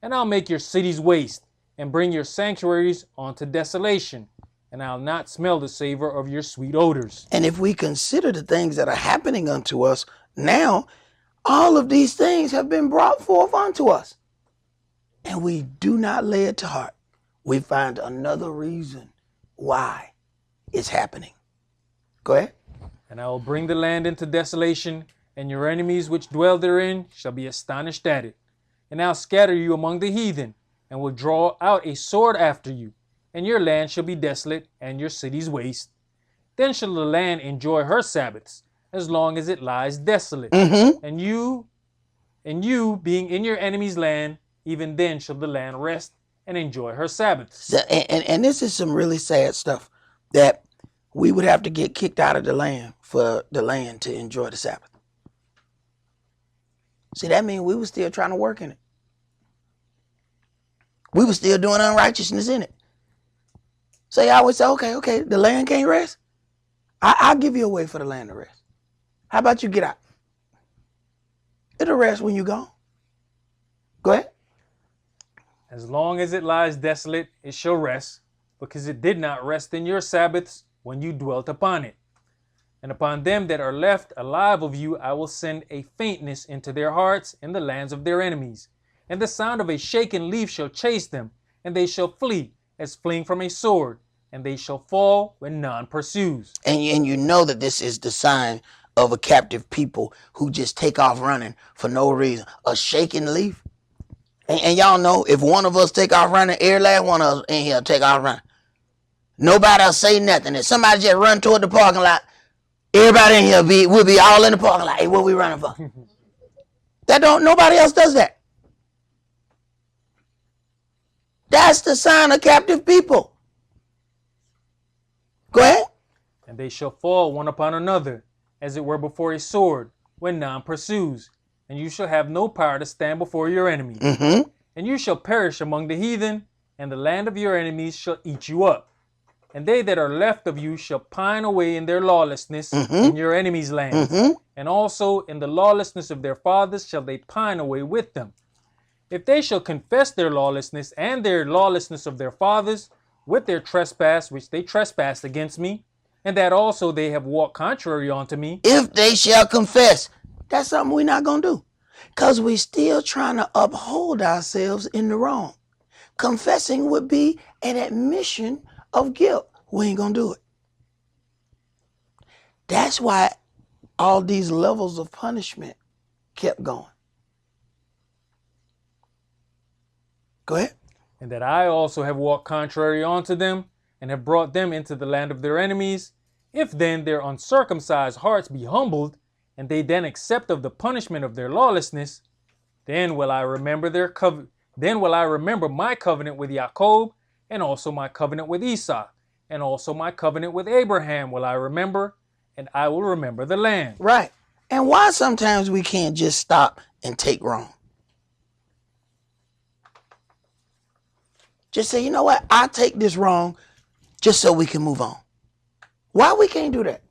And I'll make your cities waste, and bring your sanctuaries onto desolation, and I'll not smell the savor of your sweet odors. And if we consider the things that are happening unto us now, all of these things have been brought forth unto us. And we do not lay it to heart. We find another reason why it's happening. Go ahead. And I will bring the land into desolation, and your enemies which dwell therein shall be astonished at it. And I'll scatter you among the heathen, and will draw out a sword after you, and your land shall be desolate, and your cities waste. Then shall the land enjoy her Sabbaths, as long as it lies desolate. Mm-hmm. And you being in your enemy's land, even then shall the land rest and enjoy her Sabbaths. So, and this is some really sad stuff, that we would have to get kicked out of the land for the land to enjoy the Sabbath. See, that means we were still trying to work in it. We were still doing unrighteousness in it. So y'all would say, okay, the land can't rest. I'll give you a way for the land to rest. How about you get out? It'll rest when you gone. Go ahead. As long as it lies desolate, it shall rest, because it did not rest in your Sabbaths when you dwelt upon it. And upon them that are left alive of you, I will send a faintness into their hearts in the lands of their enemies. And the sound of a shaken leaf shall chase them, and they shall flee as fleeing from a sword, and they shall fall when none pursues. And you know that this is the sign of a captive people who just take off running for no reason. A shaking leaf. And y'all know, if one of us take off running, every last one of us in here take off running. Nobody else say nothing. If somebody just run toward the parking lot, everybody in here will be all in the parking lot. Hey, what we running for? Nobody else does that. That's the sign of captive people. Go ahead. And they shall fall one upon another, as it were before a sword, when none pursues. And you shall have no power to stand before your enemies. Mm-hmm. And you shall perish among the heathen, and the land of your enemies shall eat you up. And they that are left of you shall pine away in their lawlessness in your enemies' lands. And also in the lawlessness of their fathers shall they pine away with them. If they shall confess their lawlessness and their lawlessness of their fathers with their trespass which they trespassed against me, and that also they have walked contrary unto me. If they shall confess, that's something we're not going to do, because we're still trying to uphold ourselves in the wrong. Confessing would be an admission of guilt. We ain't going to do it. That's why all these levels of punishment kept going. Go ahead. And that I also have walked contrary unto them, and have brought them into the land of their enemies. If then their uncircumcised hearts be humbled, and they then accept of the punishment of their lawlessness, then will I remember my covenant with Jacob, and also my covenant with Esau, and also my covenant with Abraham will I remember, and I will remember the land. Right. And why sometimes we can't just stop and take wrong? Just say, you know what? I'll take this wrong just so we can move on. Why we can't do that?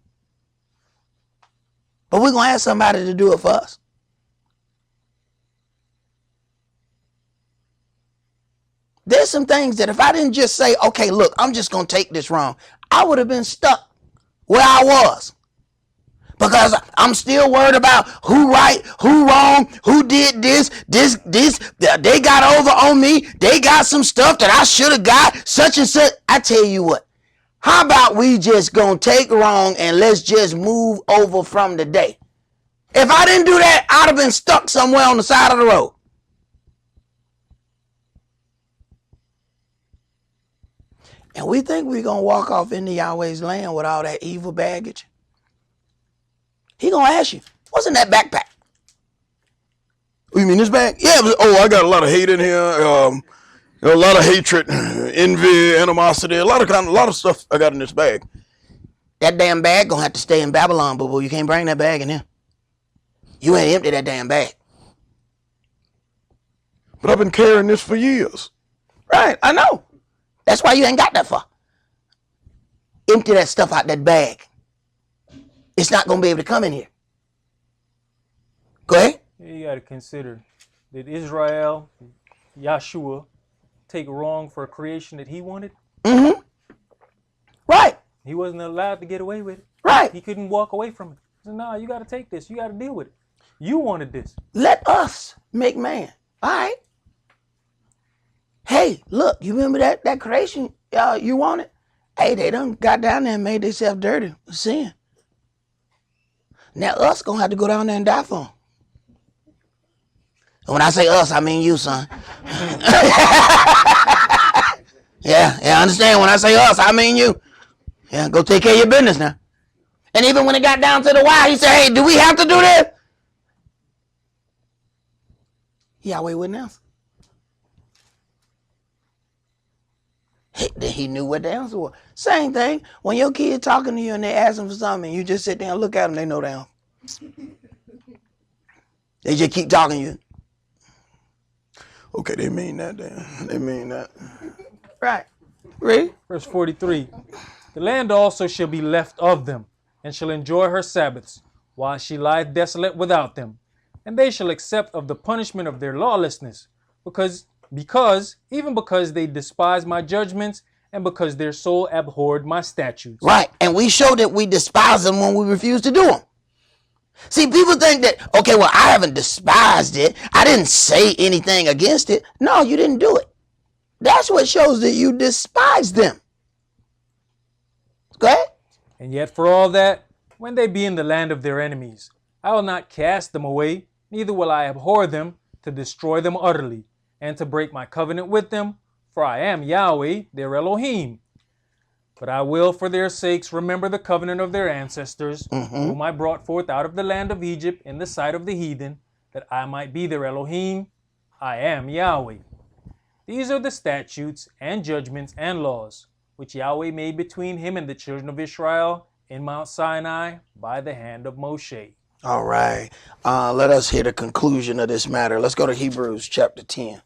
But we're going to ask somebody to do it for us. There's some things that if I didn't just say, okay, look, I'm just going to take this wrong, I would have been stuck where I was. Because I'm still worried about who right, who wrong, who did this, they got over on me, they got some stuff that I should have got, such and such. I tell you what, how about we just gonna take wrong and let's just move over from the day? If I didn't do that, I'd have been stuck somewhere on the side of the road. And we think we're going to walk off into Yahweh's land with all that evil baggage. He going to ask you, what's in that backpack? Oh, you mean this bag? Yeah. I got a lot of hate in here. A lot of hatred, envy, animosity, a lot of stuff I got in this bag. That damn bag going to have to stay in Babylon, boo-boo. You can't bring that bag in here. You ain't empty that damn bag. But I've been carrying this for years. Right, I know. That's why you ain't got that far. Empty that stuff out that bag. It's not going to be able to come in here. Go ahead. You got to consider that Israel, Yahshua, take wrong for a creation that he wanted. Mm-hmm. Right. He wasn't allowed to get away with it. Right. He couldn't walk away from it. He said, no, you got to take this. You got to deal with it. You wanted this. Let us make man. All right. Hey, look, you remember that creation you wanted? Hey, they done got down there and made themselves dirty with sin. Now us gonna have to go down there and die for them. And when I say us, I mean you, son. Yeah, understand. When I say us, I mean you. Yeah, go take care of your business now. And even when it got down to the wire, he said, hey, do we have to do this? Yahweh wouldn't answer. He knew what the answer was. Same thing. When your kid talking to you and they asking for something, and you just sit there and look at them, they know the answer. They just keep talking to you. Okay, they mean that, then. They mean that. Right. Read. Verse 43. The land also shall be left of them, and shall enjoy her Sabbaths, while she lieth desolate without them. And they shall accept of the punishment of their lawlessness, because they despise my judgments, and because their soul abhorred my statutes. Right. And we show that we despise them when we refuse to do them. See, people think that, okay, well, I haven't despised it. I didn't say anything against it. No, you didn't do it. That's what shows that you despise them. Go ahead. And yet for all that, when they be in the land of their enemies, I will not cast them away, neither will I abhor them, to destroy them utterly, and to break my covenant with them, for I am Yahweh, their Elohim. But I will, for their sakes, remember the covenant of their ancestors, whom I brought forth out of the land of Egypt in the sight of the heathen, that I might be their Elohim. I am Yahweh. These are the statutes and judgments and laws, which Yahweh made between him and the children of Israel in Mount Sinai by the hand of Moshe. All right. Let us hear the conclusion of this matter. Let's go to Hebrews chapter 10.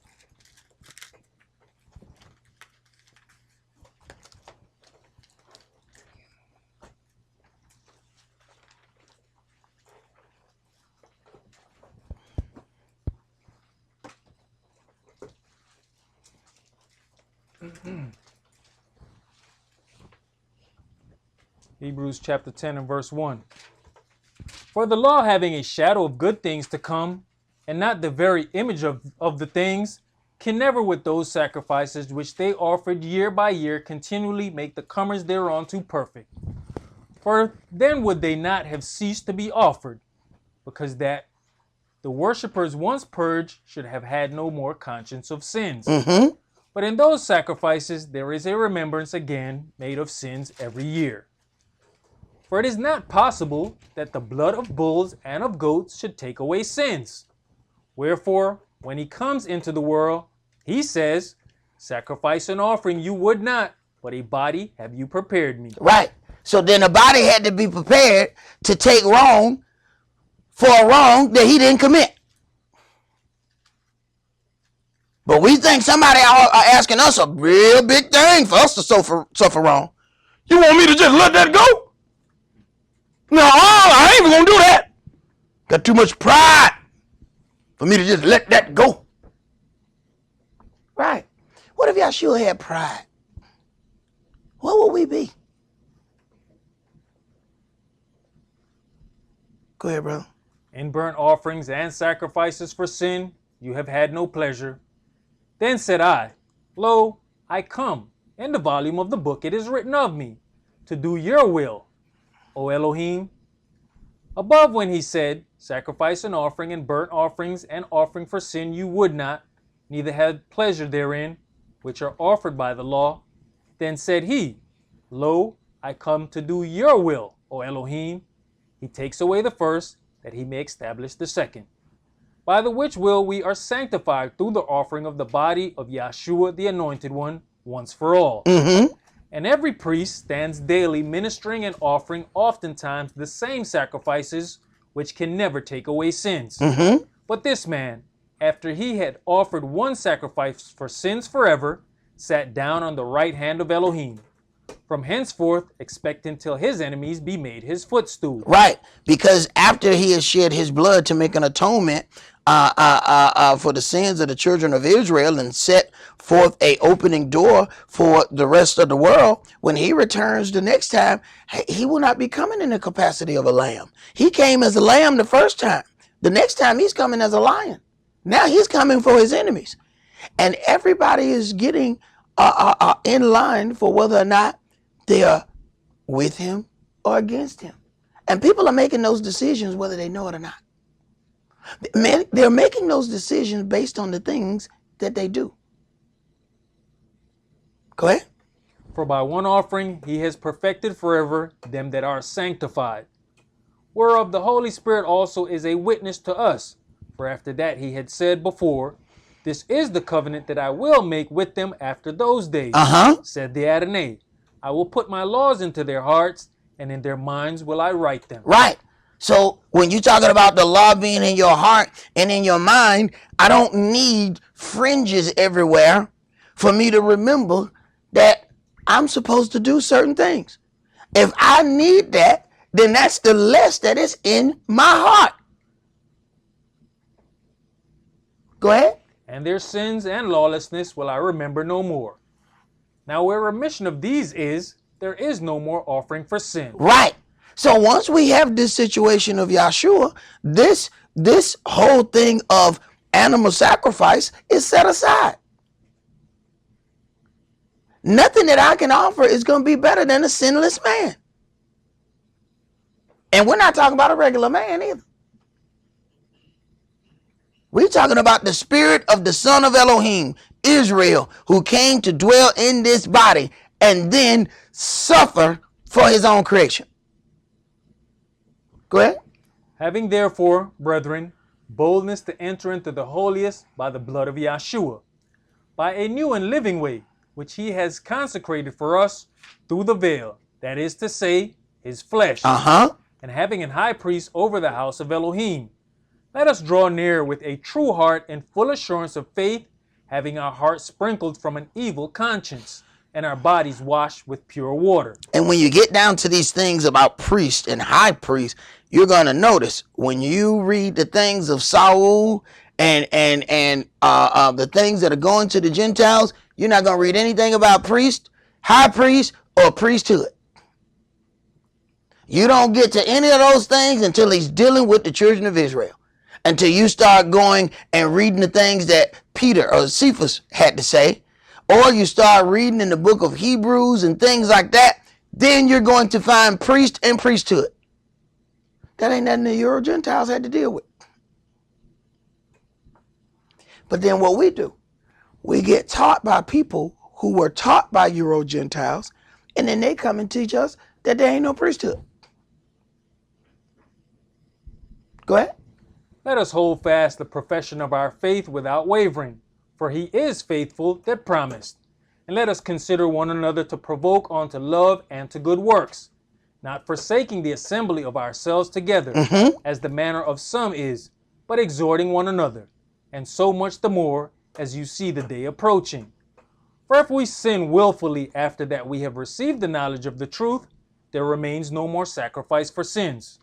Hebrews chapter 10 and verse 1. For the law having a shadow of good things to come, and not the very image of the things, can never with those sacrifices which they offered year by year continually make the comers thereunto perfect. For then would they not have ceased to be offered, because that the worshippers once purged should have had no more conscience of sins. But in those sacrifices there is a remembrance again made of sins every year. For it is not possible that the blood of bulls and of goats should take away sins. Wherefore, when he comes into the world, he says, sacrifice and offering you would not, but a body have you prepared me. Right. So then a body had to be prepared to take wrong for a wrong that he didn't commit. But we think somebody are asking us a real big thing for us to suffer wrong. You want me to just let that go? No, I ain't even gonna do that. Got too much pride for me to just let that go. Right. What if Yahshua had pride? What would we be? Go ahead, bro. In burnt offerings and sacrifices for sin, you have had no pleasure. Then said I, Lo, I come. In the volume of the book it is written of me, to do your will, O Elohim. Above when he said, sacrifice and offering and burnt offerings and offering for sin you would not, neither had pleasure therein, which are offered by the law. Then said he, Lo, I come to do your will, O Elohim. He takes away the first, that he may establish the second. By the which will we are sanctified through the offering of the body of Yahshua the Anointed One, once for all. And every priest stands daily ministering and offering oftentimes the same sacrifices, which can never take away sins. But this man, after he had offered one sacrifice for sins forever, sat down on the right hand of Elohim. From henceforth, expecting till his enemies be made his footstool. Right, because after he has shed his blood to make an atonement for the sins of the children of Israel and set forth a opening door for the rest of the world, when he returns the next time, he will not be coming in the capacity of a lamb. He came as a lamb the first time. The next time he's coming as a lion. Now he's coming for his enemies. And everybody is getting in line for whether or not they are with him or against him. And people are making those decisions whether they know it or not. They're making those decisions based on the things that they do. Go ahead. For by one offering he has perfected forever them that are sanctified. Whereof the Holy Spirit also is a witness to us. For after that he had said before, This is the covenant that I will make with them after those days, said the Adonai. I will put my laws into their hearts, and in their minds will I write them. Right. So when you're talking about the law being in your heart and in your mind, I don't need fringes everywhere for me to remember that I'm supposed to do certain things. If I need that, then that's the less that is in my heart. Go ahead. And their sins and lawlessness will I remember no more. Now where remission of these is, there is no more offering for sin. Right. So once we have this situation of Yahshua, this whole thing of animal sacrifice is set aside. Nothing that I can offer is going to be better than a sinless man. And we're not talking about a regular man either. We're talking about the spirit of the son of Elohim, Israel, who came to dwell in this body and then suffer for his own creation. Go ahead. Having therefore, brethren, boldness to enter into the holiest by the blood of Yahshua, by a new and living way, which he has consecrated for us through the veil, that is to say, his flesh, and having an high priest over the house of Elohim, let us draw near with a true heart and full assurance of faith, having our hearts sprinkled from an evil conscience, and our bodies washed with pure water. And when you get down to these things about priest and high priest, you're going to notice when you read the things of Saul and the things that are going to the Gentiles, you're not going to read anything about priest, high priest, or priesthood. You don't get to any of those things until he's dealing with the children of Israel. Until you start going and reading the things that Peter or Cephas had to say, or you start reading in the book of Hebrews and things like that, then you're going to find priest and priesthood. That ain't nothing the Euro Gentiles had to deal with. But then what we do, we get taught by people who were taught by Euro Gentiles, and then they come and teach us that there ain't no priesthood. Go ahead. Let us hold fast the profession of our faith without wavering, for he is faithful that promised. And let us consider one another to provoke unto love and to good works, not forsaking the assembly of ourselves together, as the manner of some is, but exhorting one another, and so much the more as you see the day approaching. For if we sin willfully after that we have received the knowledge of the truth, there remains no more sacrifice for sins,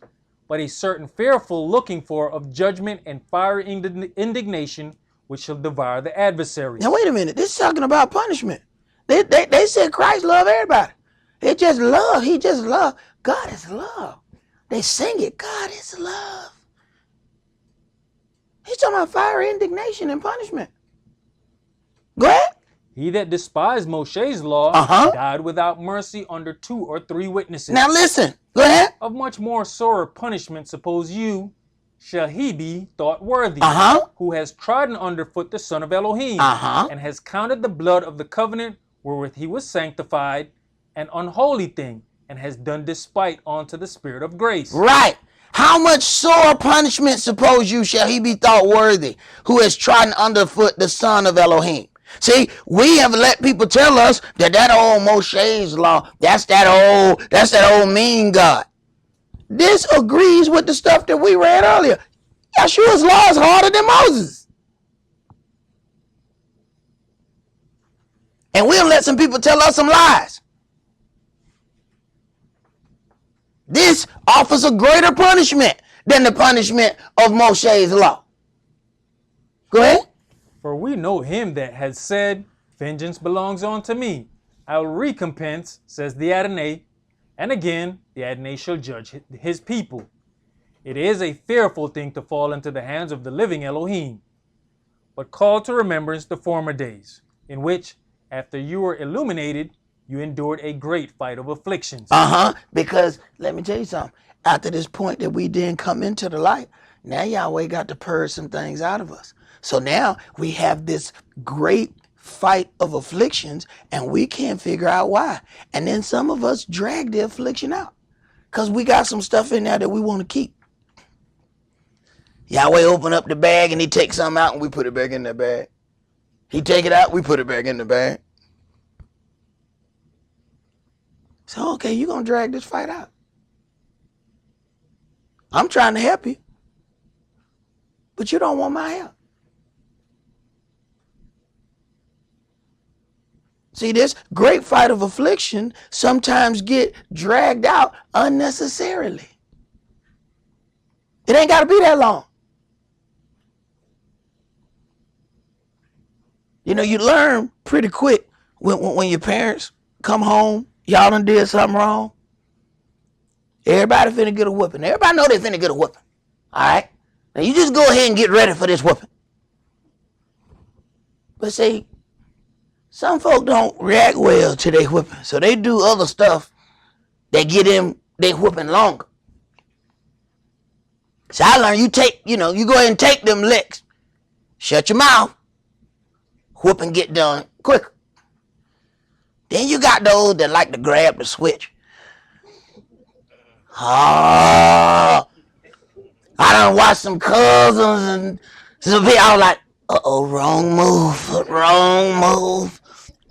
but a certain fearful looking for of judgment and fiery indignation which shall devour the adversary. Now wait a minute, this is talking about punishment. They said Christ loved everybody. It just love, he just love. God is love. They sing it, God is love. He's talking about fiery indignation and punishment. Go ahead. He that despised Moshe's law died without mercy under 2 or 3 witnesses. Now listen, go ahead. Of much more sorer punishment suppose you shall he be thought worthy, who has trodden underfoot the son of Elohim, and has counted the blood of the covenant wherewith he was sanctified an unholy thing, and has done despite unto the Spirit of grace. Right. How much sore punishment suppose you shall he be thought worthy, who has trodden underfoot the son of Elohim? See, we have let people tell us that old Moshe's law, that's that old mean God. This agrees with the stuff that we read earlier. Yahshua's law is harder than Moses. And we'll let some people tell us some lies. This offers a greater punishment than the punishment of Moshe's law. Go ahead. For we know him that has said, vengeance belongs unto me. I will recompense, says the Adonai. And again, the Adonai shall judge his people. It is a fearful thing to fall into the hands of the living Elohim. But call to remembrance the former days, in which, after you were illuminated, you endured a great fight of afflictions. Because, let me tell you something. After this point that we didn't come into the light, now Yahweh got to purge some things out of us. So now we have this great fight of afflictions, and we can't figure out why. And then some of us drag the affliction out because we got some stuff in there that we want to keep. Yahweh open up the bag and he takes something out and we put it back in the bag. He take it out, we put it back in the bag. So, okay, you're going to drag this fight out. I'm trying to help you, but you don't want my help. See, this great fight of affliction sometimes get dragged out unnecessarily. It ain't got to be that long. You know, you learn pretty quick when your parents come home, y'all done did something wrong. Everybody finna get a whooping. Everybody know they finna get a whooping. All right? Now you just go ahead and get ready for this whooping. But see, some folk don't react well to their whooping. So they do other stuff that get them their whooping longer. So I learned you go ahead and take them licks. Shut your mouth. Whooping get done quicker. Then you got those that like to grab the switch. I done watched some cousins and some people. I was like, wrong move.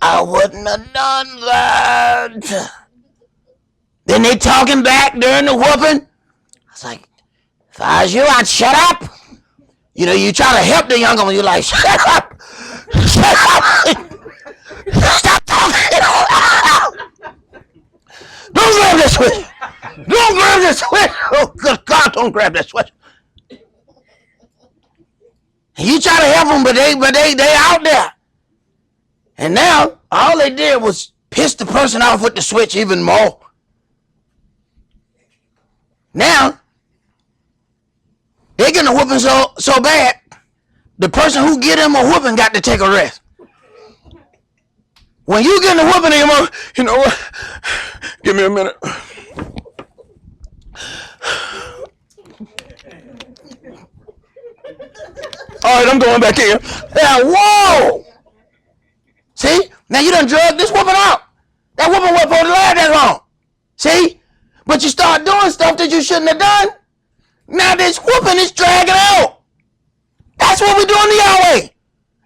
I wouldn't have done that. Then they talking back during the whooping. I was like, if I was you, I'd shut up. You know, you try to help the younger one, you're like, shut up. Shut up. Stop talking. Don't grab that switch. Don't grab that switch. Oh, good God, don't grab that switch. And you try to help them, but they out there. And now, all they did was piss the person off with the switch even more. Now, they getting a whooping so bad, the person who get him a whooping got to take a rest. When you getting a whooping, you know what? Give me a minute. All right, I'm going back in. Yeah, whoa! See? Now you done drug this whooping out. That whooping wasn't supposed to last that long. See? But you start doing stuff that you shouldn't have done. Now this whooping is dragging out. That's what we're doing to Yahweh.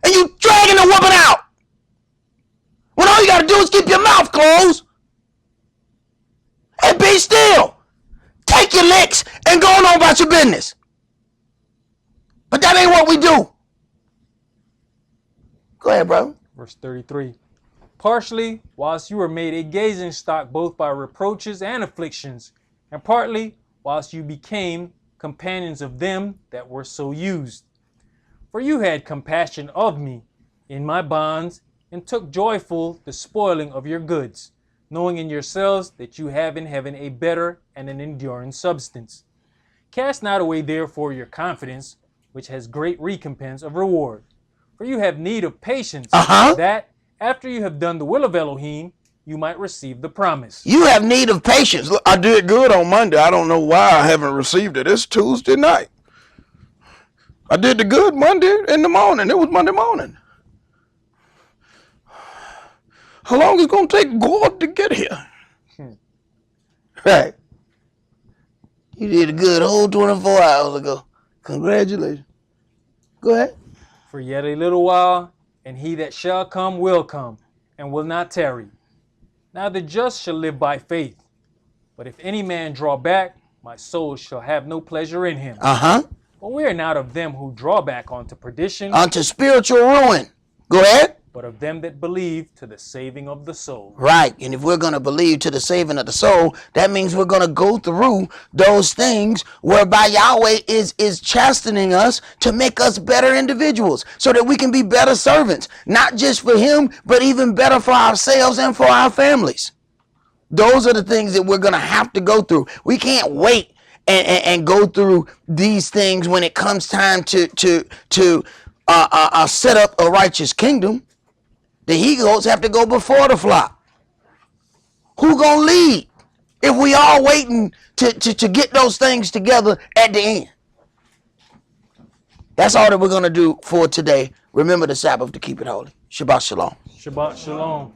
And you dragging the whooping out. When all you got to do is keep your mouth closed. And be still. Take your licks and go on about your business. But that ain't what we do. Go ahead, bro. Verse 33. Partially, whilst you were made a gazing stock both by reproaches and afflictions, and partly, whilst you became companions of them that were so used. For you had compassion of me in my bonds, and took joyful the spoiling of your goods, knowing in yourselves that you have in heaven a better and an enduring substance. Cast not away therefore your confidence, which has great recompense of reward. For you have need of patience, that, after you have done the will of Elohim, you might receive the promise. You have need of patience. Look, I did good on Monday. I don't know why I haven't received it. It's Tuesday night. I did the good Monday in the morning. It was Monday morning. How long is it going to take God to get here? Right. You did a good whole 24 hours ago. Congratulations. Go ahead. For yet a little while, and he that shall come will come, and will not tarry. Now the just shall live by faith. But if any man draw back, my soul shall have no pleasure in him. But we are not of them who draw back unto perdition, unto spiritual ruin. Go ahead. but of them that believe to the saving of the soul. Right. And if we're going to believe to the saving of the soul, that means we're going to go through those things whereby Yahweh is chastening us to make us better individuals so that we can be better servants, not just for him, but even better for ourselves and for our families. Those are the things that we're going to have to go through. We can't wait and go through these things when it comes time to set up a righteous kingdom. The he-goats have to go before the flock. Who gonna lead if we all waiting to get those things together at the end? That's all that we're going to do for today. Remember the Sabbath to keep it holy. Shabbat shalom. Shabbat shalom.